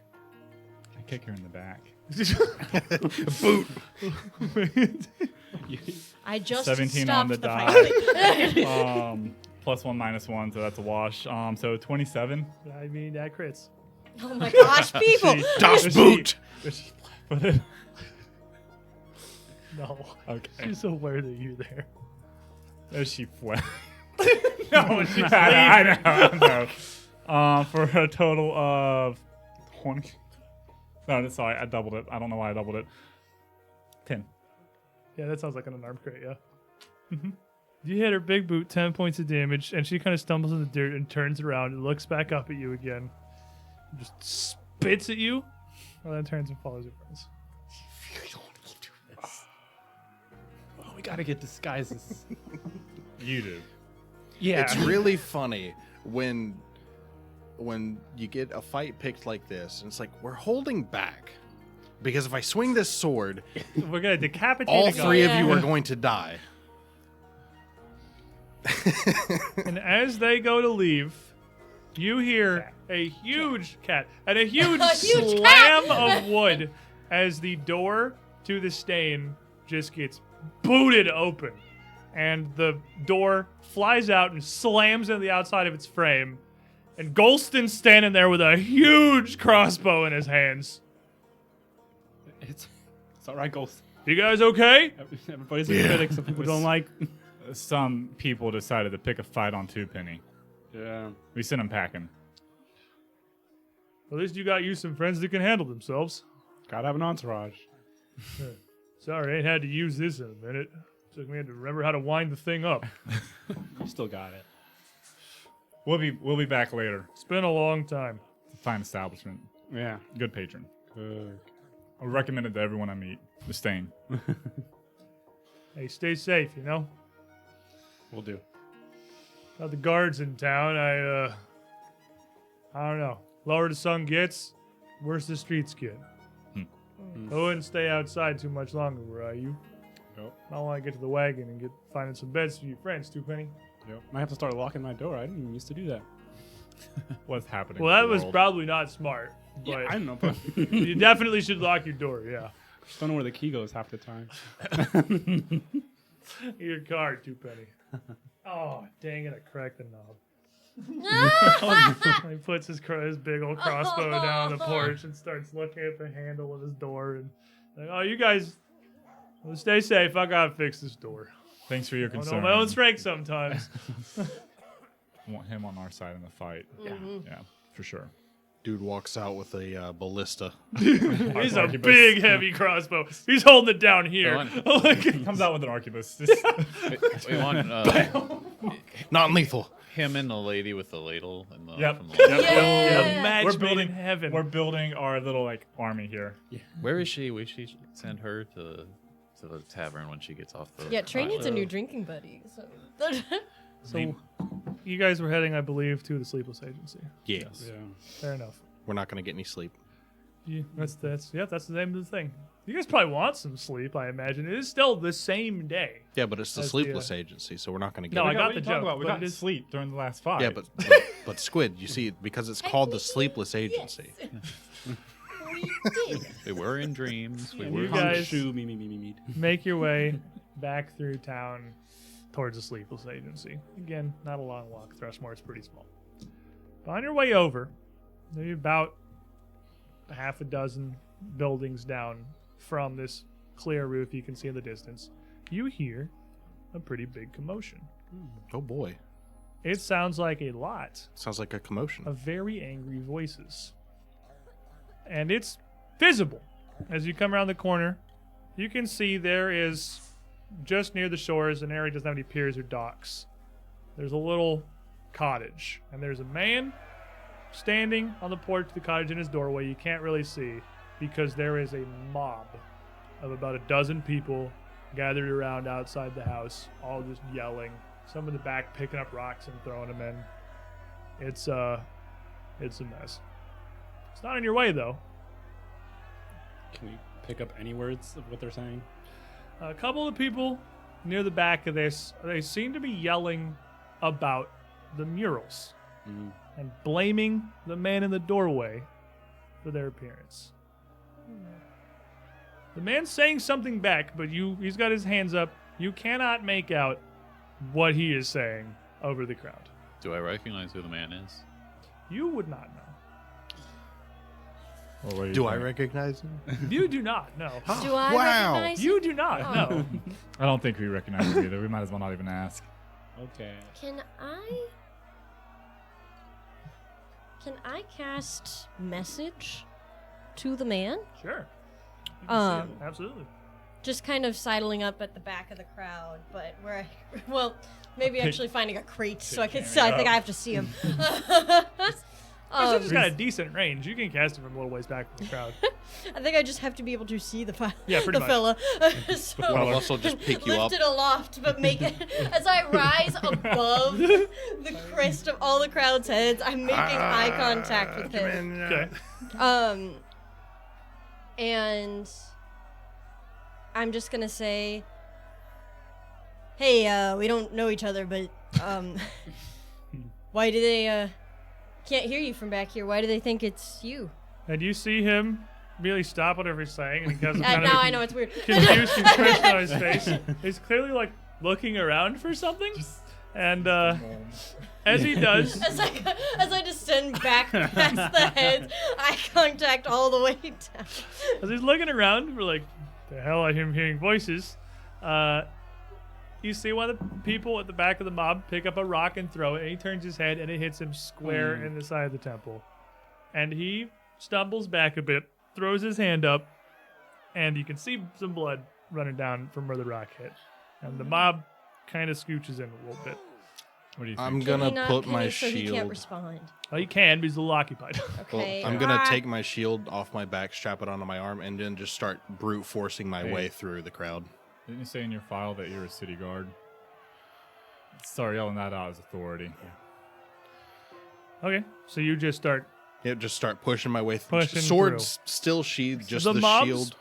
I kick her in the back. Boot. I just 17 stopped on the the die. fight. +1/-1, so that's a wash. So 27. I mean, that crits. Oh my gosh, people! Das Boot. Put it. No. Okay. She's aware that you're there. There's she fled. No, she's I know. For a total of 20. No, sorry, I doubled it. I don't know why I doubled it. 10. Yeah, that sounds like an unarmed crit, yeah. You hit her big boot, 10 points of damage, and she kind of stumbles in the dirt and turns around and looks back up at you again. Just spits at you, and then turns and follows your friends. Oh, we gotta get disguises. You do. Yeah. It's really funny when you get a fight picked like this, and it's like, we're holding back. Because if I swing this sword, We're going to decapitate all a guy. three of Yeah. you are going to die. And as they go to leave, you hear a huge cat and a huge A huge slam of wood as the door to the stain just gets booted open. And the door flies out and slams into the outside of its frame. And Golston's standing there with a huge crossbow in his hands. It's all right, Ghost. You guys okay? Everybody's a critic. Some people don't like. Some people decided to pick a fight on Twopenny. Yeah. We sent them packing. At least you got you some friends that can handle themselves. Gotta have an entourage. Sorry, I ain't had to use this in a minute. Took me to remember how to wind the thing up. You still got it. We'll be back later. It's been a long time. Fine establishment. Yeah. Good patron. Good. I recommend it to everyone I meet. The Stain. Hey, stay safe, you know? We'll do. Got the guards in town. I don't know. Lower the sun gets, worse the streets get. I wouldn't stay outside too much longer, were I you? Yep. I want to get to the wagon and finding some beds for your friends, Twopenny. Yep. Might have to start locking my door. I didn't even used to do that. What's happening? Well, to that the was world? probably not smart. But I don't know, but you definitely should lock your door, yeah. just don't know where the key goes half the time. Your card, Twopenny. Oh, dang it, I cracked the knob. He puts his big old crossbow down on the porch and starts looking at the handle of his door and like, oh, you guys, well, stay safe. I gotta fix this door. Thanks for your I know concern. my own strength sometimes. Want him on our side in the fight. Yeah, for sure. Dude walks out with a ballista. He's a big, heavy crossbow. He's holding it down here. He comes out with an arquebus. Just- We want Non-lethal. him and the lady with the ladle. And the, Yep. from the Yep. Yeah, match We're made building in heaven. We're building our little army here. Where is she? We should send her to the tavern when she gets off the. Yeah, Trey needs a new drinking buddy. So. So, you guys were heading, I believe, to the Sleepless Agency. Yes. Yeah. Fair enough. We're not going to get any sleep. Yeah, that's the name of the thing. You guys probably want some sleep, I imagine. It is still the same day. Yeah, but it's the That's sleepless agency, so we're not going to get No, it. I got What the are you talking joke, about? We but got it is- sleep during the last fight. Yeah, but Squid, you see, because it's called the sleepless agency. We were in dreams. We were. You guys- Shoe, me. Make your way back through town towards the Sleepless Agency. Again, not a long walk. Thrushmoor is pretty small. But on your way over, maybe about a half a dozen buildings down from this clear roof you can see in the distance, you hear a pretty big commotion. Oh boy. It sounds like a lot Sounds like a commotion. of very angry voices. And it's visible. As you come around the corner, you can see there is, just near the shores, an area that doesn't have any piers or docks. There's a little cottage, and there's a man standing on the porch of the cottage in his doorway. You can't really see because there is a mob of about a dozen people gathered around outside the house, all just yelling. Some in the back picking up rocks and throwing them in. It's a mess. It's not in your way though. Can we pick up any words of what they're saying? A couple of people near the back of this, they seem to be yelling about the murals and blaming the man in the doorway for their appearance. The man's saying something back, but he's got his hands up. You cannot make out what he is saying over the crowd. Do I recognize who the man is? You would not know. Well, what Do you I think? recognize him? You do not know. Do I Wow. recognize You him? do not Oh. know. I don't think we recognize him either. We might as well not even ask. Okay. Can I cast message to the man? Sure. You can see it. Um, Absolutely. Just kind of sidling up at the back of the crowd, but where maybe pick- actually finding a crate so I can Pick see. I Cammy think up. I have to see him. It's got a decent range. You can cast it from a little ways back from the crowd. I think I just have to be able to see the Yeah, pretty the much. fella. So One of us will just pick you up. lift it aloft, but make it as I rise above the crest of all the crowd's heads. I'm making eye contact with him. Okay. And I'm just gonna say, hey, we don't know each other, but why do they can't hear you from back here? Why do they think it's you? And you see him really stop whatever he's saying, and he has kind of Now a I know it's weird. confused expression on his face. He's clearly like looking around for something, and as he does, As I descend back past the heads, eye contact all the way down. as he's looking around, we're like, the hell, I'm hearing voices. You see one of the people at the back of the mob pick up a rock and throw it, and he turns his head, and it hits him square in the side of the temple. And he stumbles back a bit, throws his hand up, and you can see some blood running down from where the rock hit. And the mob kind of scooches in a little bit. What do you think? I'm Can gonna he not- put can my he, so he can't shield. respond. Well, he can, but he's a little occupied. Well, Okay. I'm gonna take my shield off my back, strap it onto my arm, and then just start brute forcing my Hey. way through the crowd. Didn't you say in your file that you're a city guard? Start yelling that out as authority. Okay, so you just start Yeah, just start pushing my way through. Pushing Swords still sheathed, just the mob's shield.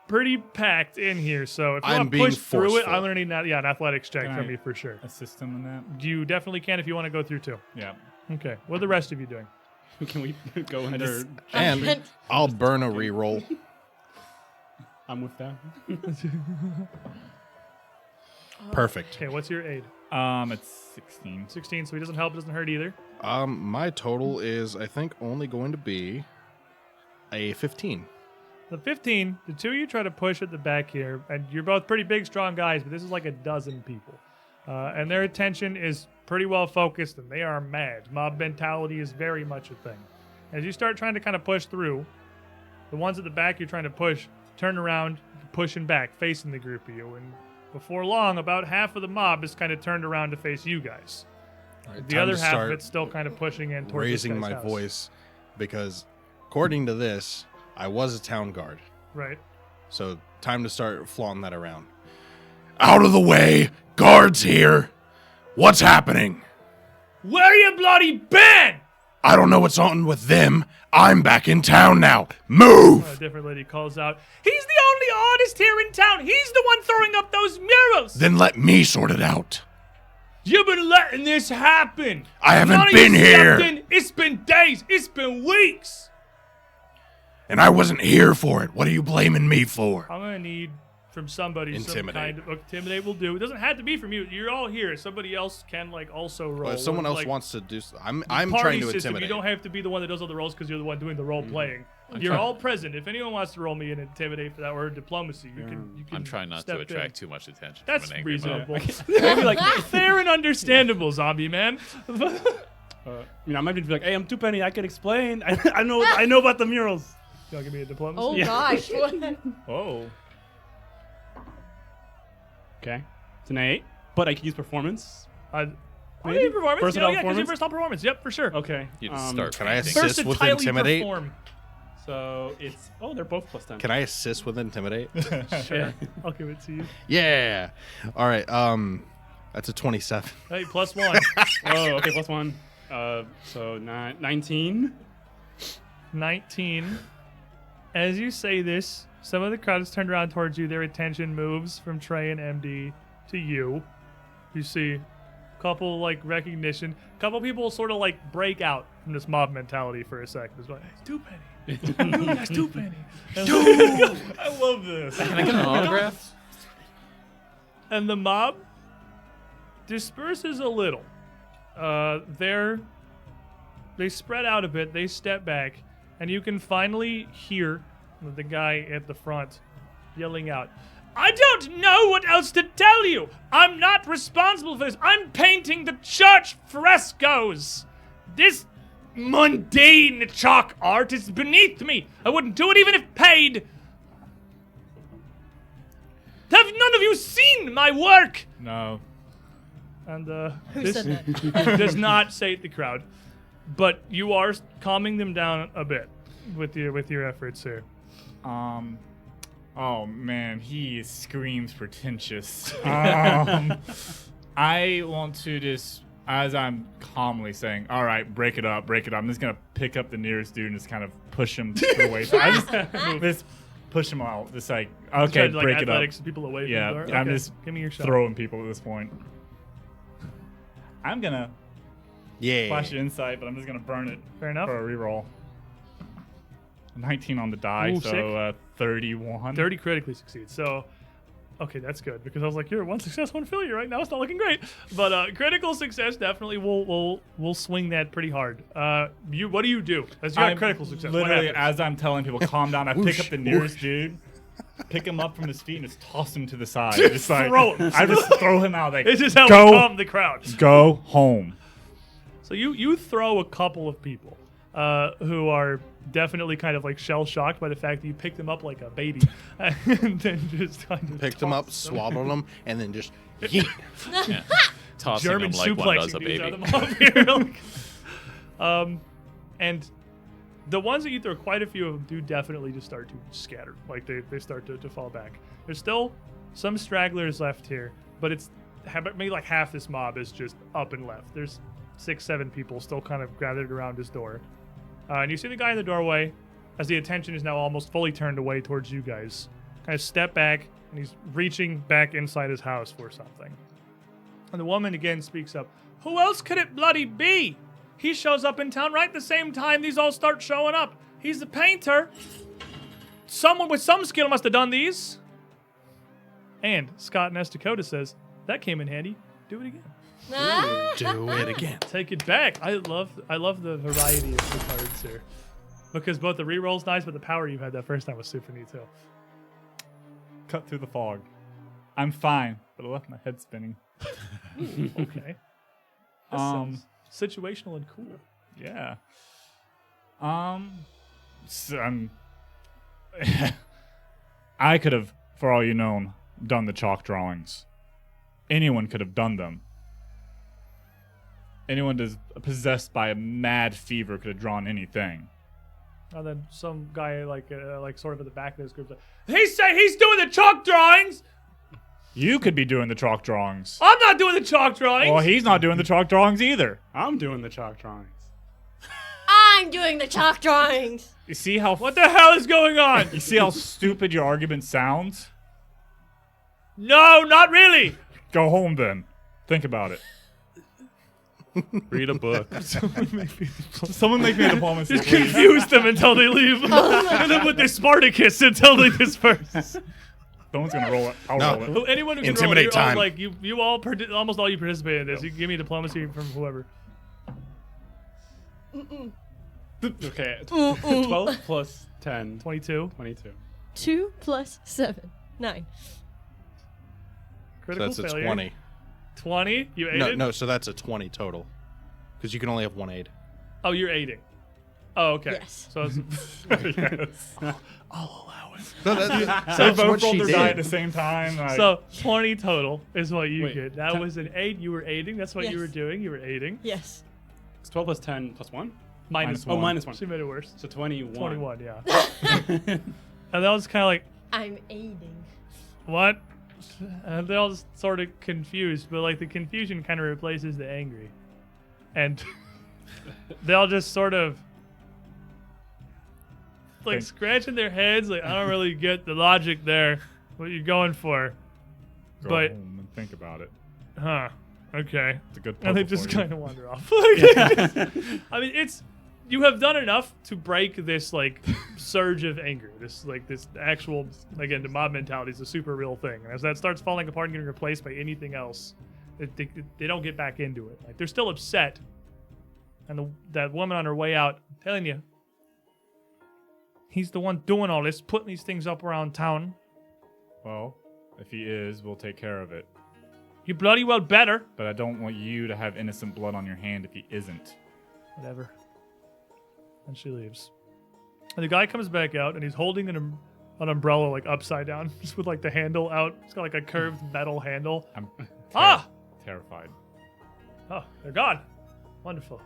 pretty packed in here, so if you I'm want to being push through it, forceful. I'm gonna need an athletics check Can from I- you for sure. Assist him in that? You definitely can if you want to go through too. Yeah. Okay, what are the rest of you doing? Can we go in there? And I'll burn a reroll. I'm with that. Perfect. Okay, what's your aid? It's 16. 16, so he doesn't help, doesn't hurt either. My total is, I think, only going to be a 15. The 15, the two of you try to push at the back here, and you're both pretty big, strong guys, but this is like a dozen people. And their attention is pretty well focused, and they are mad. Mob mentality is very much a thing. As you start trying to kind of push through, the ones at the back you're trying to push turn around, pushing back, facing the group of you. And before long, about half of the mob is kind of turned around to face you guys. The Time other to half of start it's still kind of pushing in towards this raising guy's my house. voice because, according to this, I was a town guard. Right. So time to start flaunting that around. Out of the way! Guards here! What's happening? Where you bloody been? I don't know what's on with them. I'm back in town now. Move! A different lady calls out, he's the only artist here in town. He's the one throwing up those murals. Then let me sort it out. You've been letting this happen. I haven't None of been you here. stepped in. It's been days. It's been weeks. And I wasn't here for it. What are you blaming me for? I'm going to need from somebody some Intimidate. kind of... Intimidate will do. It doesn't have to be from you. You're all here. Somebody else can also roll. Well, if someone Or, else wants to do I'm party trying to system, intimidate. You don't have to be the one that does all the rolls because you're the one doing the role playing. You're all present. If anyone wants to roll me an intimidate for that or diplomacy, you can. I'm trying not to step attract in. too much attention. That's from an angry mob. reasonable. Maybe like fair and understandable, zombie man. I might be like, hey, I'm two penny. I can explain. I know about the murals. You want to give me a diplomacy? Oh Yeah. gosh. Oh. Okay, it's an 8, but I can use performance. Maybe performance. Versatile Yeah, because your performance? versatile performance. Yep, for sure. Okay. You just start. Can I painting. assist with Versatilely intimidate? perform. So it's they're both plus 10. Can I assist with intimidate? Sure. I'll give it to you. Yeah. All right. That's a 27. Hey, +1. Oh, okay, plus 1. So 19. 19. As you say this, some of the crowd is turned around towards you. Their attention moves from Trey and MD to you. You see a couple like recognition. A couple people sort of like break out from this mob mentality for a second. It's like, it's 2 penny. That's 2 penny. I love this. Can I get an autograph? And the mob disperses a little. They spread out a bit. They step back, and you can finally hear the guy at the front yelling out, I don't know what else to tell you. I'm not responsible for this. I'm painting the church frescoes. This mundane chalk art is beneath me. I wouldn't do it even if paid. Have none of you seen my work? No. And Who this said that? does not sate the crowd, but you are calming them down a bit with your efforts here. Oh man, he screams pretentious. I want to just, as I'm calmly saying, all right, break it up. I'm just gonna pick up the nearest dude and just kind of push him away. So I just push him out. Just like, okay, Try to, like, break it up. athletics people away from Yeah, the door? I'm Okay, just give me your shot. throwing people at this point. I'm gonna Yeah. flash insight, but I'm just gonna burn it Fair enough. for a reroll. 19 on the die, Ooh, so 31. 30 critically succeeds. So, okay, that's good because I was like, you're 1 success, 1 failure right now. It's not looking great, but critical success definitely will swing that pretty hard. What do you do? As you got I'm critical success, what Literally, happens? as I'm telling people, calm down, I pick up the nearest dude, pick him up from his feet, and just toss him to the side. Just like, throw him. I just throw him out. Like, This is how go, we calm the crowd. go home. So you throw a couple of people who are definitely kind of like shell shocked by the fact that you picked them up like a baby and then just kind of Picked them up, tossed swallowed them, and then just yeet. Yeah. Tossing German them like one does a suplexing dudes out baby. of the mob here. And the ones that you throw, quite a few of them do definitely just start to scatter. Like they start to fall back. There's still some stragglers left here, but it's maybe like half this mob is just up and left. There's 6, 7 people still kind of gathered around his door. And you see the guy in the doorway, as the attention is now almost fully turned away towards you guys, kind of step back, and he's reaching back inside his house for something. And the woman again speaks up. Who else could it bloody be? He shows up in town right at the same time these all start showing up. He's the painter. Someone with some skill must have done these. And Scott Nestakota says, that came in handy. Do it again. Do it again. Take it back. I love the variety of the cards here. Because both the reroll's nice, but the power you had that first time was super neat too. Cut through the fog. I'm fine, but I left my head spinning. Okay. That sounds situational and cool. Yeah. So I could have, for all you know, done the chalk drawings. Anyone could have done them. Anyone that's possessed by a mad fever could have drawn anything. And then some guy like sort of at the back of this group, like, he said he's doing the chalk drawings. You could be doing the chalk drawings. I'm not doing the chalk drawings. Well, he's not doing the chalk drawings either. I'm doing the chalk drawings. I'm doing the chalk drawings. You see how What the hell is going on? you see how stupid your argument sounds? No, not really. Go home then. Think about it. Read a book. Someone make me a diplomacy. Just confuse them until they leave. And then with their Spartacus until they disperse. Someone's gonna roll it. I'll No. roll it. Anyone who can Intimidate roll, time. like you all, almost all you participate in this. You give me diplomacy from whoever. Okay. 12 plus 10. 22. 22. 2 plus 7. 9. So Critical that's a failure. 20. 20? You aided? No, so that's a 20 total. Because you can only have one aid. Oh, you're aiding. Oh, okay. Yes. So it's, I'll allow it. So That's both what rolled she their die at did. the same time. Like, so 20 total is what you Wait, get. That was an 8. You were aiding. That's what you Yes. were doing. You were aiding. Yes. It's 12 plus 10 plus 1? Minus Oh, one. minus 1. She made it worse. So 21. 21, yeah. And that was kind of like, I'm aiding. what? And they're all just sort of confused, but like the confusion kind of replaces the angry. And they'll just sort of like Think- scratching their heads, like, I don't really get the logic there, what you're going for. go but- home and think about it. Huh. Okay. It's a good And they puzzle just for you. kind of wander off. I mean, you have done enough to break this like surge of anger. This actual, again, the mob mentality is a super real thing. And as that starts falling apart and getting replaced by anything else, they don't get back into it. Like they're still upset. And that woman on her way out, I'm telling you, he's the one doing all this, putting these things up around town. Well, if he is, we'll take care of it. You bloody well better. But I don't want you to have innocent blood on your hand if he isn't. Whatever. And she leaves. And the guy comes back out, and he's holding an umbrella like upside down, just with like the handle out. It's got like a curved metal handle. I'm terrified. Oh, they're gone. Wonderful.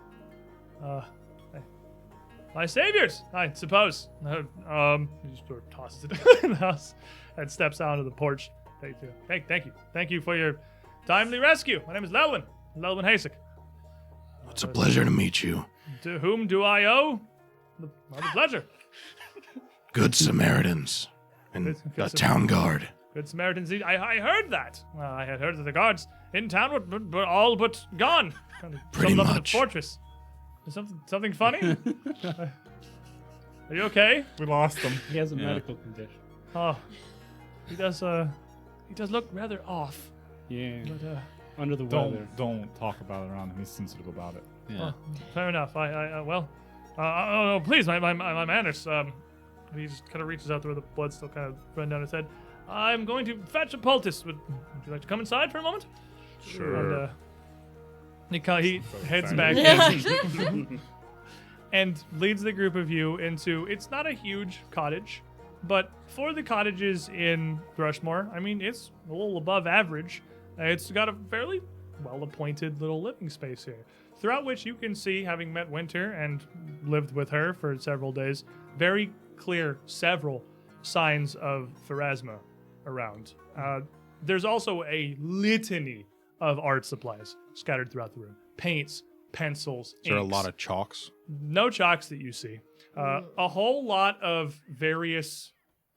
My saviors, I suppose. He just sort of tosses it in the house and steps out of the porch. Thank you. Thank you for your timely rescue. My name is Lelwyn Hasek. It's a pleasure to meet you. To whom do I owe the pleasure? Good Samaritans and Good a town guard. Good Samaritans. I heard that. I had heard that the guards in town were all but gone. Kind of Pretty summed up in much. the fortress. Is something funny? Are you okay? We lost him. He has a medical condition. Oh, he does look rather off. Yeah. But Under the weather. Don't talk about it around him. He's sensitive about it. Yeah. fair enough. Oh, please, my manners. He just kind of reaches out to where the blood's still kind of running down his head. I'm going to fetch a poultice. Would you like to come inside for a moment? Sure. And he heads back excited. in and leads the group of you into. It's not a huge cottage, but for the cottages in Thrushmoor, I mean, it's a little above average. It's got a fairly well-appointed little living space here, throughout which you can see, having met Winter and lived with her for several days, very clear several signs of Pharasma around. There's also a litany of art supplies scattered throughout the room. Paints, pencils, Is there a inks. lot of chalks? No chalks that you see. A whole lot of various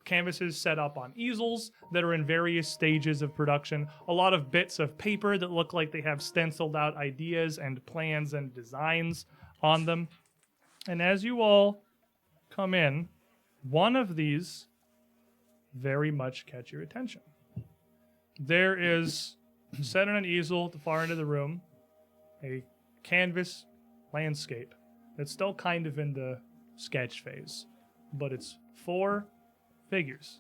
canvases set up on easels that are in various stages of production. A lot of bits of paper that look like they have stenciled out ideas and plans and designs on them. And as you all come in, one of these very much catch your attention. There is, set on an easel at the far end of the room, a canvas landscape that's still kind of in the sketch phase, but it's 4 figures.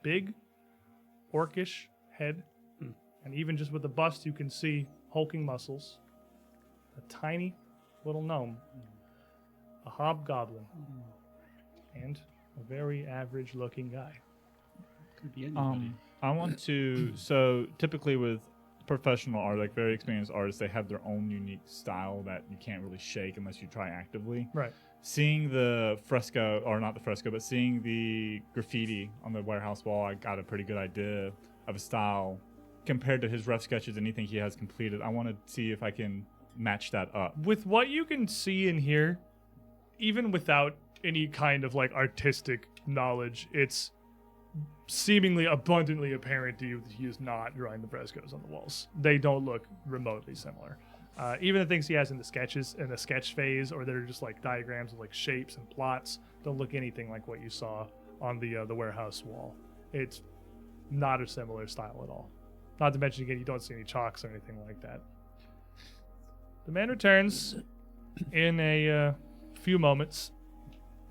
Big, orcish head, and even just with the bust, you can see hulking muscles. A tiny little gnome, a hobgoblin, and a very average-looking guy. Could be anybody. I want to. So typically with professional art, like very experienced artists, they have their own unique style that you can't really shake unless you try actively. Right. Seeing the fresco, or not the fresco, but seeing the graffiti on the warehouse wall, I got a pretty good idea of a style compared to his rough sketches. Anything he has completed, I want to see if I can match that up. With what you can see in here, even without any kind of like artistic knowledge, it's seemingly abundantly apparent to you that he is not drawing the frescoes on the walls. They don't look remotely similar. Even the things he has in the sketches, in the sketch phase, or that are just like diagrams of like shapes and plots, don't look anything like what you saw on the warehouse wall. It's not a similar style at all. Not to mention, again, you don't see any chalks or anything like that. The man returns in a few moments,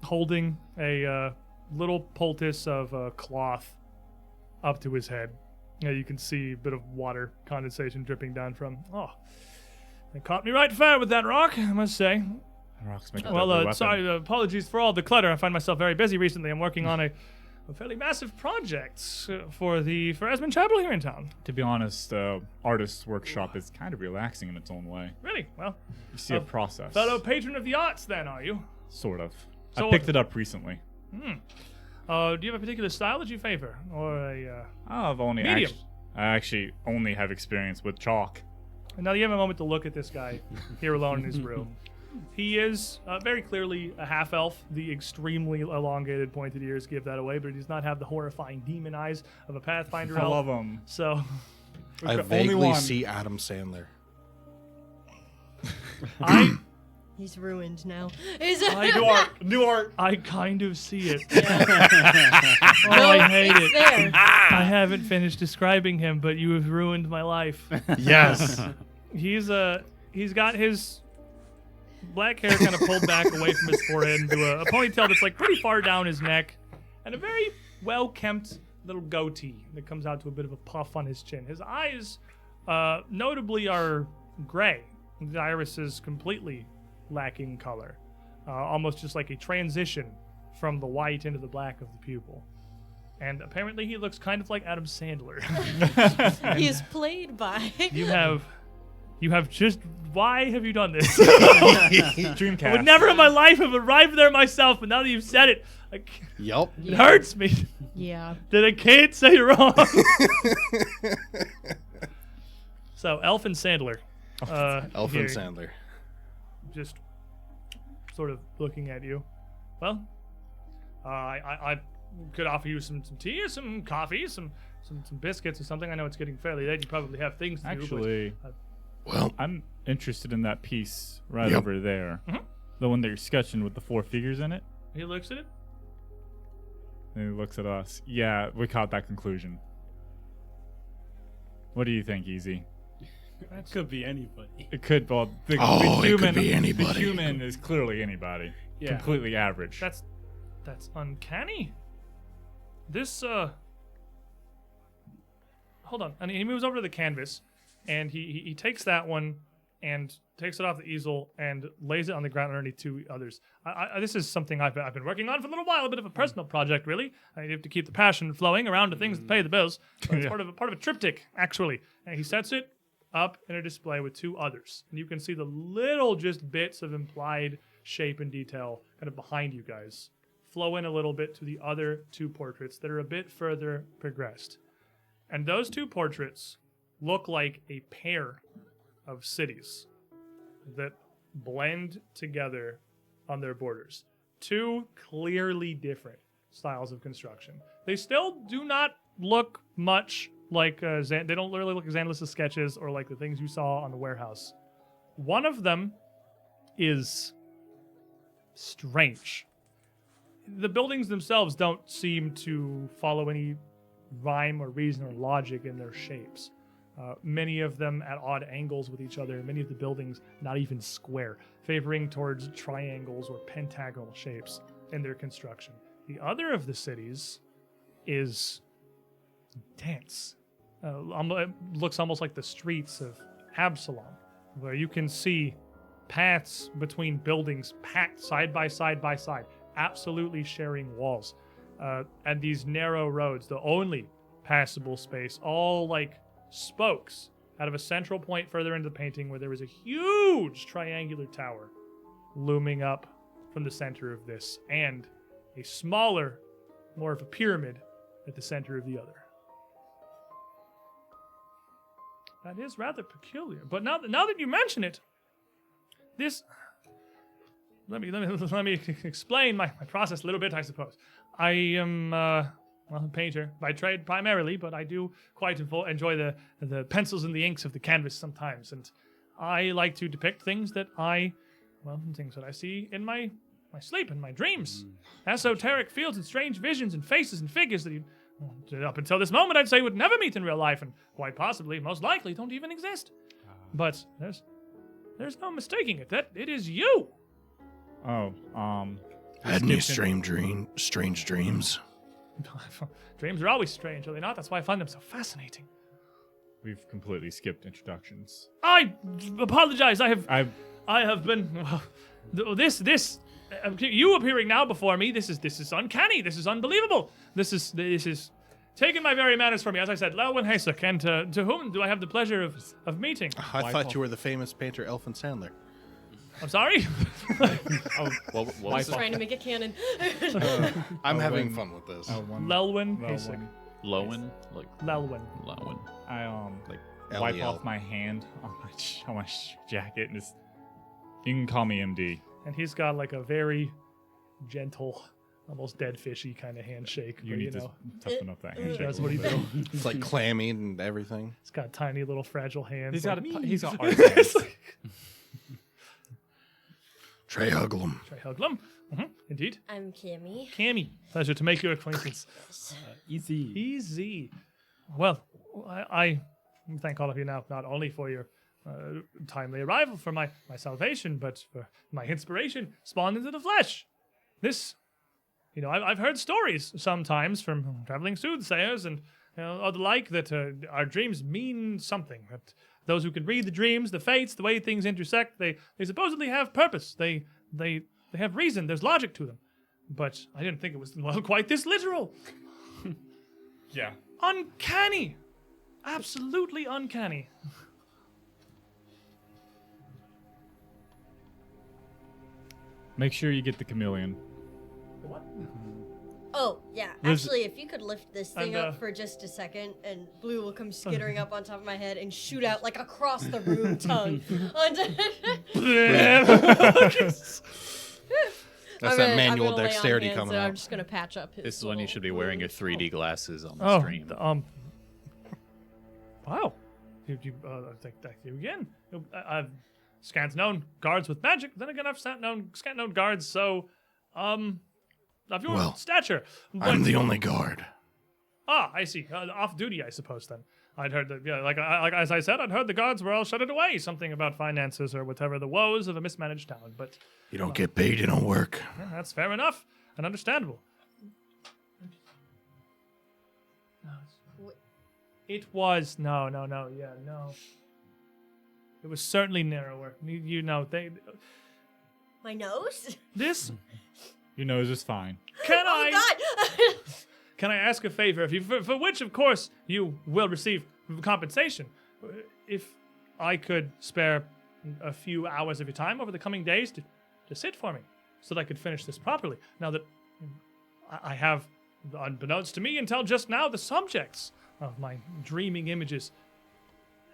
holding a little poultice of cloth up to his head. You can see a bit of water condensation dripping down from. Oh, they caught me right fair with that rock, I must say. Rocks make a Well, deadly weapon. sorry, apologies for all the clutter. I find myself very busy recently. I'm working on a fairly massive project for Esmond Chapel here in town. To be honest, artist's workshop is kind of relaxing in its own way. Really? Well, You see a process. fellow patron of the arts, then, are you? Sort of. I Sort picked of. it up recently. Do you have a particular style that you favor, or a? I've only Medium. I actually only have experience with chalk. Now you have a moment to look at this guy here alone in his room. He is very clearly a half-elf. The extremely elongated pointed ears give that away, but he does not have the horrifying demon eyes of a Pathfinder I elf. love them. So I the only vaguely one- see Adam Sandler. He's ruined now. New art. I kind of see it. No, I hate it's it. there. I haven't finished describing him, but you have ruined my life. Yes. He's got his black hair kind of pulled back away from his forehead into a ponytail that's like pretty far down his neck, and a very well-kempt little goatee that comes out to a bit of a puff on his chin. His eyes, notably, are gray. The iris is completely lacking color, almost just like a transition from the white into the black of the pupil. And apparently, he looks kind of like Adam Sandler. He is played by. You have just. Why have you done this? Dreamcast. I would never in my life have arrived there myself, but now that you've said it, Yup. it hurts me Yeah. that I can't say it wrong. So, Elf and Sandler. Elf here, and Sandler. just sort of looking at you. Well, I could offer you some tea or some coffee, some biscuits or something. I know it's getting fairly late. You probably have things to do. Actually, Well, I'm interested in that piece right Yep. over there. Mhm. The one that you're sketching with the 4 figures in it. He looks at it. And he looks at us. Yeah, we caught that conclusion. What do you think, Easy? That could be anybody. It could, well, the it human, could be the anybody. human is clearly anybody. Yeah. Completely average. That's uncanny. This hold on. And he moves over to the canvas, and he takes that one and takes it off the easel and lays it on the ground underneath 2 others. This is something I've been working on for a little while, a bit of a personal project, really. I have to keep the passion flowing around to things that pay the bills. It's part of a triptych, actually. And he sets it up in a display with 2 others, and you can see the little just bits of implied shape and detail kind of behind you guys flow in a little bit to the other 2 portraits that are a bit further progressed. And those 2 portraits look like a pair of cities that blend together on their borders. 2 clearly different styles of construction. They still do not look much like they don't really look like Xandalis' sketches or like the things you saw on the warehouse. One of them is strange. The buildings themselves don't seem to follow any rhyme or reason or logic in their shapes. Many of them at odd angles with each other, many of the buildings not even square, favoring towards triangles or pentagonal shapes in their construction. The other of the cities is dense. It looks almost like the streets of Absalom, where you can see paths between buildings packed side by side by side, absolutely sharing walls. And these narrow roads, the only passable space, all like spokes out of a central point further into the painting where there was a huge triangular tower looming up from the center of this, and a smaller, more of a pyramid at the center of the other. That is rather peculiar. But now that you mention it, this... Let me explain my process a little bit, I suppose. I am a painter by trade primarily, but I do quite enjoy the pencils and the inks of the canvas sometimes, and I like to depict things that I see in my sleep and my dreams. Esoteric fields and strange visions and faces and figures that up until this moment I'd say would never meet in real life, and quite possibly, most likely, don't even exist. But There's no mistaking it. That it is you. Oh, Had any skipped strange dreams? Dreams are always strange, are they not? That's why I find them so fascinating. We've completely skipped introductions. I apologize. I have been. You appearing now before me. This is uncanny. This is unbelievable. This is taking my very manners from me. As I said, Lelwyn Hasek, and to whom do I have the pleasure of meeting? I thought you were the famous painter Elfin Sandler. I'm sorry. Well, what was it? Trying to make it canon. I'm having fun with this. Lelwyn Hasek. Lowen? Like Lelwyn. Lowen. I Like wipe LEL. off my hand on my jacket and just. You can call me MD. And he's got like a very gentle, almost dead fishy kind of handshake. You where, need to know, toughen up that handshake. that's a what he little do. bit. It's like clammy and everything. He's got tiny little fragile hands. He's like, got art hands. Trey Huglum. Trey Huglum. Indeed. I'm Cammy. Cammy, pleasure to make your acquaintance. Easy. Easy. Well, I thank all of you now, not only for your timely arrival, for my salvation, but for my inspiration spawned into the flesh. This, I've heard stories sometimes from traveling soothsayers and or the like that our dreams mean something. That those who can read the dreams, the fates, the way things intersect, they supposedly have purpose. They have reason. There's logic to them. But I didn't think it was quite this literal. Yeah. Uncanny. Absolutely uncanny. Make sure you get the chameleon. What? Oh, yeah. Liz- Actually, if you could lift this thing And, up for just a second, and Blue will come skittering up on top of my head and shoot out, like, across the room tongue. That's that manual dexterity coming I'm out. just going to patch up his This is when you little should be wearing your wound. 3D glasses on the Oh, stream. wow. You thank you again. I've scant known guards with magic. Then again, I've scant known guards. So, of your Well, stature. I'm the only guard. I see. Off duty, I suppose. Then I'd heard that. Yeah, like as I said, I'd heard the guards were all shuttered away. Something about finances or whatever the woes of a mismanaged town. But You don't get paid, you don't work. that's fair enough and understandable. It was no. It was certainly narrower. My nose? This Your nose is fine. can Oh, I God! can I ask a favor of you, for which of course you will receive compensation? If I could spare a few hours of your time over the coming days to sit for me, so that I could finish this properly. Now that I have, unbeknownst to me until just now, the subjects of my dreaming images,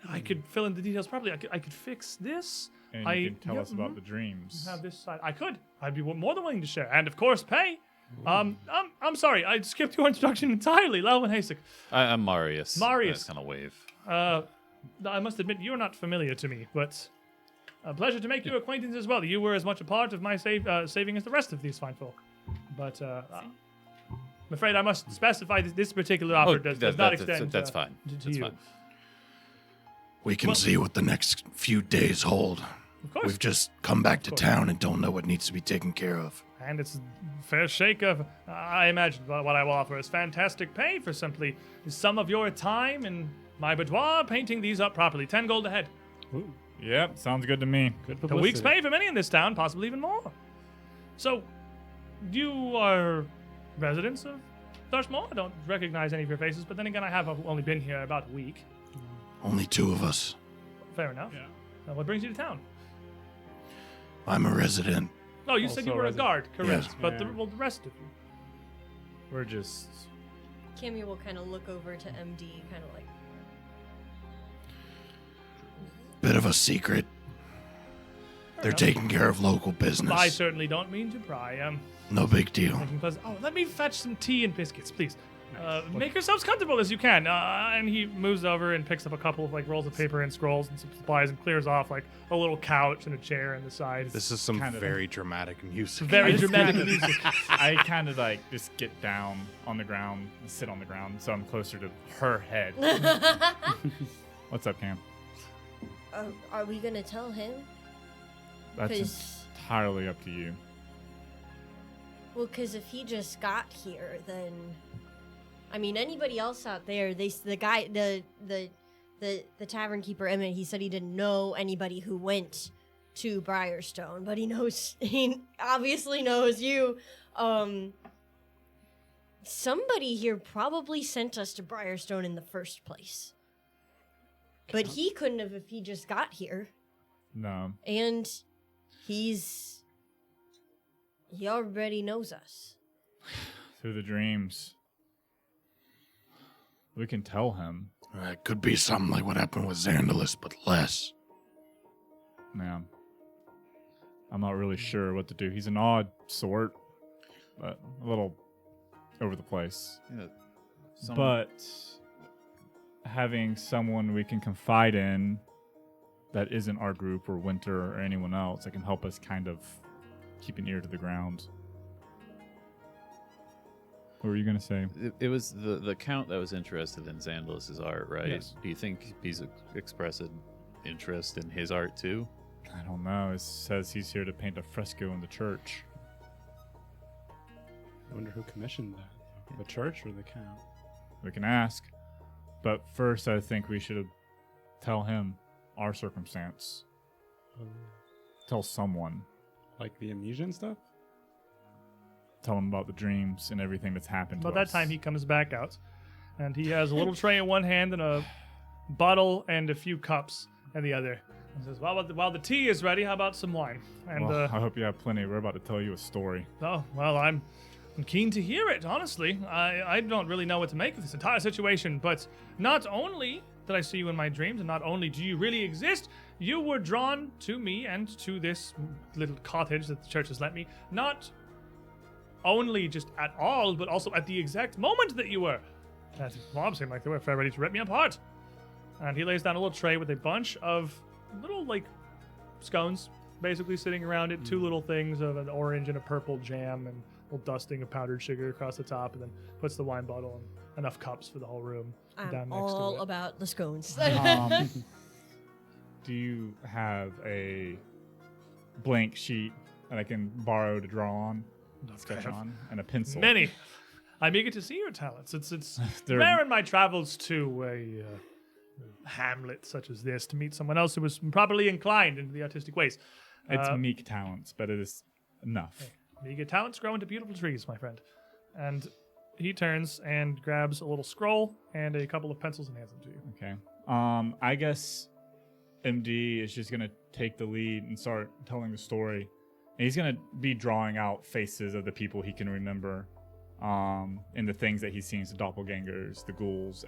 I could fill in the details properly. I could fix this. And you can tell us about the dreams. Have this side. I could. I'd be more than willing to share, and of course pay. I'm sorry. I skipped your introduction entirely, Lelwyn Hasek. I'm Marius. Marius. Kind of wave. I must admit you're not familiar to me, but a pleasure to make your acquaintance as well. You were as much a part of my saving as the rest of these fine folk. But I'm afraid I must specify this particular offer does not extend. That's fine. To That's you. fine. We can see what the next few days hold. Of course. We've just come back to course. town and don't know what needs to be taken care of. And it's a fair shake of, I imagine what I will offer is fantastic pay for simply some of your time in my boudoir painting these up properly. 10 gold a head. Yep, sounds good to me. Good A week's publicity. pay for many in this town, possibly even more. So, you are residents of Thrushmoor? I don't recognize any of your faces, but then again, I have only been here about a week. Only two of us. Fair enough. What brings you to town? I'm a resident. Oh, you said you Also were a resident. guard, correct? Yeah. But Yeah. the rest of you. We're just. Cammy will kind of look over to MD, kind of like, Bit of a secret. They're enough. taking care of local I business. certainly don't mean to pry. No big deal. Making pleasant. Oh, let me fetch some tea and biscuits, please. Make yourselves comfortable as you can. And he moves over and picks up a couple of rolls of paper and scrolls and some supplies and clears off a little couch and a chair in the side. This is some Kind of- very dramatic music. very I just dramatic kinda- music. I kind of just get down on the ground and sit on the ground so I'm closer to her head. What's up, Cam? are we going to tell him? That's 'Cause- entirely up to you. Well, because if he just got here, then I mean, anybody else out there? The guy, the tavern keeper Emmett, he said he didn't know anybody who went to Briarstone, but he obviously knows you. Somebody here probably sent us to Briarstone in the first place, but he couldn't have if he just got here. No. And he already knows us. Through the dreams. We can tell him. It could be something like what happened with Xandalus, but less. Yeah. I'm not really sure what to do. He's an odd sort, but a little over the place. Yeah, But having someone we can confide in that isn't our group or Winter or anyone else that can help us kind of keep an ear to the ground. What were you going to say? it was the Count that was interested in Xandalus's art, right? Yes. Do you think he's expressed interest in his art too? I don't know. It says he's here to paint a fresco in the church. I wonder who commissioned that. The church or the count? We can ask. But first, I think we should tell him our circumstance. Tell someone. Like the amnesia and stuff? Tell him about the dreams and everything that's happened By to that us. time, he comes back out, and he has a little tray in one hand and a bottle and a few cups in the other. He says, "Well, while the tea is ready, how about some wine?" And Well, I hope you have plenty. We're about to tell you a story. oh, well, I'm keen to hear it. Honestly, I don't really know what to make of this entire situation. But not only did I see you in my dreams, and not only do you really exist, you were drawn to me and to this little cottage that the church has let me. Not only just at all, but also at the exact moment that you were. That mob seemed like they were fair ready to rip me apart. And he lays down a little tray with a bunch of little, like, scones, basically sitting around it. Two little things of an orange and a purple jam, and a little dusting of powdered sugar across the top, and then puts the wine bottle and enough cups for the whole room I'm down next all to it. about the scones. Do you have a blank sheet that I can borrow to draw on, sketch have on, and a pencil? Many. I'm eager to see your talents. It's They're- rare in my travels to a hamlet such as this to meet someone else who was properly inclined into the artistic ways. It's meek talents, but it is enough. Meager talents grow into beautiful trees, my friend. And he turns and grabs a little scroll and a couple of pencils and hands them to you. Okay. I guess MD is just gonna take the lead and start telling the story. And he's gonna be drawing out faces of the people he can remember, and the things that he's seen, the doppelgangers, the ghouls,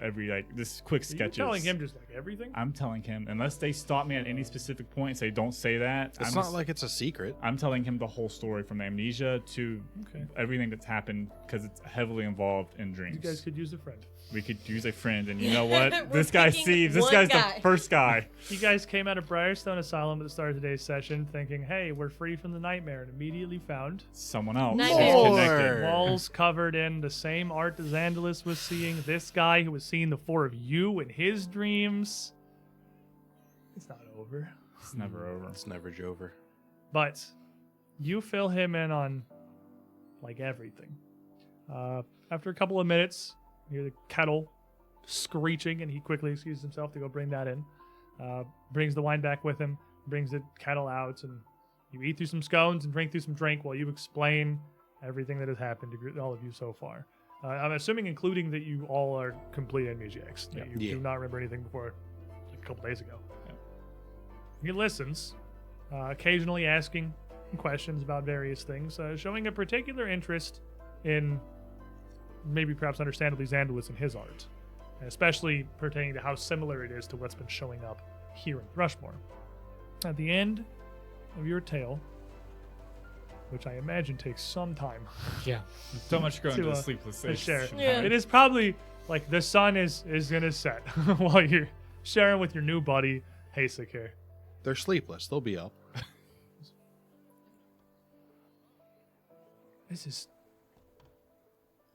this quick Are you sketches. telling him just like everything? I'm telling him, unless they stop me at any specific point and say, "Don't say that." It's not like it's a secret. I'm telling him the whole story from amnesia to Okay. everything that's happened because it's heavily involved in You dreams. guys could use a friend. We could use a friend, and you know what? We're This guy picking sees. This one guy's guy. the first guy. You guys came out of Briarstone Asylum at the start of today's session thinking, hey, we're free from the nightmare, and immediately found Someone else. Nightmare. Who's More. connected. walls covered in the same art that Xandalus was seeing, this guy who was seeing the four of you in his dreams. It's not over. It's never over. It's never over. But you fill him in on, like, everything. After a couple of minutes, you hear the kettle screeching, and he quickly excuses himself to go bring that in. Brings the wine back with him, brings the kettle out, and you eat through some scones and drink through some drink while you explain everything that has happened to all of you so far. I'm assuming including that you all are complete amnesiacs. That you Yeah. do not remember anything before like a couple days ago. He listens, occasionally asking questions about various things, showing a particular interest in maybe perhaps understandably Xandalus and his art, especially pertaining to how similar it is to what's been showing up here in Thrushmoor. At the end of your tale, which I imagine takes some time Yeah. So much going To, to the uh, sleepless to days. share, Yeah. it is probably like the sun is gonna set while you're sharing with your new buddy Hasek here. They're sleepless. They'll be up. This is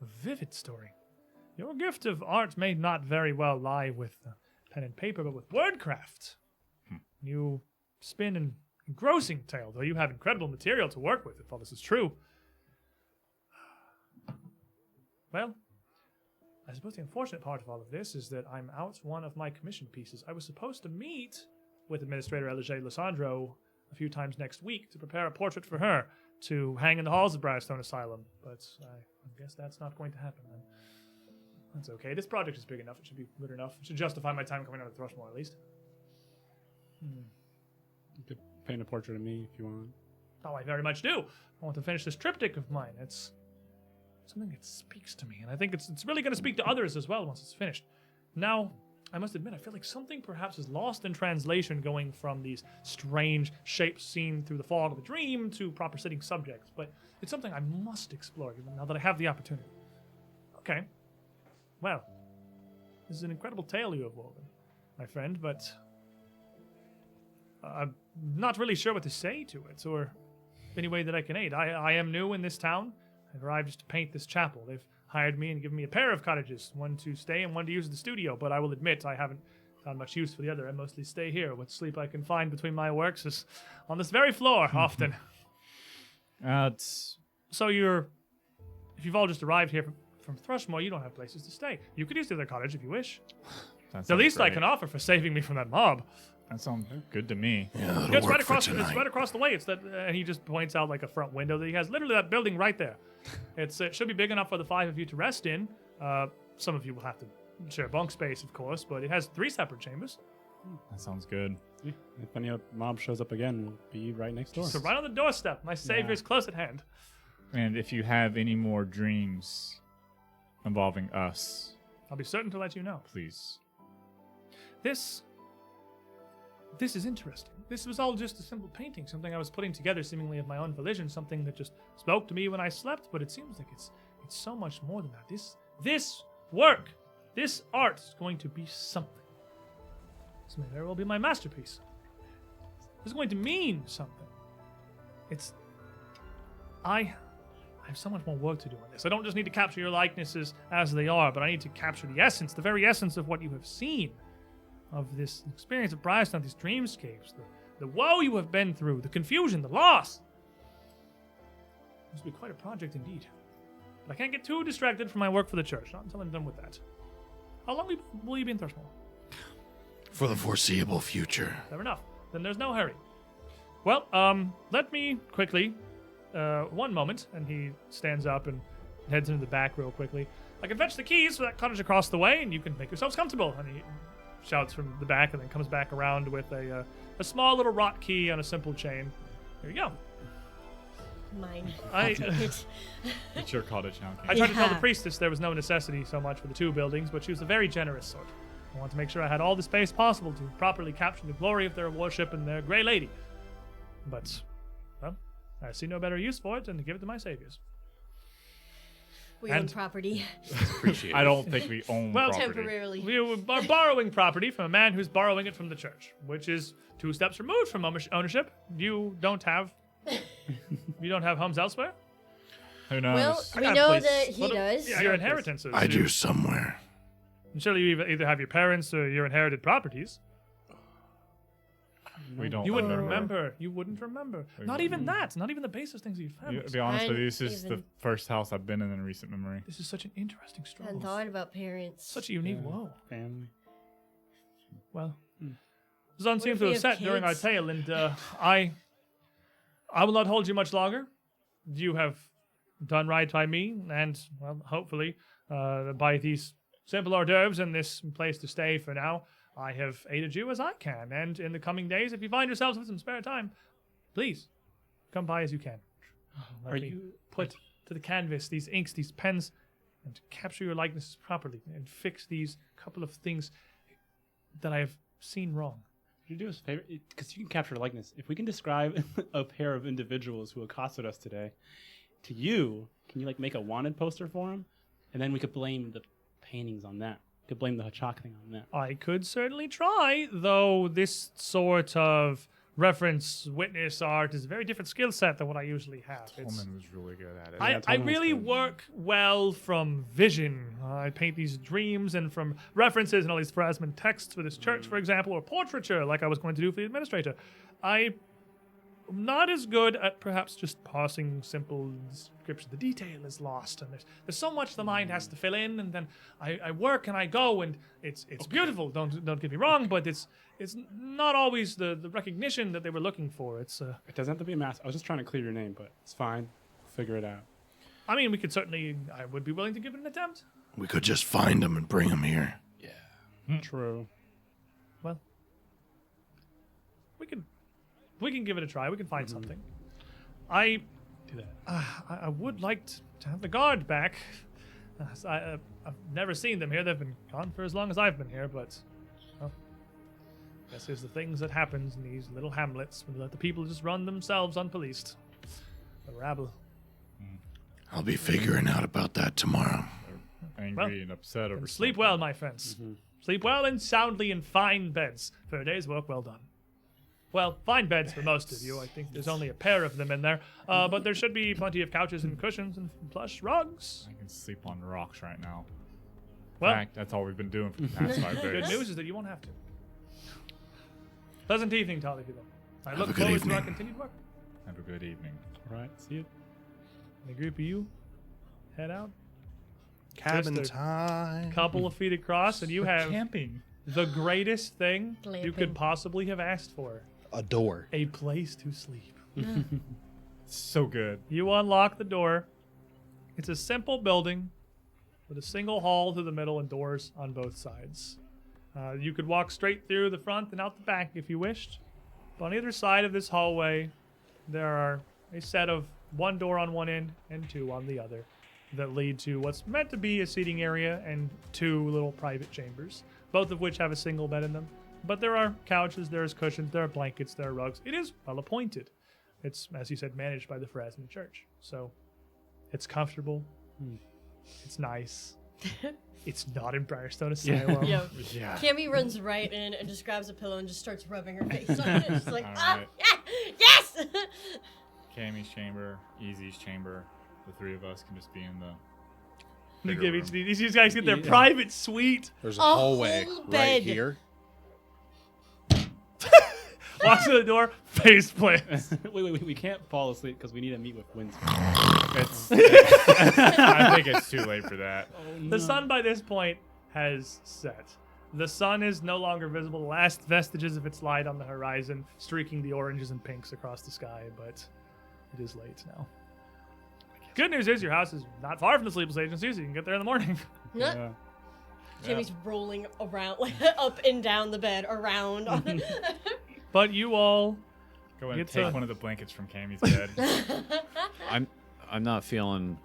a vivid story. Your gift of art may not very well lie with pen and paper, but with wordcraft. You spin and engrossing tale, though you have incredible material to work with, if all this is true. Well, I suppose the unfortunate part of all of this is that I'm out one of my commission pieces. I was supposed to meet with Administrator Elige Lissandro a few times next week to prepare a portrait for her to hang in the halls of Briarstone Asylum, but I guess that's not going to happen then. That's okay. This project is big enough. It should be good enough. It should justify my time coming out of Thrushmoor, at least. You could paint a portrait of me if you want. Oh, I very much do. I want to finish this triptych of mine. It's something that speaks to me, and I think it's really going to speak to others as well once it's finished. Now, I must admit, I feel like something perhaps is lost in translation going from these strange shapes seen through the fog of a dream to proper sitting subjects, but it's something I must explore now that I have the opportunity. Okay. Well, this is an incredible tale you have woven, my friend, but I'm not really sure what to say to it, or any way that I can aid. I am new in this town. I've arrived just to paint this chapel. They've hired me and given me a pair of cottages, one to stay and one to use as the studio, but I will admit I haven't found much use for the other. I mostly stay here. What sleep I can find between my works is on this very floor, often. So if you've all just arrived here from Thrushmoor, you don't have places to stay. You could use the other cottage if you wish. The least I can offer for saving me from that mob. That sounds good to me. Yeah, It's right across. It's right across the way. It's that, and he just points out like a front window that he has. Literally, that building right there. It should be big enough for the 5 of you to rest in. Some of you will have to share bunk space, of course, but it has 3 separate chambers. That sounds good. Yeah, if any mob shows up again, we'll be right next door. So right on the doorstep. My savior's close at hand. And if you have any more dreams involving us, I'll be certain to let you know. please. This is interesting. This was all just a simple painting, something I was putting together seemingly of my own volition, something that just spoke to me when I slept, but it seems like it's so much more than that. This work, this art is going to be something. This may very well be my masterpiece. This is going to mean something. I have so much more work to do on this. I don't just need to capture your likenesses as they are, but I need to capture the essence, the very essence of what you have seen, of this experience of Briarstone, these dreamscapes, the woe you have been through, the confusion, the loss. This will be quite a project indeed. But I can't get too distracted from my work for the church, not until I'm done with that. How long will you be in Thrushmoor? For the foreseeable future. Fair enough. Then there's no hurry. Well, let me quickly, one moment, and he stands up and heads into the back real quickly. I can fetch the keys for that cottage across the way, and you can make yourselves comfortable. And he shouts from the back and then comes back around with a small little wrought key on a simple chain. Here you go. Mine. It's your cottage now. I tried to tell the Yeah. priestess there was no necessity so much for the 2 buildings, but she was a very generous sort. I wanted to make sure I had all the space possible to properly capture the glory of their worship and their Grey Lady. But, well, I see no better use for it than to give it to my saviors. We own And- property Appreciate I it. don't think we own Well, property. temporarily. We are borrowing property from a man who's borrowing it from the church, which is 2 steps removed from ownership. You don't have homes elsewhere? Who knows? Well, I we got a know place. that he Well, does. Yeah, your inheritances. I do somewhere. Surely you either have your parents or your inherited properties. we don't. You wouldn't remember. remember. You wouldn't remember. Not even that. Not even the basest things you've found. To be honest with you, this I is the even- first house I've been in recent memory. This is such an interesting story. hadn't thought about parents. Such a unique Yeah. whoa. Family. Well, Zon seems if to we have have set during our kids? tale, and I will not hold you much longer. You have done right by me, and well, hopefully, by these simple hors d'oeuvres and this place to stay for now, I have aided you as I can. And in the coming days, if you find yourselves with some spare time, please come by as you can. Let Are me you put to the canvas these inks, these pens, and capture your likenesses properly, and fix these couple of things that I have seen wrong. Could you do us a favor? Because you can capture likeness. If we can describe a pair of individuals who accosted us today to you, can you like make a wanted poster for them? And then we could blame the paintings on that. We could blame the Hachak thing on that. I could certainly try, though this sort of reference witness art is a very different skill set than what I usually have. It's- Tolman was really good at it. I Tolman was really good. work well from vision. I paint these dreams and from references and all these Phrasman texts for this church, for example, or portraiture, like I was going to do for the administrator. I not as good at perhaps just parsing simple description. The detail is lost, and there's so much the mind has to fill in, and then I work and I go, and it's beautiful. Don't get me wrong, but it's not always the recognition that they were looking for. It doesn't have to be a mass. I was just trying to clear your name, but it's fine. We'll figure it out. I mean, we could certainly. I would be willing to give it an attempt. We could just find him and bring him here. True. Well, we can give it a try. We can find something. I Do that. I would like to have the guard back. I've never seen them here. They've been gone for as long as I've been here, but well, I guess there's the things that happens in these little hamlets when you let the people just run themselves unpoliced. The rabble. I'll be figuring out about that tomorrow. Angry Well, and upset over And sleep well, my friends. Sleep well and soundly in fine beds for a day's work well done. Well, fine beds for most of you. I think there's only a pair of them in there. But there should be plenty of couches and cushions and plush rugs. I can sleep on rocks right now. Well, In fact, that's all we've been doing for the past 5 days. good news is that you won't have to. Pleasant evening to all of you. I Have look a good forward to our evening. continued work. Have a good evening. All right. See you. And a group of you head out. Cabin Just a time. Couple of feet across, and you have Camping. the greatest thing you could Glamping. possibly have asked for. A door. A place to sleep. So good. You unlock the door. It's a simple building with a single hall through the middle and doors on both sides. You could walk straight through the front and out the back if you wished. But on either side of this hallway, there are a set of one door on one end and two on the other that lead to what's meant to be a seating area and two little private chambers, both of which have a single bed in them. But there are couches, there's cushions, there are blankets, there are rugs. It is well appointed. It's, as you said, managed by the Phrasman Church. So it's comfortable. It's nice. It's not in Briarstone Asylum. Yeah. Yeah. Cammy runs right in and just grabs a pillow and just starts rubbing her face on it. She's like, All ah, right. yeah, yes! Cammy's chamber, Easy's chamber. The 3 of us can just be in the. You bigger give room. these guys get their Yeah. private suite. There's a A hallway whole right bed. here. Walks to the door, face plants. wait. We can't fall asleep because we need to meet with Winston. I think it's too late for that. The sun by this point has set. The sun is no longer visible. The last vestiges of its light on the horizon, streaking the oranges and pinks across the sky, but it is late now. Good news is your house is not far from the sleepless agency, so you can get there in the morning. Yeah. Cammy's rolling around, like, up and down the bed, around. But you all Go and It's take a- one of the blankets from Cammy's bed. I'm not feeling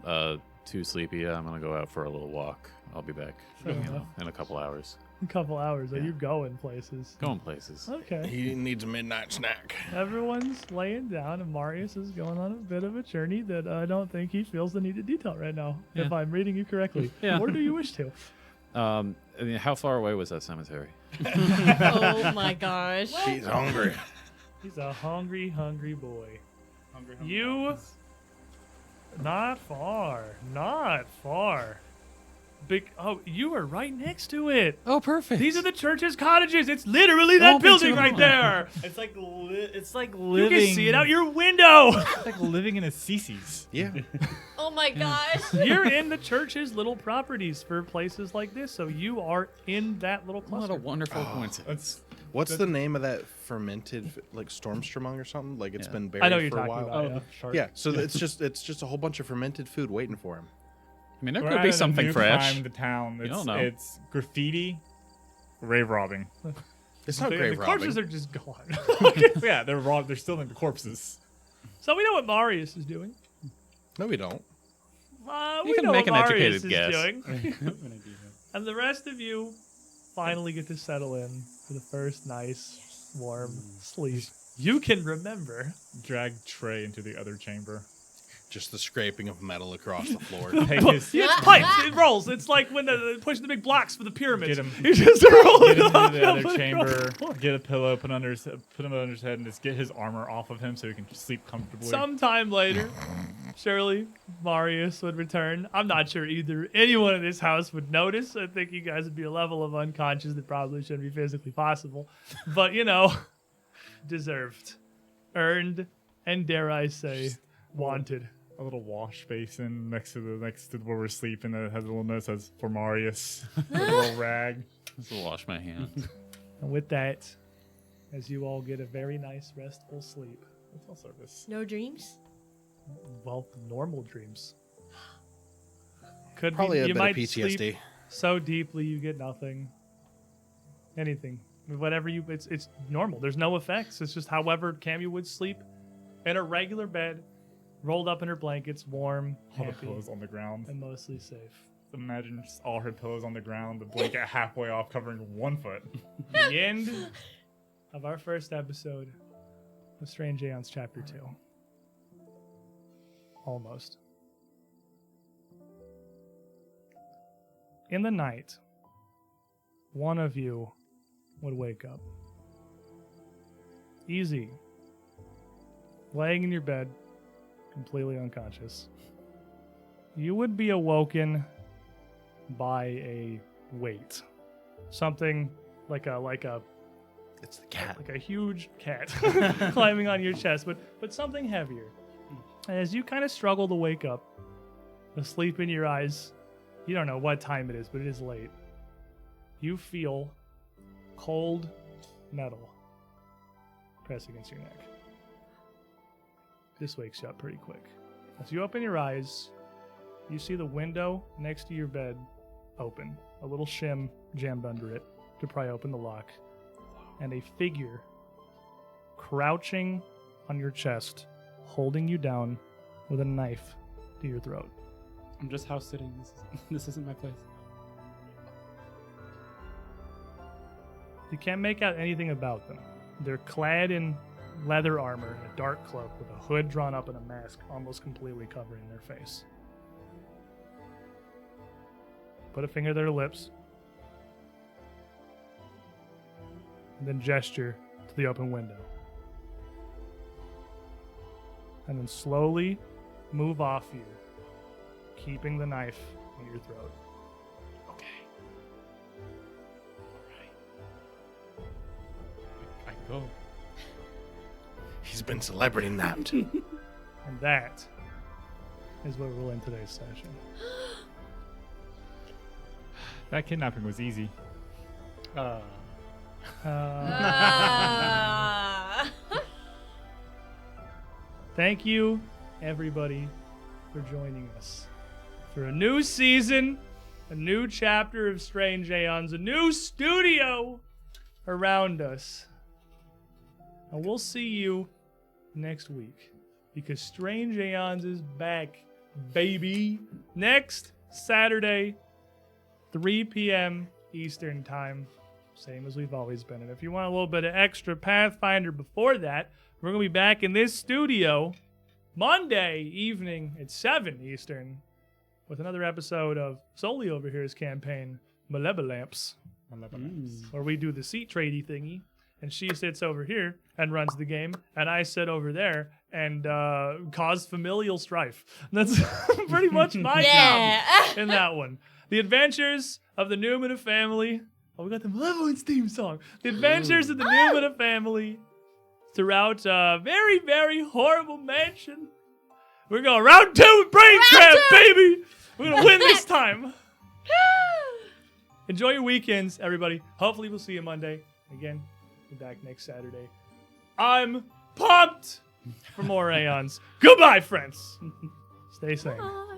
too sleepy. I'm gonna go out for a little walk. I'll be back in a couple hours. a couple hours. Are you going places? Going places. Okay. He needs a midnight snack. Everyone's laying down, and Marius is going on a bit of a journey that I don't think he feels the need to detail right now, if I'm reading you correctly. Yeah. Or do you wish to? I mean, how far away was that cemetery? Oh my gosh. He's hungry. He's a hungry, hungry boy. Hungry, You, not far, not far. You are right next to it. Oh, perfect. These are the church's cottages. It's literally that Open building to the right there. It's like You living. can see it out your window. It's like living in a CC's. Yeah. Oh my gosh. You're in the church's little properties for places like this, so you are in that little What cluster. a wonderful coincidence. What's the name of that fermented, like Stormstromung or something? Like it's Yeah. been buried I know what you're for a talking while. about. Oh, Yeah. Yeah, so it's just a whole bunch of fermented food waiting for him. I mean, there We're could at be a something new fresh. Time in the town. It's, don't know. It's graffiti, rave robbing. It's not The grave robbing. corpses are just gone. Yeah, they're still in the corpses. So we know what Marius is doing. No, we don't. We can know make what an Marius educated is guess. doing. And the rest of you finally get to settle in for the first nice, warm sleep you can remember. Drag Trey into the other chamber. Just the scraping of metal across the floor. Take his, Yeah, it's pipes. It rolls. It's like when they push the big blocks for the pyramids. Get him- You just roll get it him off. into the and put other it across chamber. the floor. Get a pillow. Put him under his head, and just get his armor off of him so he can sleep comfortably. Sometime later, surely Marius would return. I'm not sure either anyone in this house would notice. I think you guys would be a level of unconscious that probably shouldn't be physically possible. But, deserved, earned, and dare I say, wanted. A little wash basin next to where we're sleeping that has a little note that says for Marius. A little rag. Just to wash my hands. And with that, as you all get a very nice, restful sleep. Hotel service. No dreams? Well, normal dreams. Could Probably be, a you bit might of PTSD. sleep so deeply you get nothing. Anything. Whatever you, it's normal. There's no effects. It's just however Cammy would sleep in a regular bed, rolled up in her blankets, warm, All the happy, pillows on the ground. and mostly safe. Imagine just all her pillows on the ground, the blanket halfway off covering 1 foot. The end of our first episode of Strange Aeons Chapter 2. Almost. In the night, one of you would wake up. Easy. Laying in your bed, completely unconscious. You would be awoken by a weight. Something like a It's the cat. like a huge cat climbing on your chest, but something heavier. And as you kind of struggle to wake up, asleep in your eyes, you don't know what time it is, but it is late. You feel cold metal press against your neck. This wakes you up pretty quick. As you open your eyes, you see the window next to your bed open. A little shim jammed under it to pry open the lock. And a figure crouching on your chest, holding you down with a knife to your throat. I'm just house sitting. This isn't my place. You can't make out anything about them. They're clad in leather armor and a dark cloak with a hood drawn up and a mask almost completely covering their face. Put a finger to their lips, and then gesture to the open window. And then slowly move off you, keeping the knife in your throat. Okay. Alright. I go. He's been celebrity napped. And that is where we'll end today's session. That kidnapping was easy. Thank you, everybody, for joining us for a new season, a new chapter of Strange Aeons, a new studio around us. And we'll see you next week because Strange Aeons is back, baby. Next Saturday, 3 p.m. Eastern Time. Same as we've always been. And if you want a little bit of extra Pathfinder before that, we're going to be back in this studio Monday evening at 7 Eastern with another episode of Solely Over Here's campaign, Malevolence, where we do the seat tradey thingy. And she sits over here and runs the game, and I sit over there and cause familial strife. That's pretty much my job in that one. The Adventures of the Numina Family. Oh, we got the Malevolence theme song. The Adventures of the Numina Family throughout a very, very horrible mansion. We're going round 2 with Brain Trap, baby. We're going to win this time. Enjoy your weekends, everybody. Hopefully we'll see you Monday. Again, we're back next Saturday. I'm pumped for more Aeons. Goodbye, friends. Stay sane. Bye.